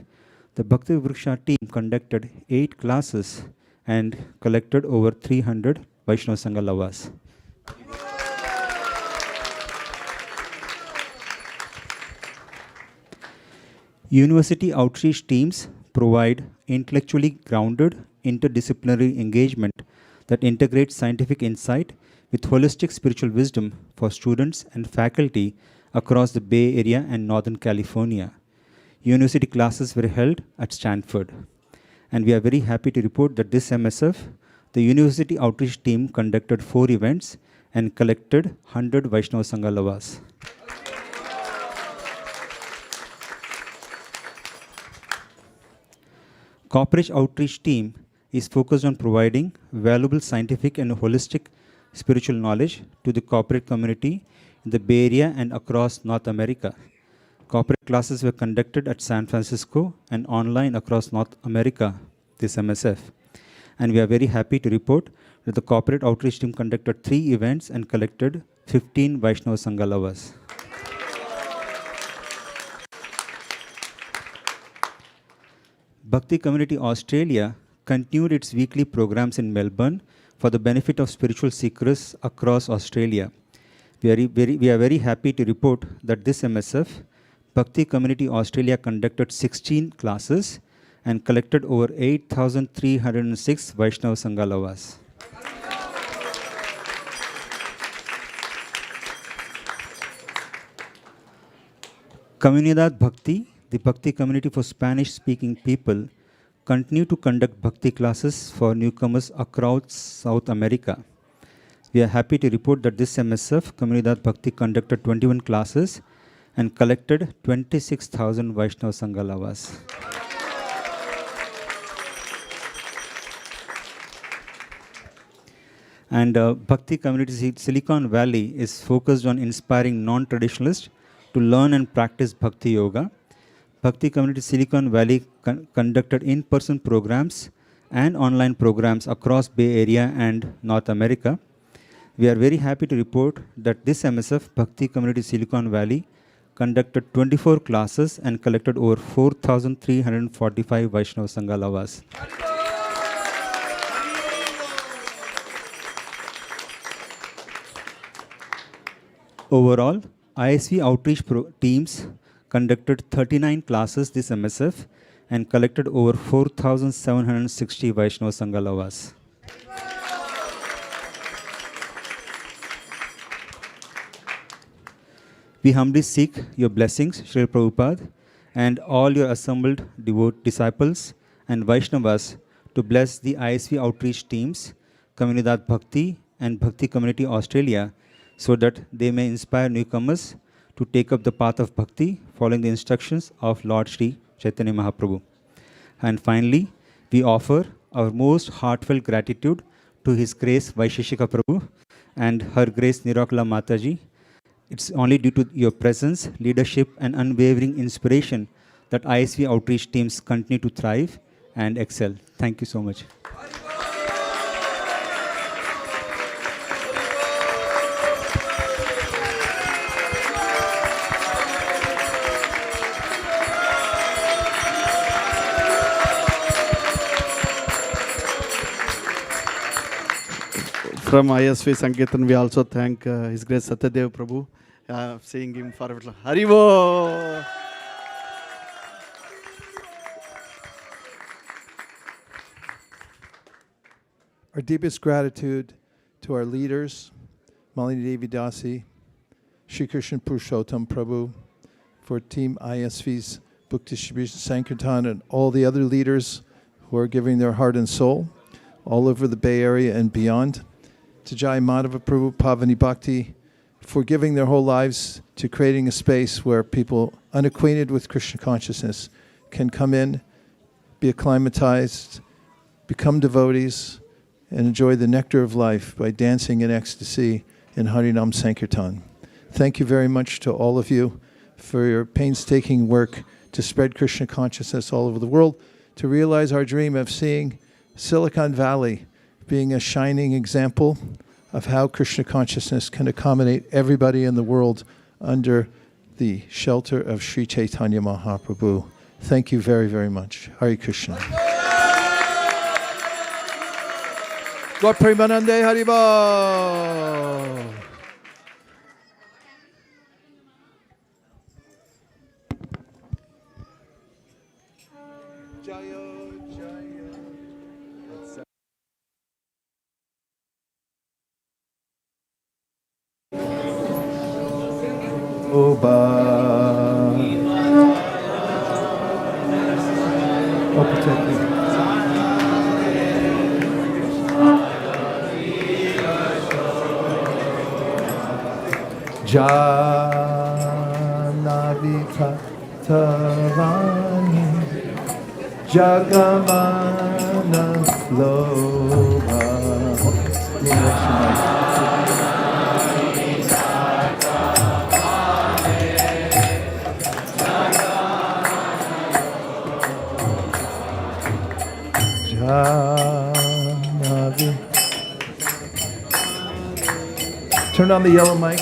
the Bhakti Vriksha team conducted 8 classes and collected over 300 Vaishnava Sangha Lavas. University outreach teams provide intellectually grounded interdisciplinary engagement that integrates scientific insight with holistic spiritual wisdom for students and faculty across the Bay Area and Northern California. University classes were held at Stanford. And we are very happy to report that this MSF, the University outreach team conducted 4 events and collected 100 Vaishnava Sangha Lavas. Corporate outreach team is focused on providing valuable scientific and holistic spiritual knowledge to the corporate community in the Bay Area and across North America. Corporate classes were conducted at San Francisco and online across North America, this MSF. And we are very happy to report that the corporate outreach team conducted 3 events and collected 15 Vaishnava Sangha Lavas. Bhakti Community Australia continued its weekly programs in Melbourne for the benefit of spiritual seekers across Australia. We are very happy to report that this MSF, Bhakti Community Australia, conducted 16 classes and collected over 8,306 Vaishnava Sangha Lavas. Comunidad Bhakti, the Bhakti community for Spanish-speaking people, continue to conduct Bhakti classes for newcomers across South America. We are happy to report that this MSF, Comunidad Bhakti, conducted 21 classes and collected 26,000 Vaishnava Sangha Lavas. And Bhakti Community Silicon Valley is focused on inspiring non-traditionalists to learn and practice Bhakti Yoga. Bhakti Community Silicon Valley conducted in-person programs and online programs across Bay Area and North America. We are very happy to report that this MSF, Bhakti Community Silicon Valley, conducted 24 classes and collected over 4,345 Vaishnava Sangha Lavas. Overall, ISV outreach teams conducted 39 classes this MSF and collected over 4,760 Vaishnava Sangha Lavas. We humbly seek your blessings, Srila Prabhupada, and all your assembled disciples and Vaishnavas to bless the ISV outreach teams, Comunidad Bhakti and Bhakti Community Australia, so that they may inspire newcomers to take up the path of bhakti following the instructions of Lord Sri Chaitanya Mahaprabhu. And finally, we offer our most heartfelt gratitude to His Grace Vaisesika Prabhu and Her Grace Nirakala Mataji. It's only due to your presence, leadership, and unwavering inspiration that ISV outreach teams continue to thrive and excel. Thank you so much. From ISV Sankirtan, we also thank His Grace Satyadev Prabhu, seeing him forever. Haribo! Our deepest gratitude to our leaders, Malini Devi Dasi, Shri Krishna Purushottam Prabhu, for Team ISV's book distribution, Sankirtan, and all the other leaders who are giving their heart and soul all over the Bay Area and beyond. To Jai Madhava Prabhu, Pavani Bhakti, for giving their whole lives to creating a space where people unacquainted with Krishna consciousness can come in, be acclimatized, become devotees, and enjoy the nectar of life by dancing in ecstasy in Harinam Sankirtan. Thank you very much to all of you for your painstaking work to spread Krishna consciousness all over the world, to realize our dream of seeing Silicon Valley being a shining example of how Krishna consciousness can accommodate everybody in the world under the shelter of Sri Chaitanya Mahaprabhu. Thank you very, very much. Hare Krishna. Gaur Premanande Haribo. Oba. Oh, protect me. Janavika Tavani Jagamana Lobha. Turn on the yellow mic.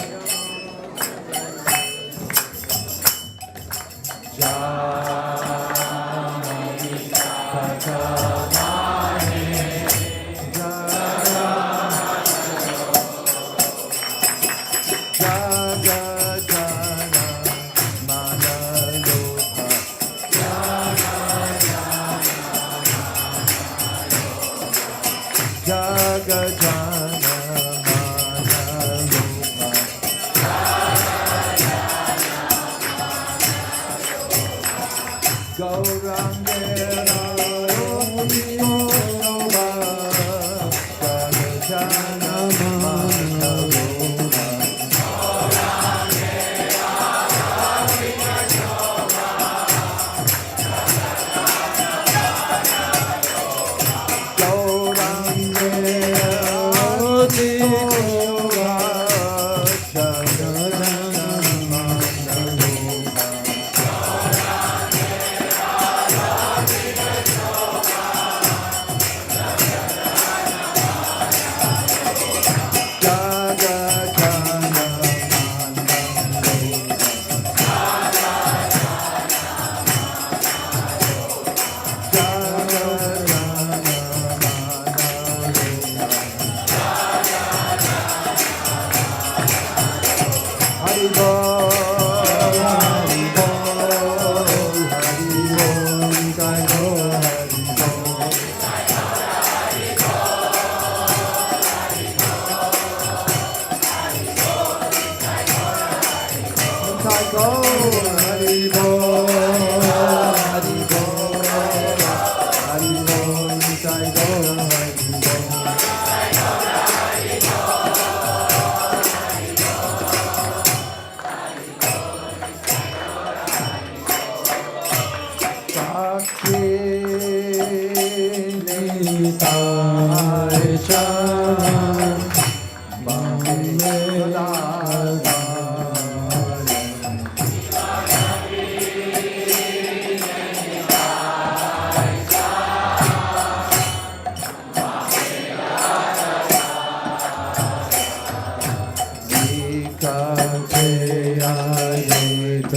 Chanting.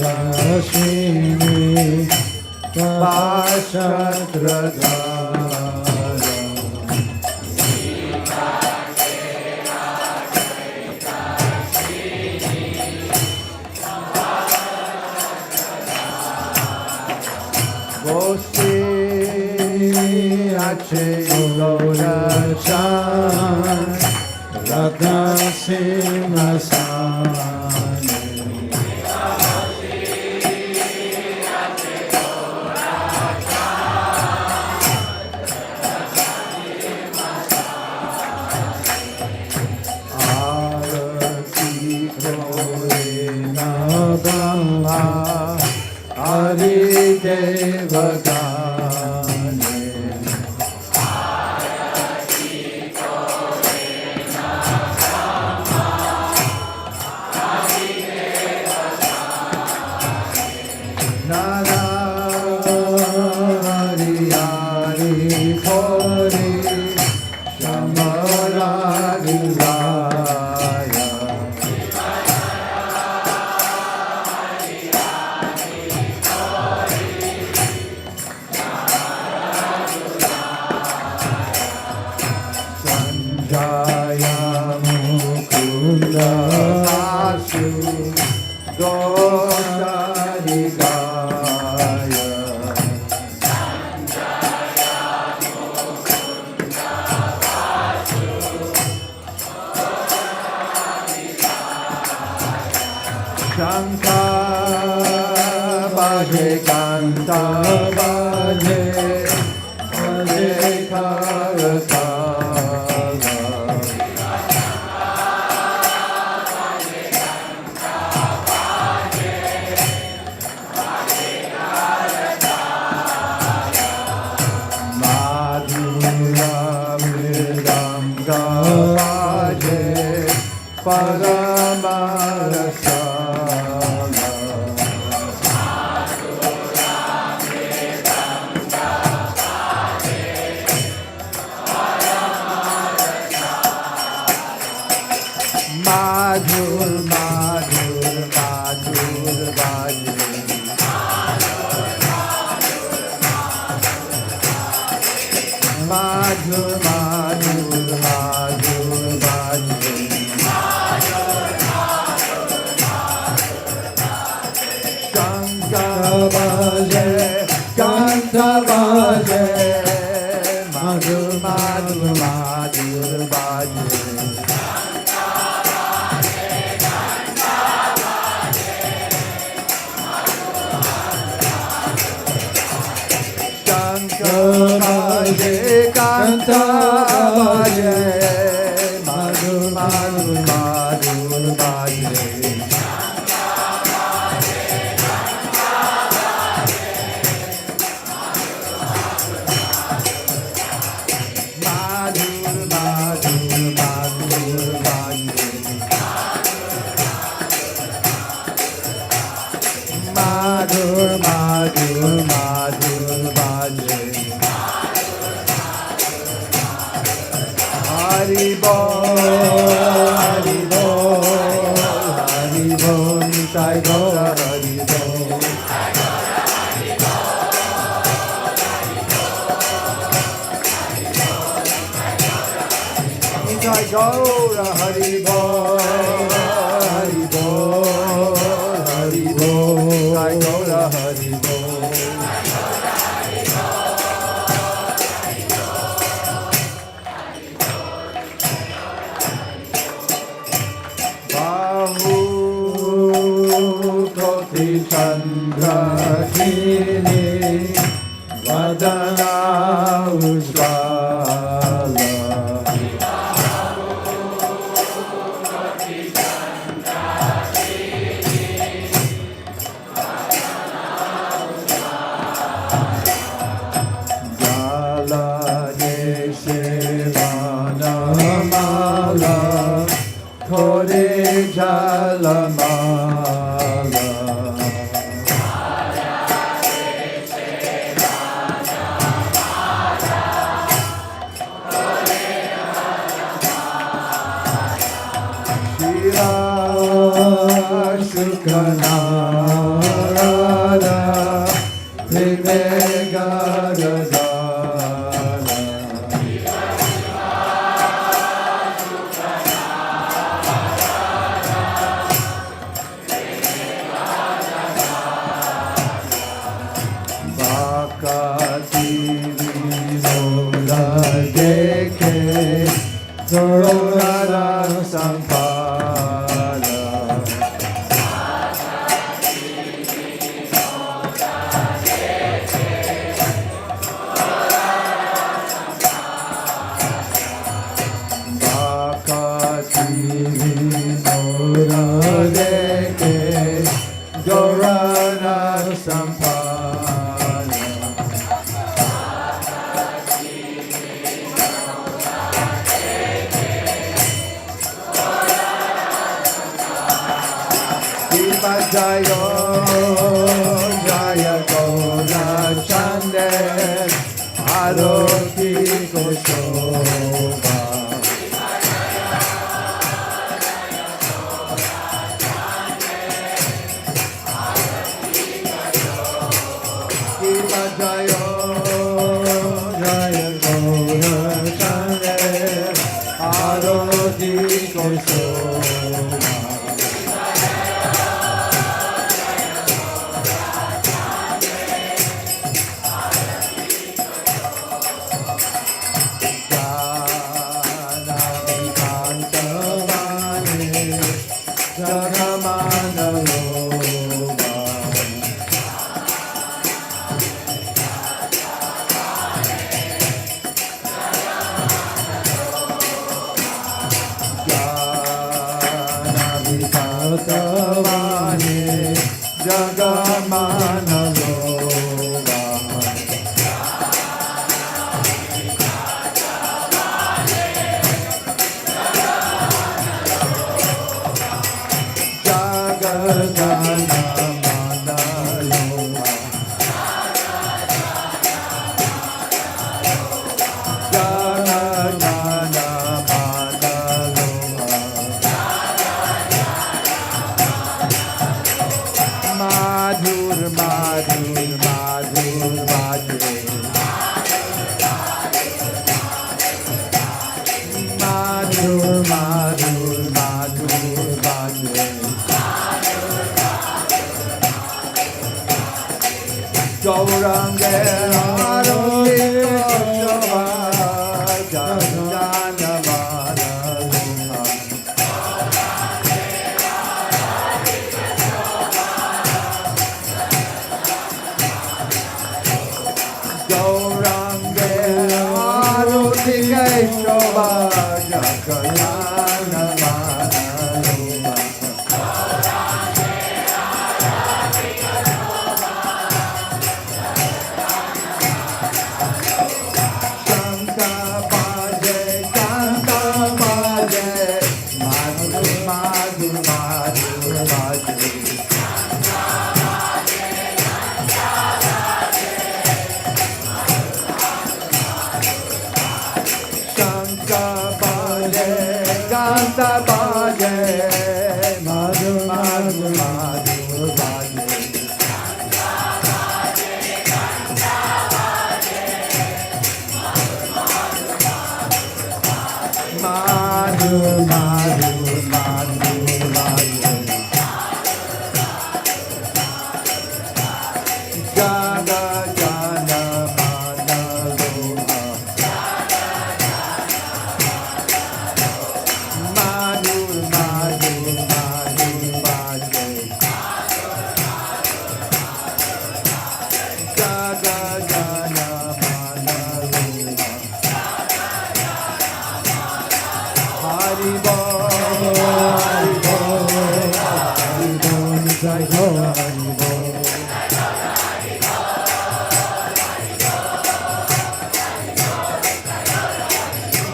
Lakshmi Vashadradhara Gosi Ache Gaura Chan Radha Simhasane Arati Krona Brahma Hari Devagane Nara Hari Hari Kori Shamara Raya Sanjaya Mukunda Asu Gosari Gaya Shankar Baje Kanta Baje Baje Karata Madhura Mridanga Baje Paramarasana Madhur Madhur Madhur Baje Madhur Madhur Madhur Baje Shankar Baje Kanta Baje Madhur Madhur Madhur Baje Shankar Baje Kanta Baje Madhur Madhur Madhur Baje Madhur Madhur Madhur Baje Madhur Madhur Madhur Baje Hari Bol Hari Bol Hari Bol Nitai Gaura Hari Bol Nitai Gaura Hari Bol Hari Bol Hari Bol Nitai Gaura Hari Bol Bahu Koti Chandra Kini Vadana Ujjvala Jala Deshe Vana Mala Kore Jala Mala Shira Shukana Makati Vinoda Deke Gaura Sampala Makati Vinoda Deke Gaura Sampala Jayo Jaya Gaura Chande Aroti Koshoba Shiva Jayo Jaya Gaura Chande Aroti Koshoba Gauranga Aroti Koshoba Jana Vana Gauranga Aroti Koshoba Jana Vana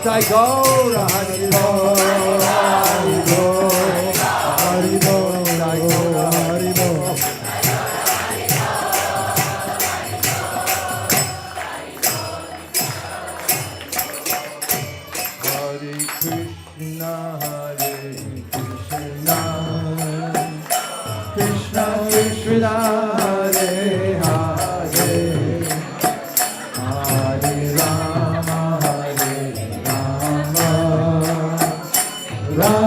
Jai Gaura Hari Bol, Hari Bol, Hari Bol, Jai Gaura Hari Bol. Hare Krishna, Krishna Krishna, Hare Hare, Hare Rama, Rama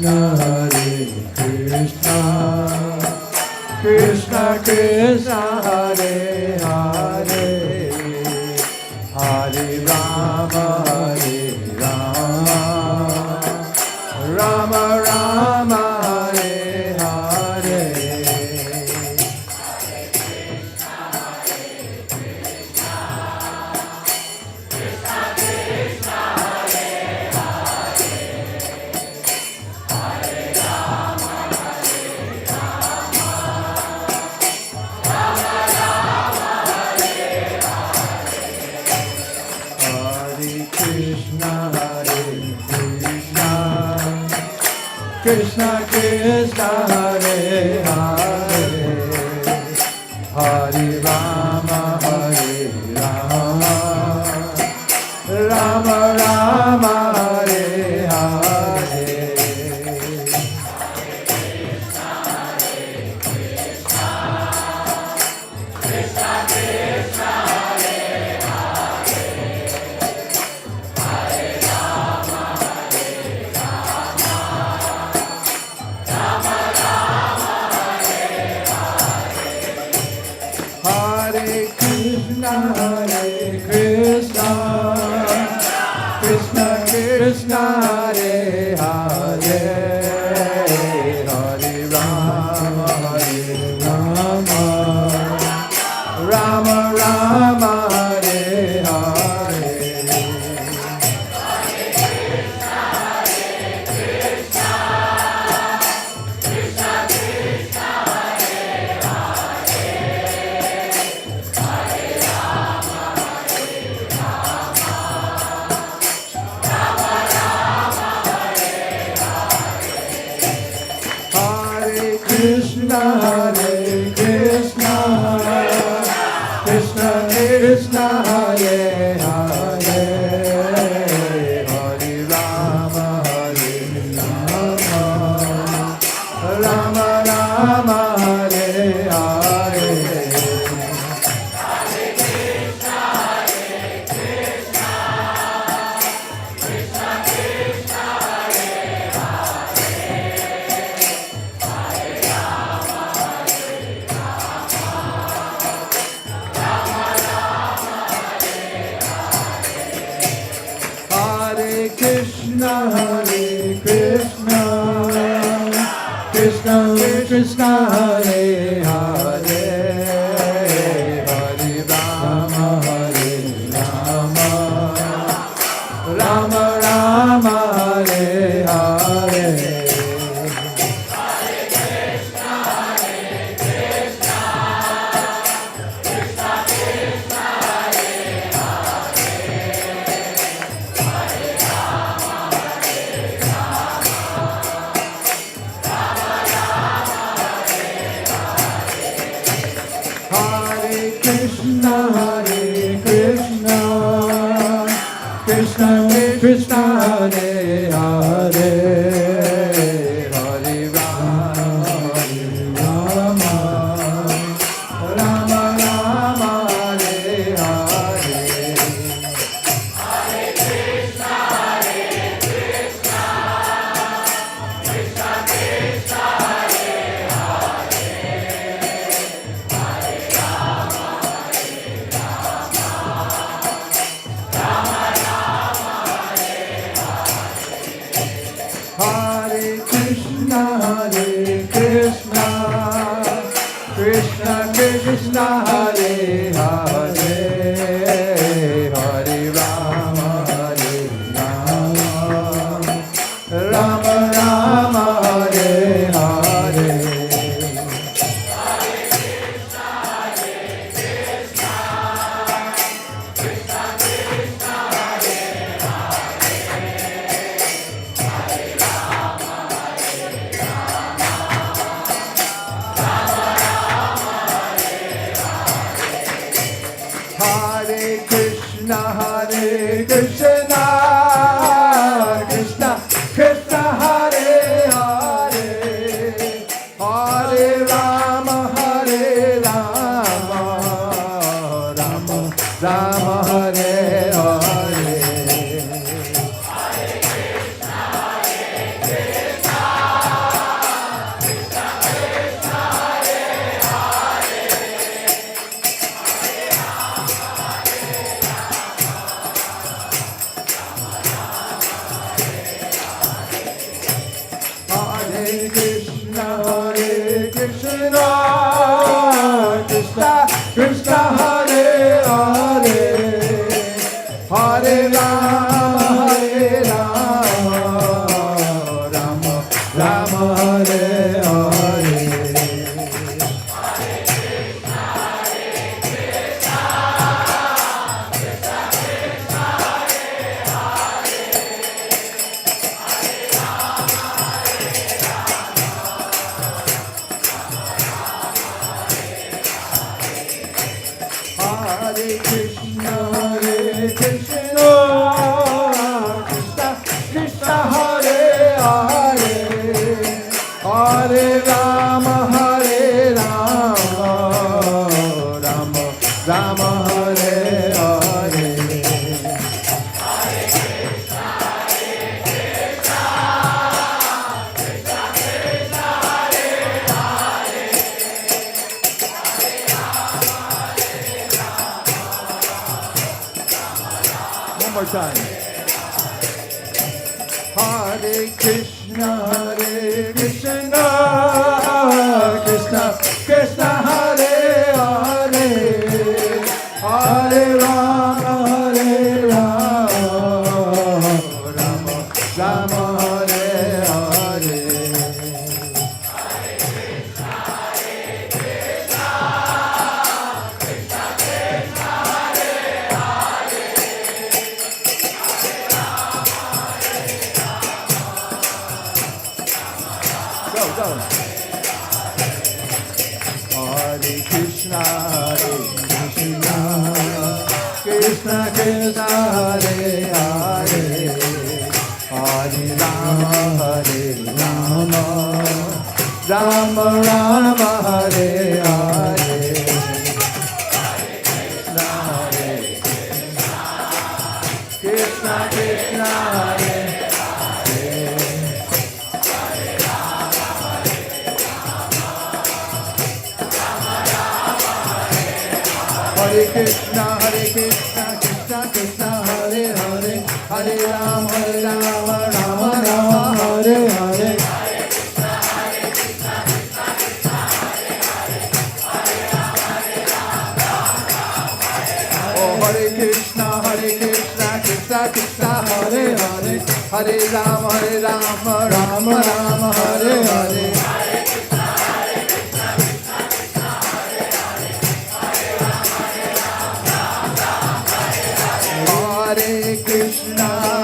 Krishna, Hare Krishna, Krishna Krishna, Hare Hare, Hare Rama, Hare Rama, Rama Rama, Hare Hare. Krishna Krishna, Hare Hare, Hare Rama, Hare Rama, Rama Rama, Hare Hare. Hare Krishna, Hare Krishna, Krishna Krishna, Hare Hare, Hare Rama, Hare Rama, Rama Rama, Hare Hare. Hare Krishna, Hare Krishna, Krishna Krishna, Hare Hare, Hare Rama, Hare Rama, Rama Rama, Hare Hare. Hare Krishna, Hare Krishna, Krishna Krishna, Hare Hare, Hare Rama, Hare Rama, Rama Rama, Hare Hare. Hare Krishna, Hare Krishna, Krishna Krishna, Hare Hare, Hare Rama, Hare Rama, Rama Rama, Hare Hare. Hare Krishna, Hare Krishna, Krishna Krishna, Hare Hare, Hare Rama, Hare Rama, Rama Rama, Hare Hare. Hare Krishna, Hare Krishna, Krishna Krishna, Hare Hare, Hare Rama, Hare Rama, Rama Rama, Hare Hare. Kirtan. Hare Krishna, Krishna Krishna, Hare Hare, Hare Rama, Rama Rama, Hare Hare. Go, go. Hare Krishna, Krishna Krishna, Hare Hare, Hare Rama, Rama Rama, Hare Hare. Krishna Krishna, Hare Hare Krishna, Krishna Krishna, Hare Hare, Hare Rama, Rama Rama, Hare Hare. Oh, Hare Krishna, Krishna Krishna, Hare Hare, Hare Rama, Rama Rama, Hare Hare.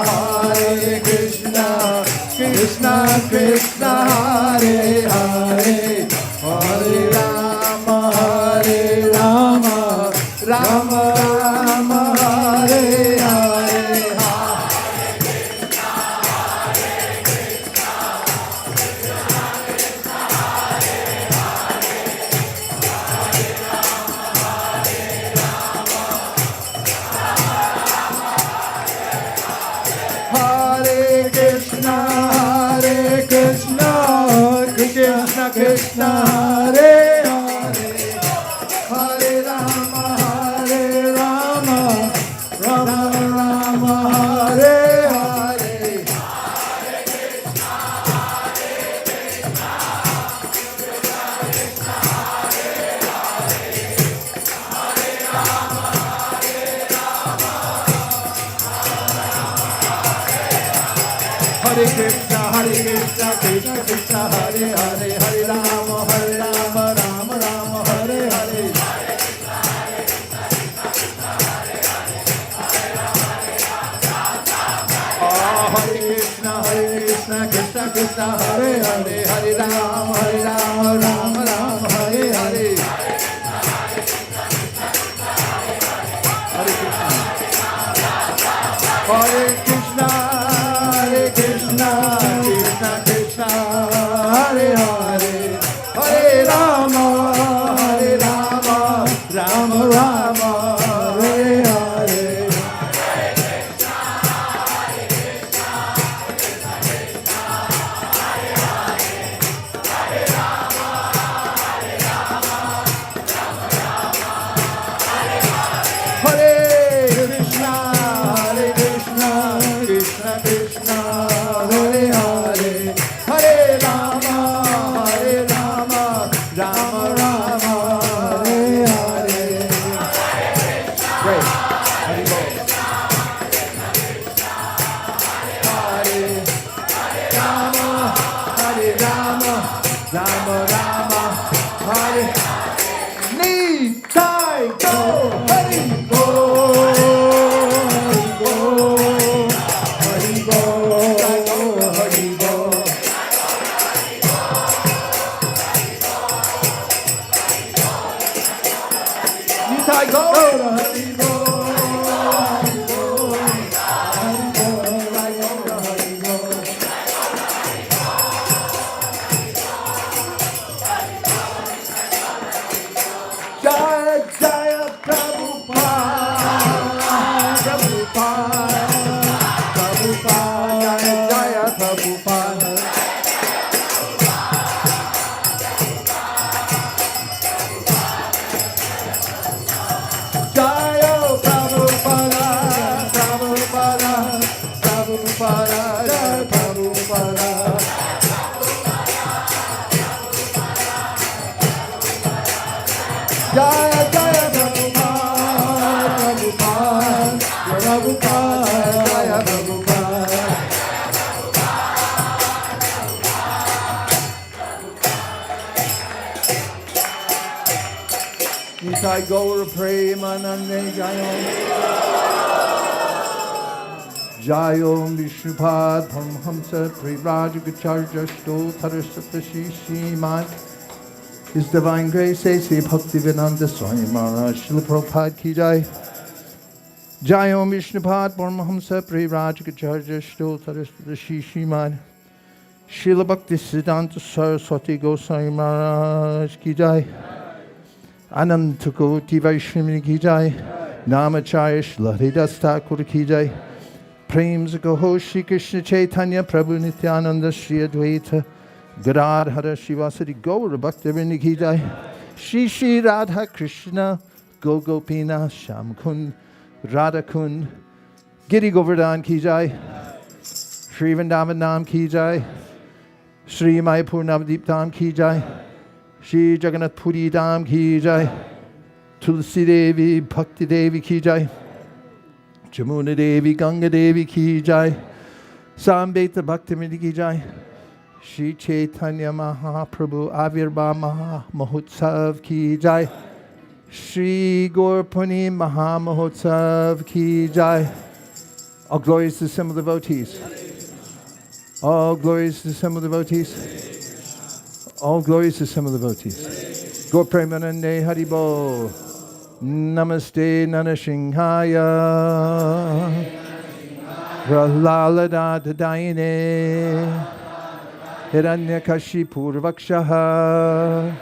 Hare Krishna, Krishna Krishna, Hare Hare, Hare Rama, Rama Rama, Hare Hare. Hare Krishna, Krishna Krishna, Hare Hare, Hare Rama, Rama Rama, Hare Hare. Hare Krishna, Krishna Krishna, Hare Hare, Hare Rama, Rama Rama, Hare Hare. Hare Krishna, Krishna Krishna, Hare Hare, Hare Rama, Rama Rama, Hare Hare. Hare Krishna, Krishna Krishna, Hare Hare, Hare Rama, Rama Rama, Hare Hare. Hare Krishna, Prabhupada, Jai Prabhupada. Jaya Jaya Prabhupada, Prabhupada, Prabhupada, Jaya Prabhupada. Nitai Gaura Premanande Jayom. Jayom Vishnupad Paramhamsa Privrajagacharya Stotra Satashiman. His Divine Grace A.C. Bhaktivedanta Swami Maharaj Srila Prabhupada Ki Jai. Jayom Vishnupad Paramhamsa Privrajagacharya Stotra Satashiman. Srila Bhaktisiddhanta Saraswati Goswami Maharaj Ki Jai. Ananta Koti Vaishnavini Ki Jai. Namacharya Srila Haridas Thakur Ki Jai. Prem Gaho Shri Krishna Chaitanya Prabhu Nityananda Shri Advaita Gadadhara Shivasati Gaura Bhaktivinoda Ki Jai. Shri Shri Radha Krishna Gogopina Sham Kund Radha Kund Giri Govardhan Ki Jai. Shri Vrindavan Nam Ki Jai. Shri Mayapur Navadip Dham Ki Jai. Shri Jagannath Puri Dham Ki Jai. Tulsi Devi Bhakti Devi Ki Jai. Jamuna Devi, Ganga Devi Ki Jai. Sambeta Bhaktivinoda Ki Jai. Shri Chaitanya Mahaprabhu Avirbha Maha Mahotsav Ki Jai. Shri Gaur Purnima Maha Mahotsav Ki Jai. All glories to the simple devotees. All glories to the simple devotees. All glories to the simple devotees. Gaur Premanande Haribo. Namaste Nanashinghaya Prahlada Dayine Hiranyakashipu Vakshaha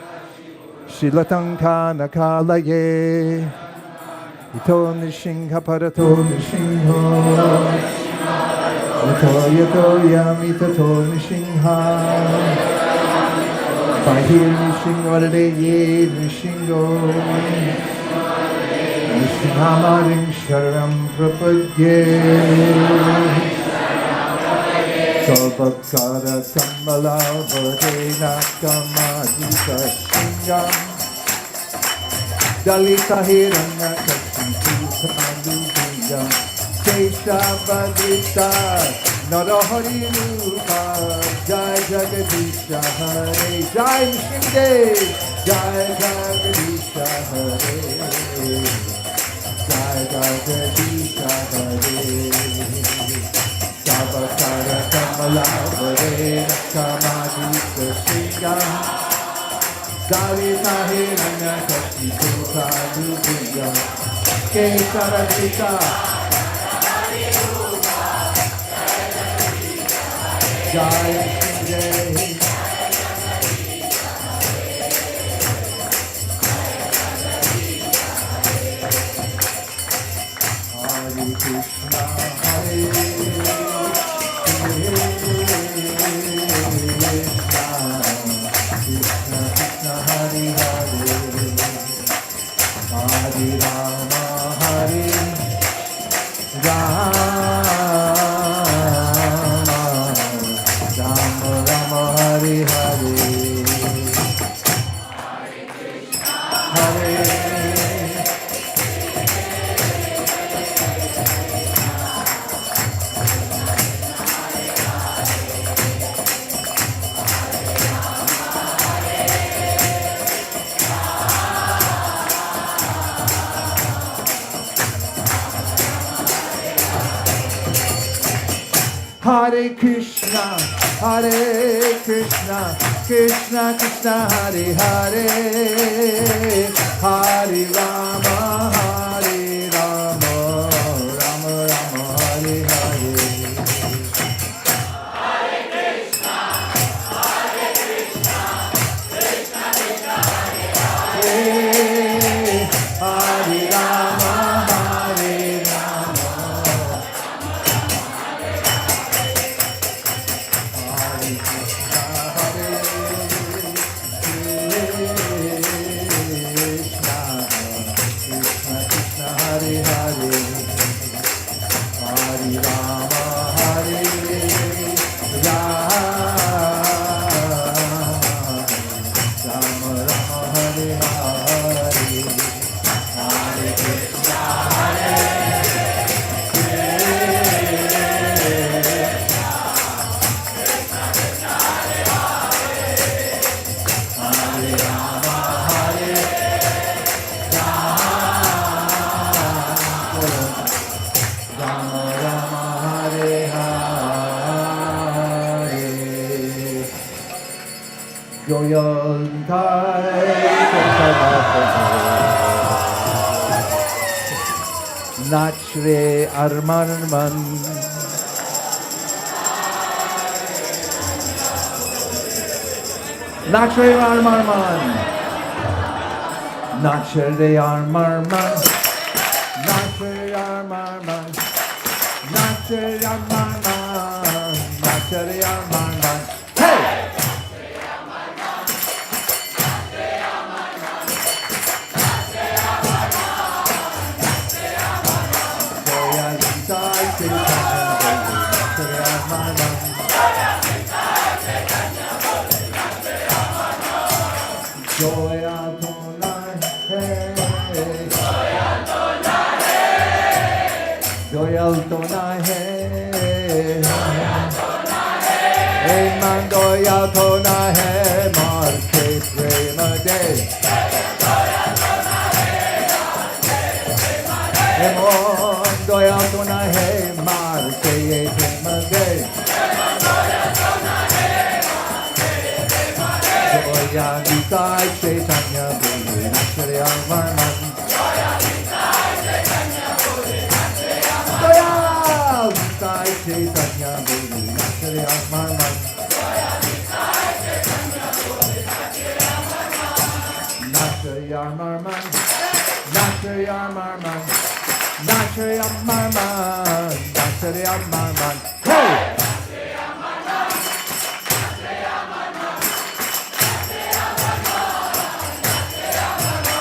Shilatanka Nakalaye Ito Nishingha Parato Nishingho Yato Yato Yamitato Nishingha Bahir Nishingha Ye Nishingo Namaring Sharam Prapadye Sarvakara Kamala Bhadena Kamadita Shingam Dalita Hiranya Kashitu Sandhujam Keshavadita Narahari Rupa Jai Jagadisha Hare Jai Nishinde Jai Jagadisha Hare Jai Jagadisha Hare Savakara Kamala Hare Kamadita Singam Dalita Hiranya Kashitu Sandhujam Keshavadita Jai Jai Hare Krishna Hare Krishna Krishna Krishna Hare Hare Hare Rama Hare Rama Hare Hare Hare Hare Krishna, Hare Krishna, Krishna Krishna, Hare Hare, Hare Rama, Hare Rama, Rama Rama, Hare Hare. Hare Krishna, Krishna Krishna, Hare Hare, Hare Rama, Hare Rama. Hare Rama, Goyantai Chaitanya Nachre Armanman Nachre Armanman Nachre Armanman Nachre Armanman Nachre Armanman Nachre Armanman Hey! Joya tonai hey, Joya tonai hey, hey man Joya tonai hey, Marte prema day. Hey mon Joya tonai hey, Marte prema day. Joya Nitai Chaitanya Bhuli Nachare Amarman Joya Nitai Chaitanya Bhuli Nachare Amarman Joya Nitai Chaitanya Bhuli Nachare Amarman Joya Nitai Chaitanya Bhuli Nachare Amarman Nachare Amarman Nachare Amarman Nachare Amarman Hey!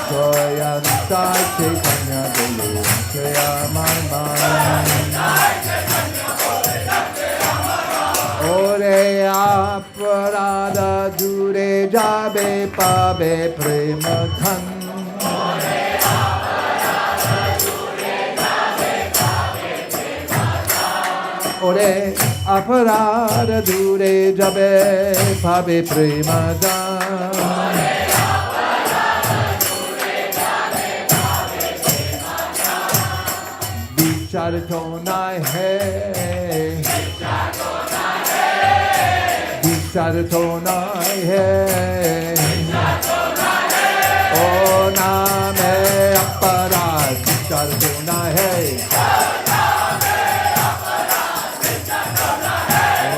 Joya Nitai Chaitanya Bhuli Nachare Amarman Ore aparada dure jabe pabe prema dhan Ore aparada dure jabe pabe prema dhan Ore aparada dure jabe pabe prema dhan Vichar tonai hai Vichar tonai hai Oh name aparad Vichar tonai hai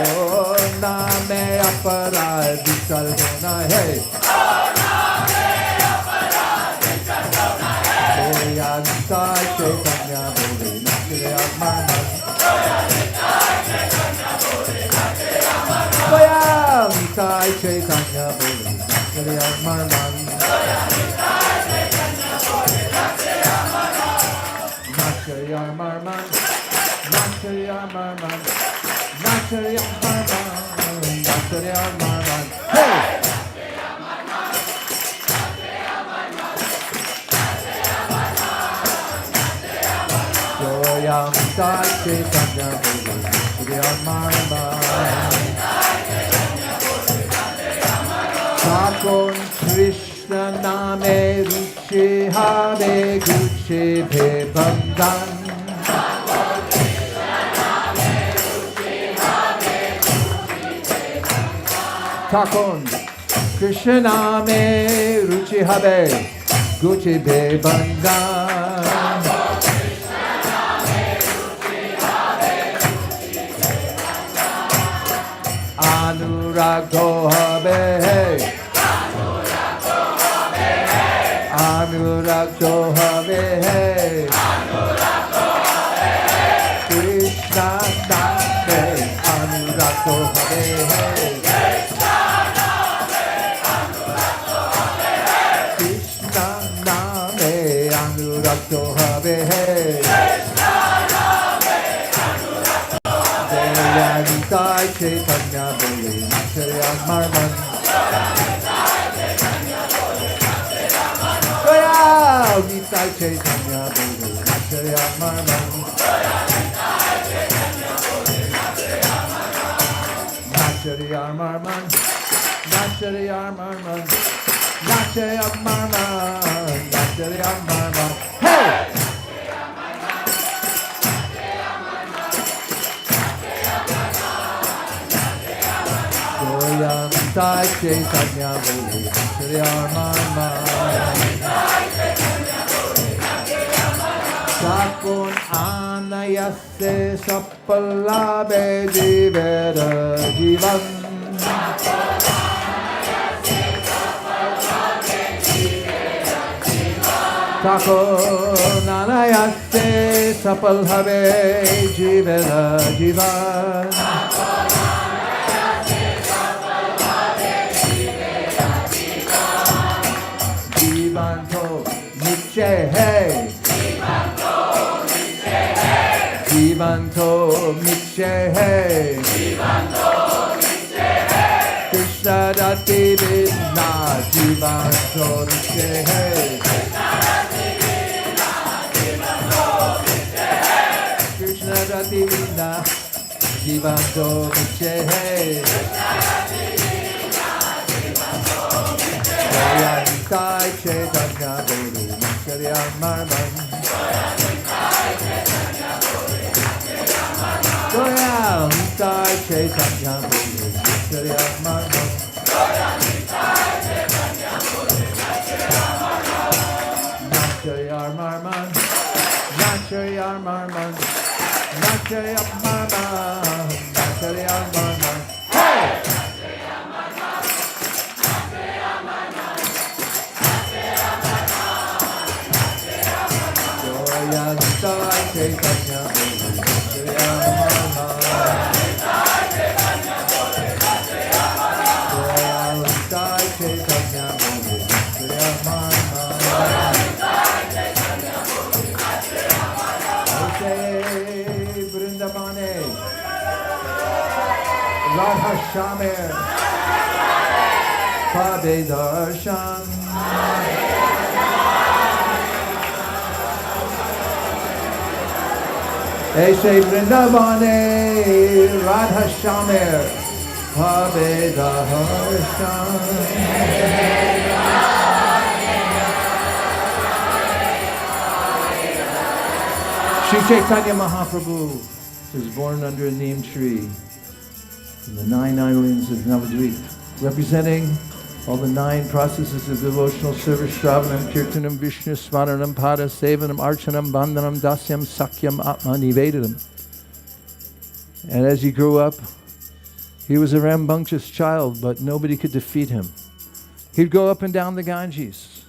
Oh name aparad Vichar tonai hai Joya Nitai Chaitanya Bhuli Nachare Amarman Joya Nitai Chaitanya Bhuli Nachare Amarman Joya Nitai Chaitanya Bhuli Nachare Amarman Joya Nitai Chaitanya Bhuli Nachare Amarman Nachare Amarman Nachare Amarman Nachare Amarman Nachare Amarman Hey! Joya Nitai Chaitanya Bhuli Nachare Amarman Sakon Krishna Name Ruchi Habe Guchi Bhe Bandhan Sakon Krishna Name Ruchi Habe Guchi Bhe Bandhan Anurago habe Anurago habe Krishna Name Anurago habe Krishna Name Anurago habe Joya Nitai Chaitanya Bhuli Nachare Amarman Joya Nitai Chaitanya Bhuli Nachare Amarman Nachare Amarman Nachare Amarman Nachare Amarman Nachare Amarman Hey! Joya Sai Chaitanya Boli Shri Mama Sakun Anayase Sapalabe Jivera Jivan Sakun Anayase Sapalabe Jivera Jivan Jivanto Niche Hey Jivanto Niche Hey Krishna Dati Vina Jivanto Niche Hey Krishna Dati Vina Jivanto Niche Hey Sai Chaitanya Guru Shriya Marman Goya Sai Chaitanya Guru Shriya Marman Nachayar Marman Nachayar Marman Nachayar Marman Nachayar Marman Hey! Sai Chaitanya Guru Shriya Marman Sai Chaitanya Guru Shriya Marman Sai Chaitanya Guru Shriya Marman Vrindavane Radha Shamir Pade Darshan Aise Vrindavane Radha Shamir Bhave Darshan Sri Chaitanya Mahaprabhu was born under a neem tree in the 9 islands of Navadvip, representing all the 9 processes of devotional service: Shravanam, Kirtanam, Vishnu, Smaranam, Pada, Sevanam, Archanam, Bandhanam, Dasyam, Sakyam, Atma, Nivedanam. And as he grew up, he was a rambunctious child, but nobody could defeat him. He'd go up and down the Ganges.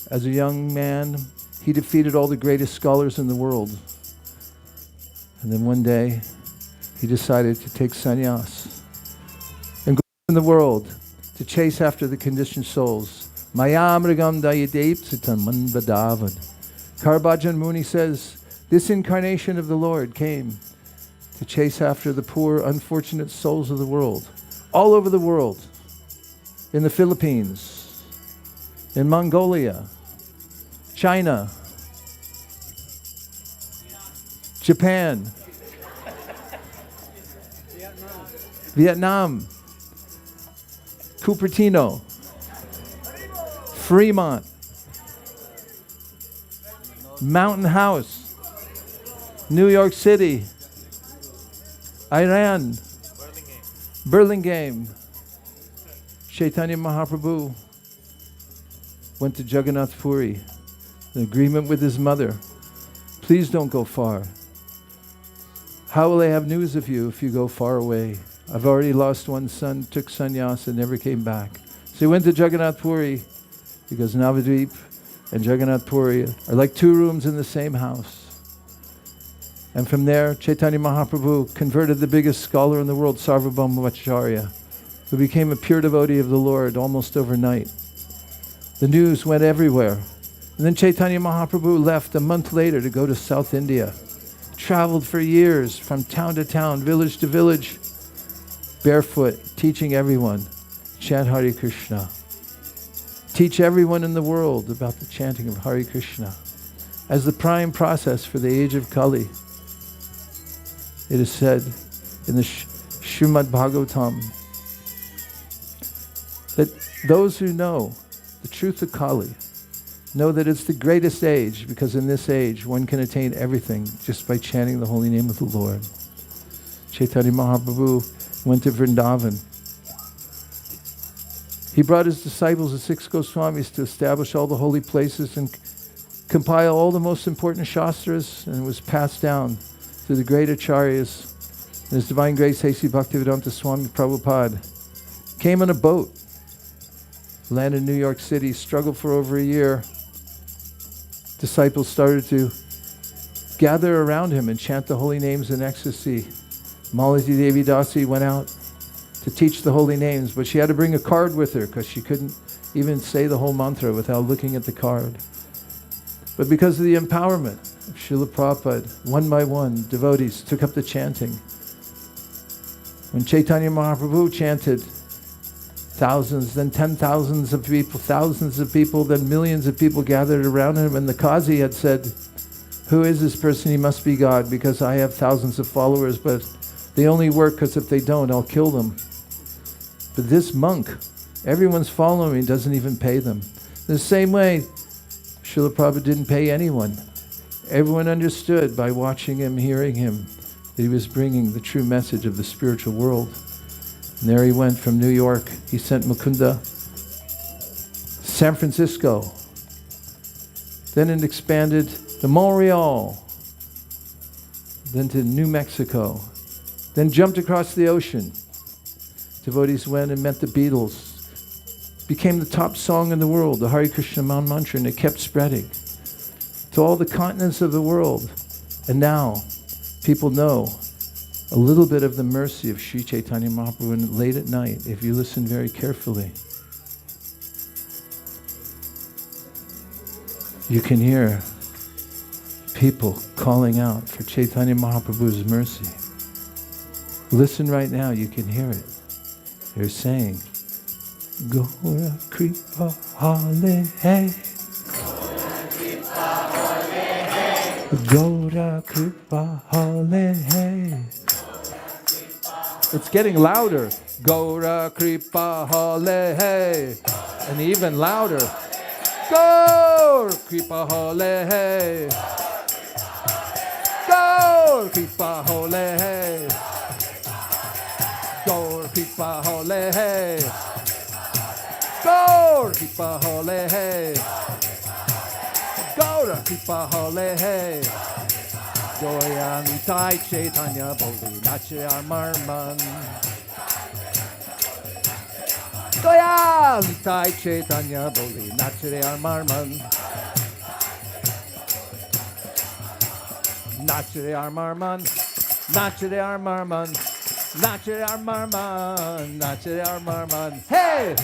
As a young man, he defeated all the greatest scholars in the world. And then one day, he decided to take sannyas and go in the world to chase after the conditioned souls. Mayamrigam dayadepsitam manvadavad. Karbhajan Muni says, this incarnation of the Lord came to chase after the poor, unfortunate souls of the world, all over the world, in the Philippines, in Mongolia, China, Japan, Vietnam, Cupertino, Fremont, Mountain House, New York City, Iran, Burlingame. Chaitanya Mahaprabhu went to Jagannath Puri, an agreement with his mother. Please don't go far. How will I have news of you if you go far away? I've already lost one son, took sannyas and never came back. So he went to Jagannath Puri because Navadvip and Jagannath Puri are like 2 rooms in the same house. And from there, Chaitanya Mahaprabhu converted the biggest scholar in the world, Sarvabhauma Acharya, who became a pure devotee of the Lord almost overnight. The news went everywhere. And then Chaitanya Mahaprabhu left a month later to go to South India. Traveled for years from town to town, village to village, barefoot, teaching everyone, chant Hare Krishna. Teach everyone in the world about the chanting of Hare Krishna as the prime process for the age of Kali. It is said in the Srimad Bhagavatam that those who know the truth of Kali know that it's the greatest age, because in this age one can attain everything just by chanting the holy name of the Lord. Chaitanya Mahaprabhu went to Vrindavan He brought his disciples, the six Goswamis, to establish all the holy places and compile all the most important shastras, and it was passed down to the great acharyas. And His Divine Grace A.C. Bhaktivedanta Swami Prabhupada came on a boat, landed in New York City, struggled for over a year. Disciples started to gather around him and chant the holy names in ecstasy. Malati Devi Dasi went out to teach the holy names, but she had to bring a card with her because she couldn't even say the whole mantra without looking at the card. But because of the empowerment of Srila Prabhupada, one by one, devotees took up the chanting. When Chaitanya Mahaprabhu chanted, thousands, then 10,000s of people, thousands of people, then millions of people gathered around him, and the Qazi had said, "Who is this person? He must be God, because I have thousands of followers, but they only work because if they don't, I'll kill them." But this monk, everyone's following him, doesn't even pay them. The same way, Srila Prabhupada didn't pay anyone. Everyone understood by watching him, hearing him, that he was bringing the true message of the spiritual world. And there he went from New York. He sent Mukunda, San Francisco. Then it expanded to Montreal, then to New Mexico, then jumped across the ocean. Devotees went and met the Beatles. Became the top song in the world, the Hare Krishna mantra, and it kept spreading to all the continents of the world. And now people know a little bit of the mercy of Sri Chaitanya Mahaprabhu. And late at night, if you listen very carefully, you can hear people calling out for Chaitanya Mahaprabhu's mercy. Listen right now, you can hear it. They're saying, Gaura Kripa Hale Hey. Gaura Kripa Hale Hey. It's getting louder. Gaura Kripa Hale Hey. And even louder. Gaur Kripa Hale Hey. Gaur Kripa Hale Hey. Gaur Kripa Hale Hey. Gaur Kripa Hale Hey. Gaura Kripa Hale Hey. Goyantai Chaitanya Bodhi Nache Amarman. Goyantai Chaitanya Bodhi Nache Amarman. Nache Amarman. Nache Amarman. Nache Amarman. Nache Amarman. Hey!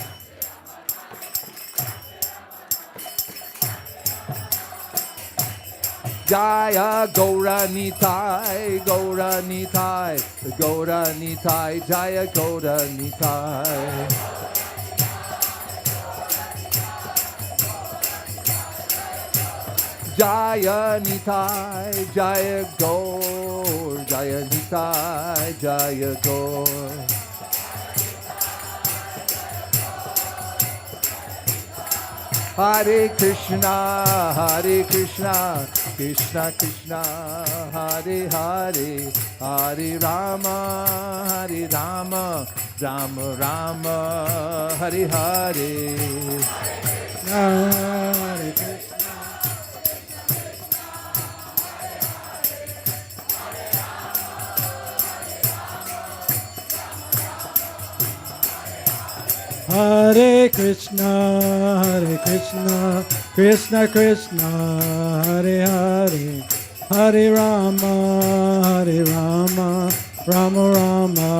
Jaya Gaura Nitai, Gaura Nitai, Gaura Nitai, Jaya Gaura Nitai. Jaya Nitai, Jaya Gaur, Jaya Nitai, Jaya Gaur. Hare Krishna, Hare Krishna, Krishna Krishna, Hare Hare, Hare Rama, Hare Rama, Rama Rama, Hare Hare. Hare Krishna. Hare Krishna, Krishna Krishna, Hare Hare, Hare Rama, Rama Rama,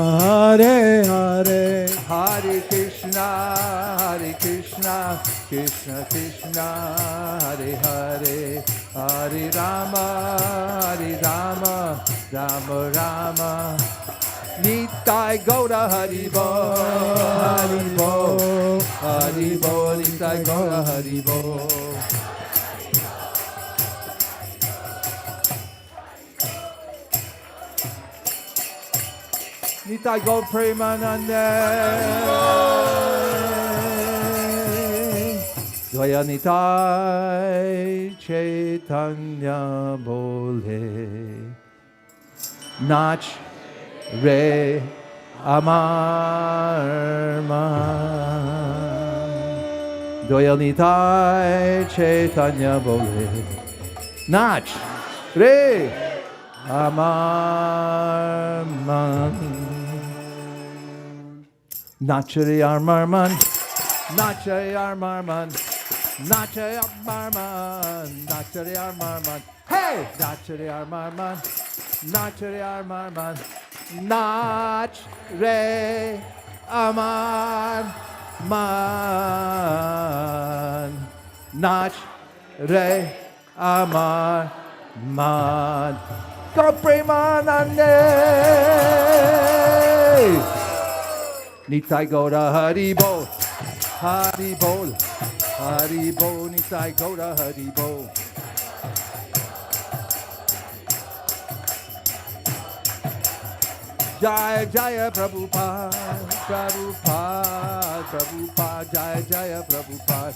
Hare Hare. Hare Krishna, Krishna Krishna, Hare Hare, Hare Rama, Rama Rama. Nitai Gaura Haribo, Haribo, Haribo, Nitai Gaura Haribo. Nitai Gaura Premanande, Jaya Nitai Chaitanya Bole, Nach Re Amarma. Doyal Nitai Chaitanya Bole. Nach Re Amarman. Nachari Armarman. Nachari Armarman. Nachari Armarman. Nachari Armarman. Hey! Nachari Armarman. Nachari Armarman. Nach Re Aman Man. Nach Re Aman Man. Go Premanande. Nitai Gaura Haribo. Haribo. Haribo. Nitai Gaura Haribo. Jaya Jaya Prabhupada, Prabhupada, Prabhupada, Jaya Jaya Prabhupada.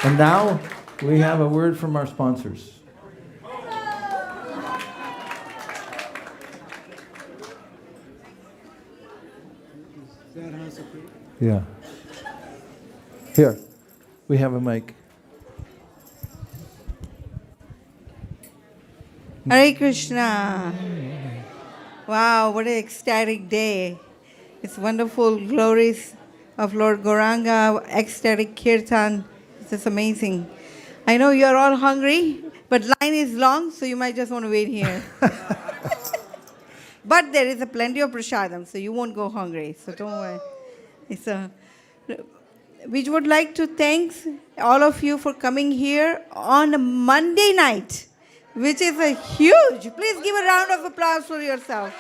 And now we have a word from our sponsors. Yeah. Here, we have a mic. Hare Krishna. Wow, what an ecstatic day. It's wonderful glories of Lord Gauranga, ecstatic Kirtan. It's just amazing. I know you're all hungry, but line is long, so you might just want to wait here. But there is a plenty of prasadam, so you won't go hungry, so don't worry. We would like to thank all of you for coming here on a Monday night, which is a huge. Please give a round of applause for yourself.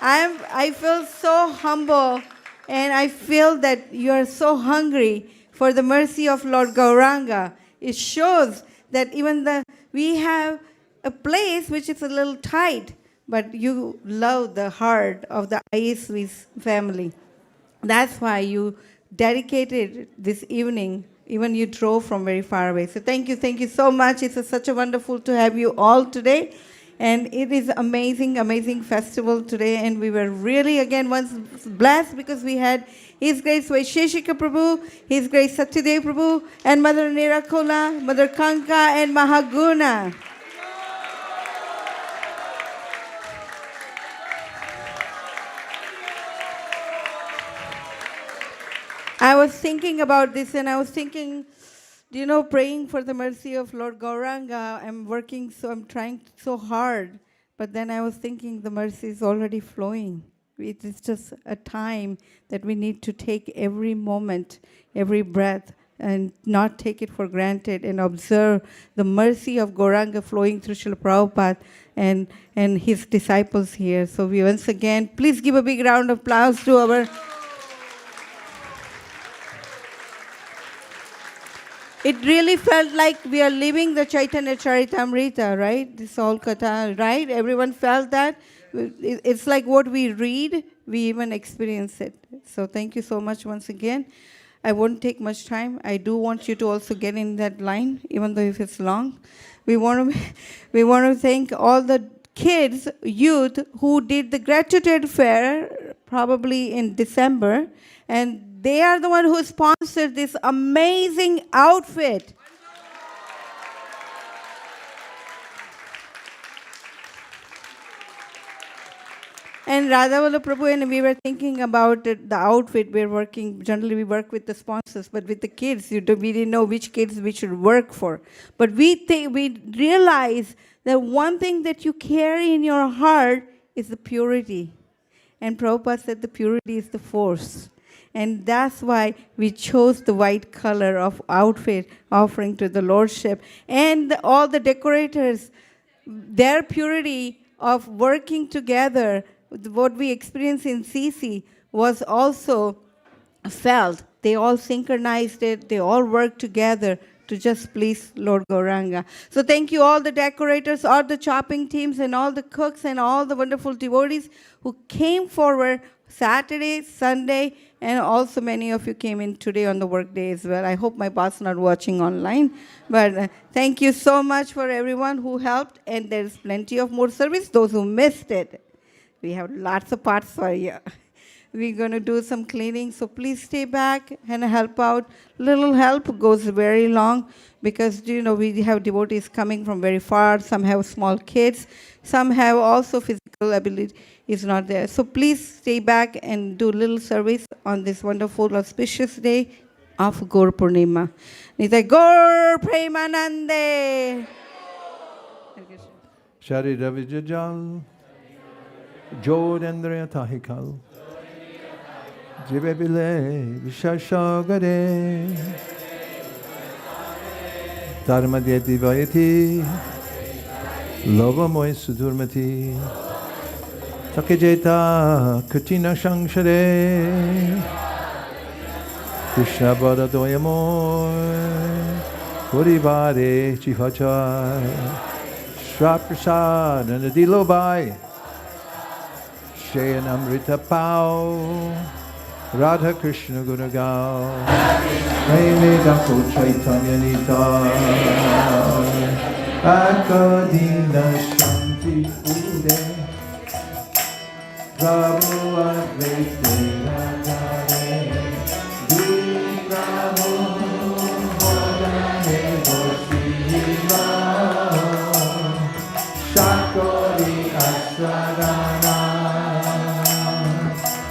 I feel so humble, and I feel that you are so hungry for the mercy of Lord Gauranga. It shows that we have a place which is a little tight, but you love the heart of the ISV family. That's why you dedicated this evening, even you drove from very far away. So thank you so much. It's such a wonderful to have you all today. And it is amazing, amazing festival today. And we were really, again, once blessed because we had His Grace Vaisesika Prabhu, His Grace Satyadev Prabhu, and Mother Nirakola, Mother Kanka, and Mahaguna. I was thinking about this, and I was thinking, praying for the mercy of Lord Gauranga. I'm trying so hard. But then I was thinking the mercy is already flowing. It is just a time that we need to take every moment, every breath, and not take it for granted, and observe the mercy of Gauranga flowing through Srila Prabhupada and his disciples here. So we once again, please give a big round of applause to our... It really felt like we are living the Chaitanya Charitamrita, right? This whole katha, right? Everyone felt that. It's like what we read, we even experience it. So thank you so much once again. I won't take much time. I do want you to also get in that line, even though if it's long. We want to thank all the kids, youth, who did the gratitude fair, probably in December, and they are the one who sponsored this amazing outfit. And Radha Prabhu and we were thinking about the outfit. Generally we work with the sponsors, but with the kids, we didn't know which kids we should work for. But we realize that one thing that you carry in your heart is the purity. And Prabhupada said the purity is the force. And that's why we chose the white color of outfit offering to the Lordship. And all the decorators, their purity of working together, what we experienced in CC was also felt. They all synchronized it, they all worked together to just please Lord Gauranga. So thank you all the decorators, all the chopping teams, and all the cooks, and all the wonderful devotees who came forward Saturday, Sunday, and also many of you came in today on the work day as well. I hope my boss not watching online. But thank you so much for everyone who helped, and there's plenty of more service. Those who missed it, we have lots of parts for you. We're going to do some cleaning, so please stay back and help out. Little help goes very long, because we have devotees coming from very far. Some have small kids. Some have also physical ability is not there. So please stay back and do little service on this wonderful, auspicious day of Gaur Purnima. Nitai Gaur Premanande. Shari Ravi Jajal, Jodendra Tahikal, Jibebile Vishashagare, Dharma Devayati, Lovamoy Sudurmati, Takejeta Katina Shangshare, Krishna Bada Doyamoy, Purivare Chihachai, Shraprasad and Adilobai, Shayan Amrita Pao, Radha Krishna Gunagao, Rene Dako Chaitanya Nita, Akadina Shanti Ude, Prabhu Advaita Radhare, Dinamo Bodhane Goshiva, Shakori Ashradana,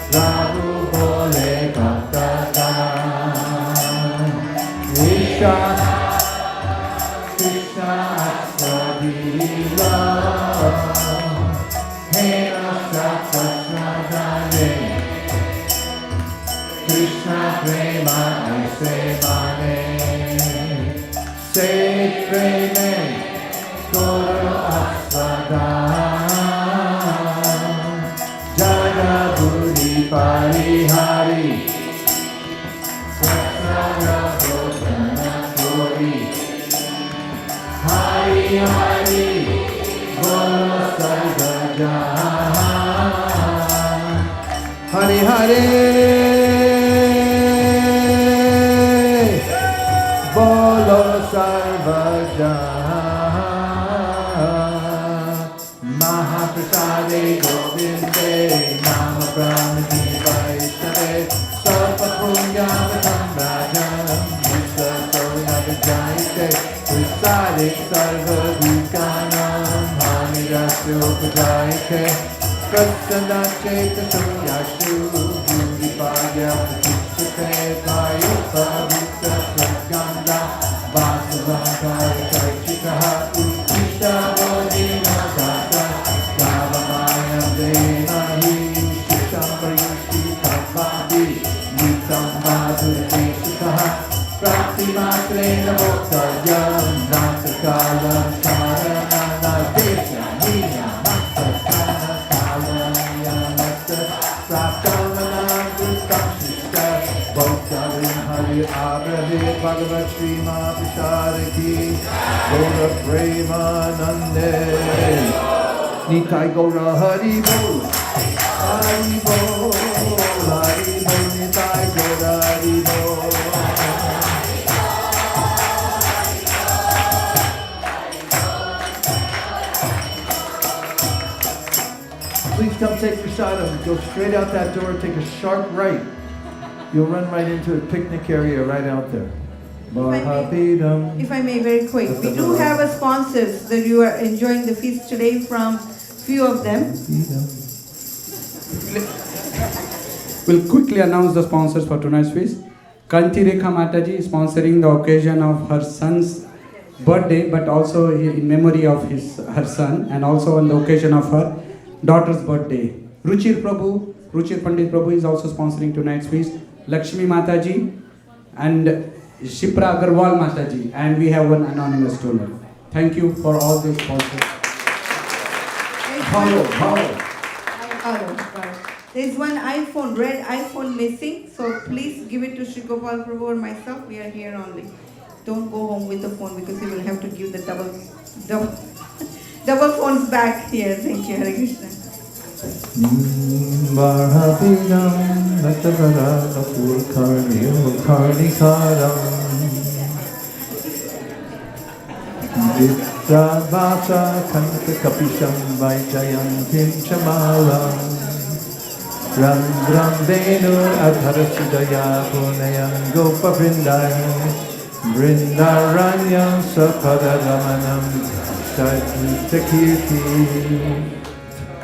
Prabhu Bole Bhaktana, Krishna Ashradila, Hena Shakashradane, Krishna Prema Aisevane, Se Preme Guru Asvada, Jaga Buri Parihari, Krishna Bhodana Kori, Hari Hari, Bolo Sarva Jahan, Hari Hari, Bolo Sarva Jahan, Mahaprasade Govinde, Nama Pranati Vaishnave, Sarva Punyavatam Rajam, Mr. Soyavijayate, Prasadek Sarva Bhutanam, Hamirasyo Pujayate, Prasanacheta Suryashu, Bhudipagya Pratishtate, Vayu Pavitra Praganda, Vasavankara Chaichikaha, Uttishta Bodhina Dasa, Gavamaya Devahi, Shisham Pariyushi Kavadi, Nitam Madhurishikaha, Prati Matrena Bhoktayam, Natakalam Saranana Desha, Niya, Matakana Kalaya Nasta, Praptamanam Dukkashishta, Bhoktavim Hari Abrade, Bhagavat Sri Mahapusharaki, Gaura Premanande, Nitai Gaura Hari Bol, Hari Bol, Hari Bol, Nitai Gaura Hari Bol. Please come take your sadhana. Go straight out that door, take a sharp right. You'll run right into a picnic area right out there. If I may, very quick. We do have a sponsors that you are enjoying the feast today from few of them. We'll quickly announce the sponsors for tonight's feast. Kanti Rekha Mataji is sponsoring the occasion of her son's birthday, but also in memory of her son, and also on the occasion of her daughter's birthday. Ruchir Pandit Prabhu is also sponsoring tonight's feast. Lakshmi Mataji, and Shipra Agarwal Mataji, and we have one anonymous donor. Thank you for all these sponsors. There's one iPhone, red iPhone missing, so please give it to Sri Gopal Prabhu or myself. We are here only. Don't go home with the phone because you will have to give the double phones back here. Thank you, Hare Krishna. Varhabhidam Natavara Kapur Karniyam Karnikaram Vidyavasa Kanta Kapisham Vaijayantim Chamalam Randram Venur Adharasudaya Punayam Gopa Vrindayam Vrindaranyam Sapada Ramanam Shakirti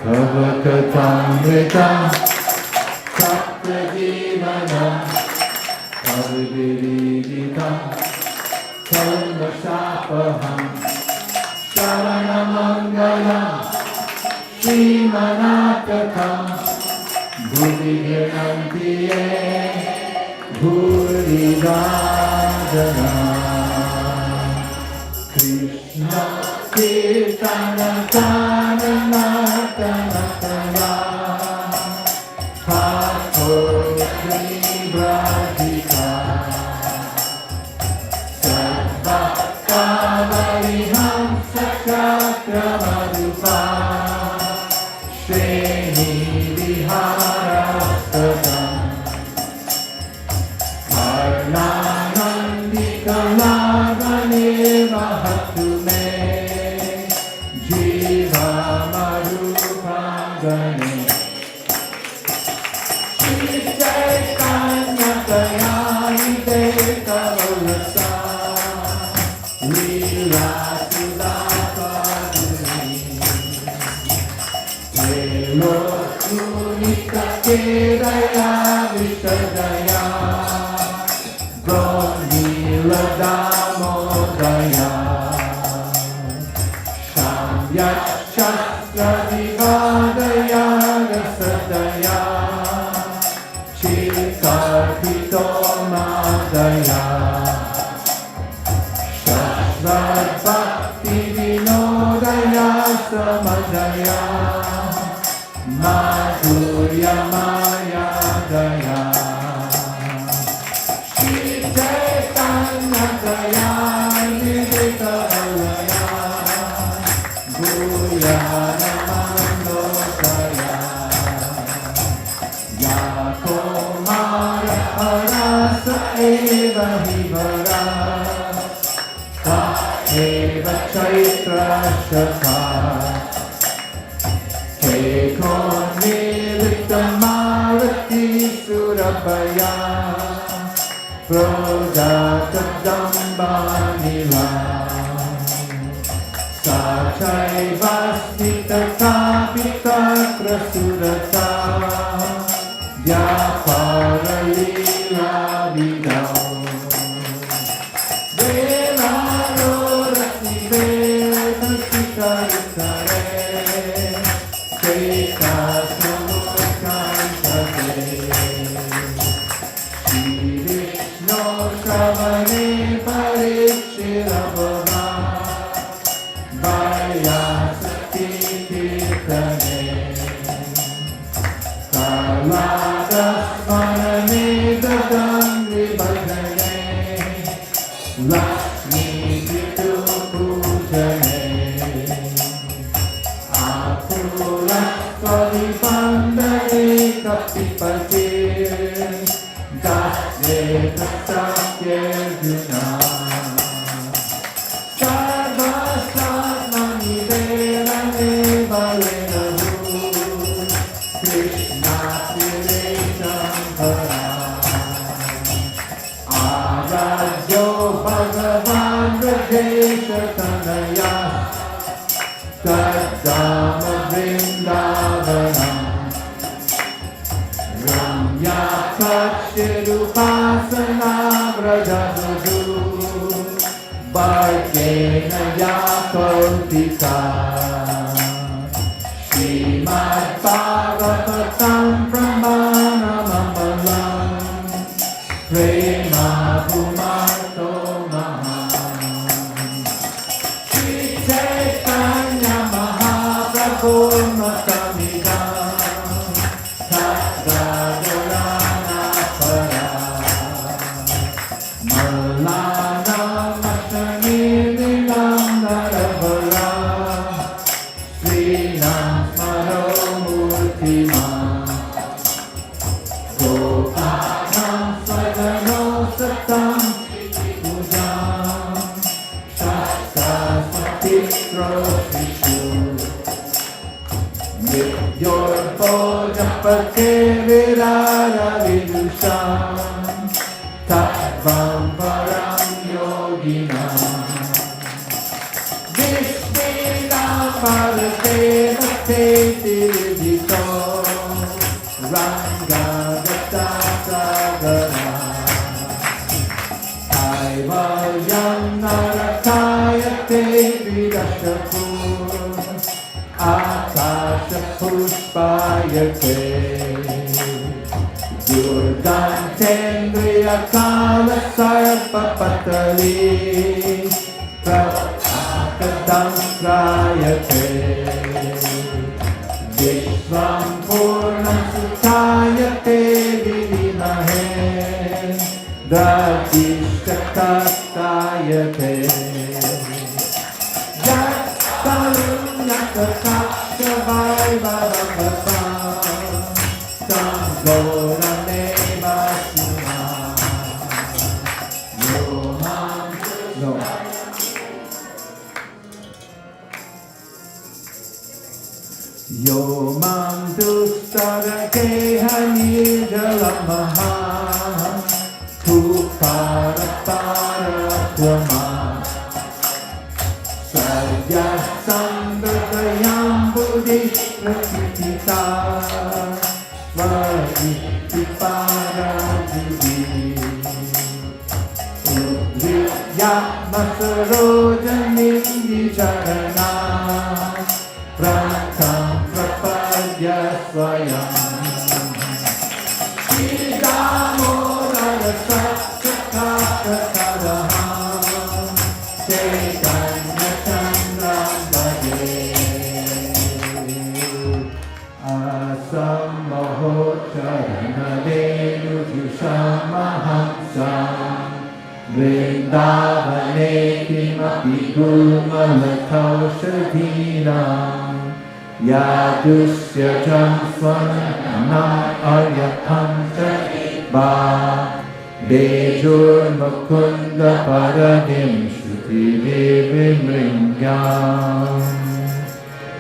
Kavakatamritam Saprajivanam Kaviviridikam Kalmashapaham Sharanamangalam Srimanatakam Bhudigirantiye Bhuridajana Krishna Kirtana Karana Tanataya Thakotri Bradhika Sarva Kavariham Sachakramarupa Shreni Viharasadam Karnanandika Lavaneva Hatume Madhurya Maya Daya Shri Chaitanya Daya Nidita Alaya Bhuyana Mandotaya Yako Mara Arasa Eva Hivara Ka Eva Chaitra Shakha Marati Surabaya Prodata Dambanila Sachai Vasnita Kapita Krasurata Vyapara Lila Vidao Velaro Rasi Veda Sita Yutare Chaita Shavane Parikshirabhava Vaisesika Kirtane Kaladasmarane Dadam Vibhajane Lakshmi Vitu Pujane Apulaswari Pandane Kapipati Dasya Satyarjuna Sarva Satmani Velane Valenahu Krishna Tireshambara Avadyo Bhagavan Rajesha Tanaya Tadama Vrindavanam Ramya Kachirupasana Vrajadu Bhajena Yakolpika Srimad Bhagavatam Pramana Mamalam Prema Bhumato Maha Sri Chaitanya Mahaprabhu Matamidam Sadgadolana Para Malana Matani Vinam Narabala Sri Nam Smaro Murtima Gopakam Sadano Satam Pujam Shasta Satitro Shishu Yor Bodhapate Virara Vidusham Tattvam Param Yoginam Vishvinam Bharate Bhakte Tirivito Ranga Datta Sagara Aivalyam Narakayate Vidashapur Akasha Pushpayate Durgantendriya Kala Sarpa Patali Prakadam Prayate Vishvam Purnam Sutayate Vidimahe Dradishtakatayate Jatkalunakakashavai Varavapam Samgora Neva Sima Yoham No Yo mam dustara kehani jalamaha Tupara para krama Sarya sandratayam buddhishna kitita Svajiti para jivi Udriyya masarojanim vijarana Prakam prapadya swayam Sridhamodara Satyakakakadaham Chaitanya Chandram Bhade Asammahocharanadenu Jushammahamsam Vrindavane kimapi gurmalataushadhinam Yadusya Jansvanam Aryatam Ba Bejur Mukunda Paradim Shruti Vivimringyam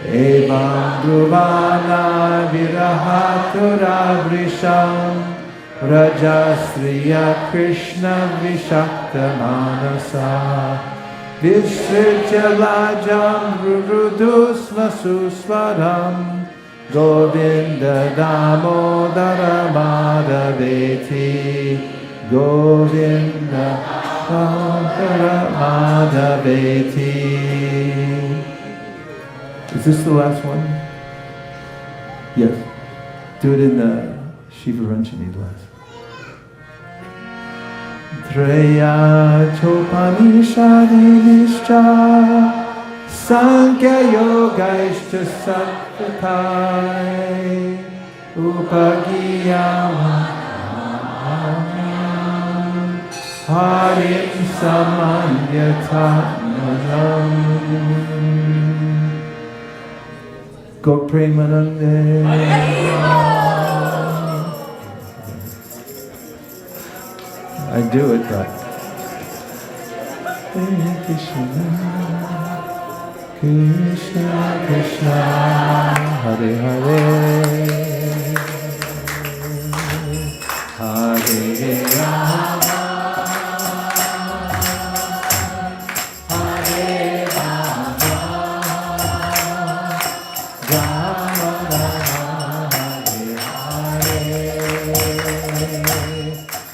Evam Bruvana Virahatura Vrisham Rajastriya Krishna Vishakta Manasa Vishrija Lajam Rurudusma Suswaram Govinda Damodara Madhaveti Govinda Damodara Madhaveti. Is this the last one? Yes. Do it in the Shiva Ranjani last. Treya Chopanishadinishcha Sankhya Yogaishcha Sattvatai Upagiyam Harim Samanyatatmanam Go Premanande. I do it, but Krishna, Krishna, Krishna, Hare Hare, Hare Rama, Hare Rama, Rama Rama, Hare Hare,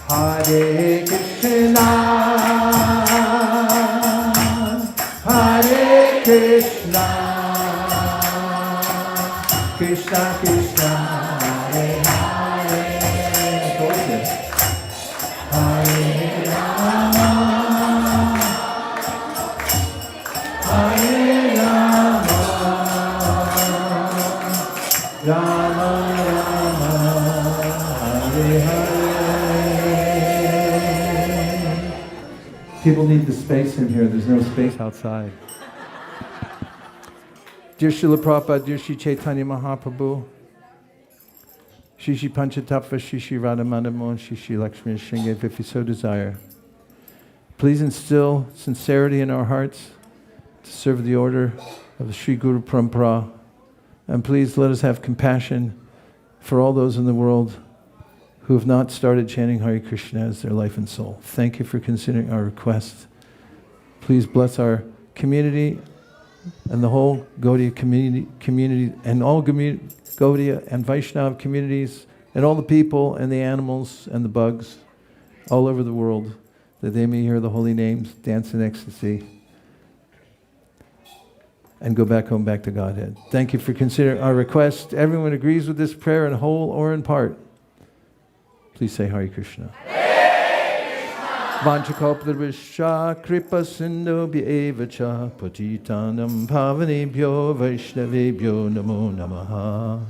Hare Krishna, Hare Krishna, Krishna Krishna, Hare Hare, Hare People need the space in here. There's no space outside. Dear Srila Prabhupada, dear Sri Chaitanya Mahaprabhu, Shri Shri Panchatattva, Shri Shri Radha Madhavan, Shri Shri Lakshmi Shringe, if you so desire. Please instill sincerity in our hearts to serve the order of the Sri Guru Parampara. And please let us have compassion for all those in the world who have not started chanting Hare Krishna as their life and soul. Thank you for considering our request. Please bless our community and the whole Gaudiya community and all Gaudiya and Vaishnava communities and all the people and the animals and the bugs all over the world, that they may hear the holy names, dance in ecstasy, and go back home, back to Godhead. Thank you for considering our request. Everyone agrees with this prayer in whole or in part. Please say Hare Krishna. Vanchakalpadrvishya kripa sindhu bhyevacha patitanam pavanebhyo vaishnavebhyo namo namaha.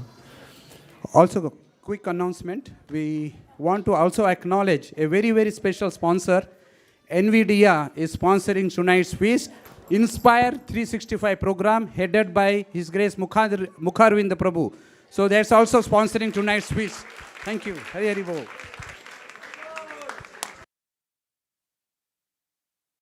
Also, a quick announcement. We want to also acknowledge a very, very special sponsor. NVIDIA is sponsoring tonight's feast. Inspire 365 program headed by His Grace Mukharvinda Prabhu. So that's also sponsoring tonight's feast. Thank you. Hari Hari Bol.